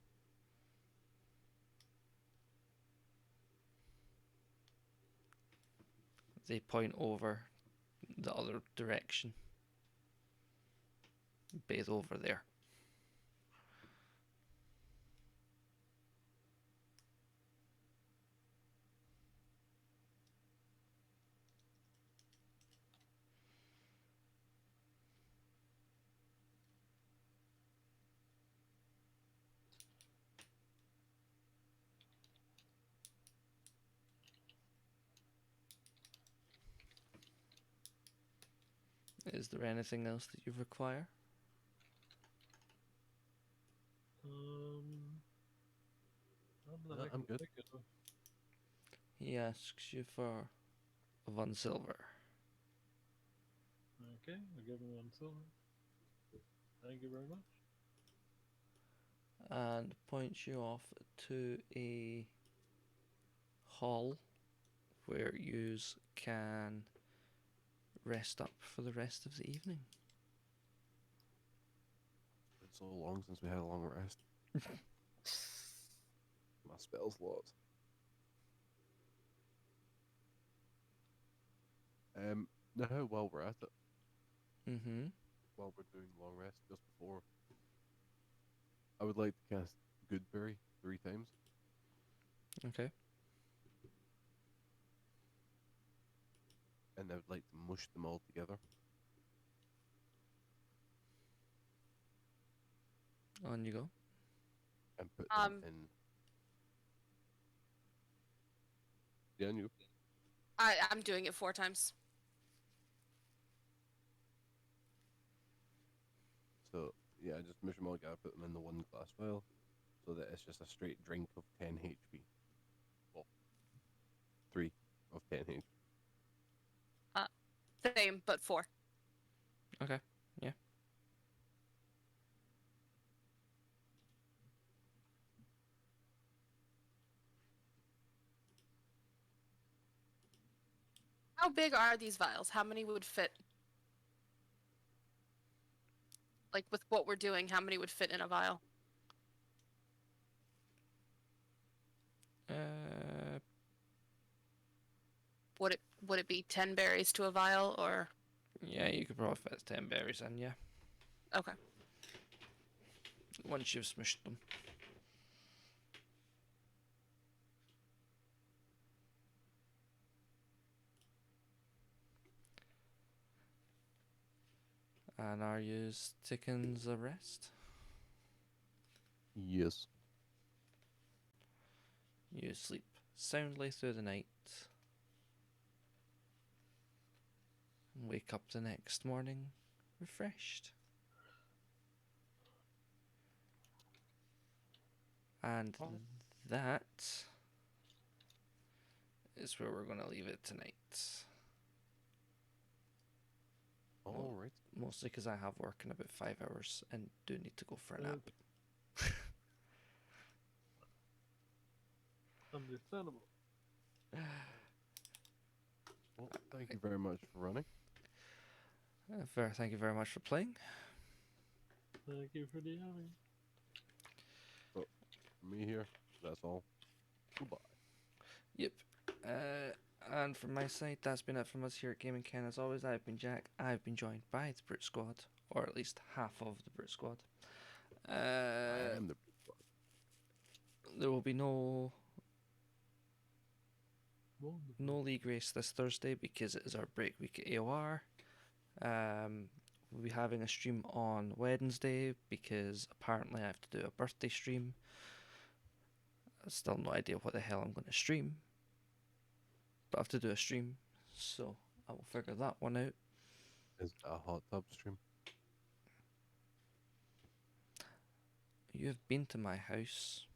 They point over the other direction. Bathe over there. Is there anything else that you require? Not that I I'm can good. think of. He asks you for 1 silver. Okay, I'll give him 1 silver. Thank you very much. And points you off to a hall where you can rest up for the rest of the evening. It's so long since we had a long rest. My spell slots. Now, while we're at it, Mm-hmm. while we're doing long rest, just before, I would like to cast Goodberry 3 times. Okay. And I would like to mush them all together. On you go. And put them in. Yeah, and you. I'm doing it 4 times. So, yeah, just mush them all together, put them in the one glass vial, so that it's just a straight drink of 10 HP. Well, 3 of 10 HP. Same, but 4. Okay. Yeah. How big are these vials? How many would fit? Like with what we're doing, how many would fit in a vial? Would it be 10 berries to a vial or? Yeah, you could probably fit 10 berries in, yeah. Okay. Once you've smushed them. And are you taking a rest? Yes. You sleep soundly through the night. And wake up the next morning refreshed. And that is where we're going to leave it tonight. All right. Mostly because I have work in about 5 hours and do need to go for a nap. Understandable. Well, thank you very much for running. Thank you very much for playing. Thank you for DMing. For me here, that's all. Goodbye. Yep. And from my side, that's been it from us here at Gaming Ken. As always, I've been Jack. I've been joined by the Brit Squad, or at least half of the Brit Squad. I am the There will be no league race this Thursday because it is our break week at AOR. We'll be having a stream on Wednesday because apparently I have to do a birthday stream. I still no idea what the hell I'm going to stream, but I have to do a stream, so I will figure that one out. Is it a hot tub stream? You have been to my house.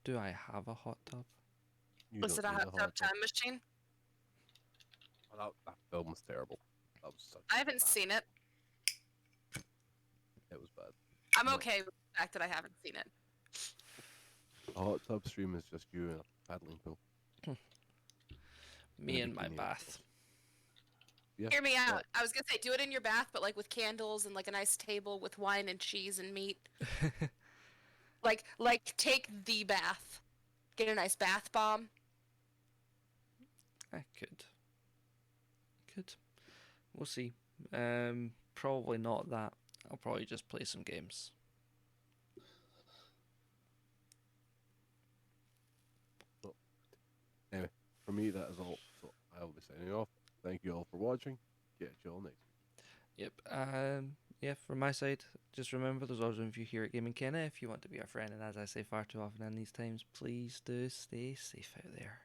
Do I have a hot tub? You Was it don't a need hot tub time machine? Oh, that film was terrible. That was such I haven't bad. seen it. It was bad. I'm No. okay with the fact that I haven't seen it. A hot tub stream is just you in a paddling pool. Me In a and my bikini, of bath. course. Yeah, Hear me well, out. I was gonna say do it in your bath, but like with candles and like a nice table with wine and cheese and meat. like take the bath. Get a nice bath bomb. I could. We'll see. Probably not that. I'll probably just play some games. Anyway, for me, that is all. So I will be signing off. Thank you all for watching. Catch you all next week. Yep. Yeah, from my side, just remember there's always room for you here at Gaming Kenna if you want to be our friend. And as I say far too often in these times, please do stay safe out there.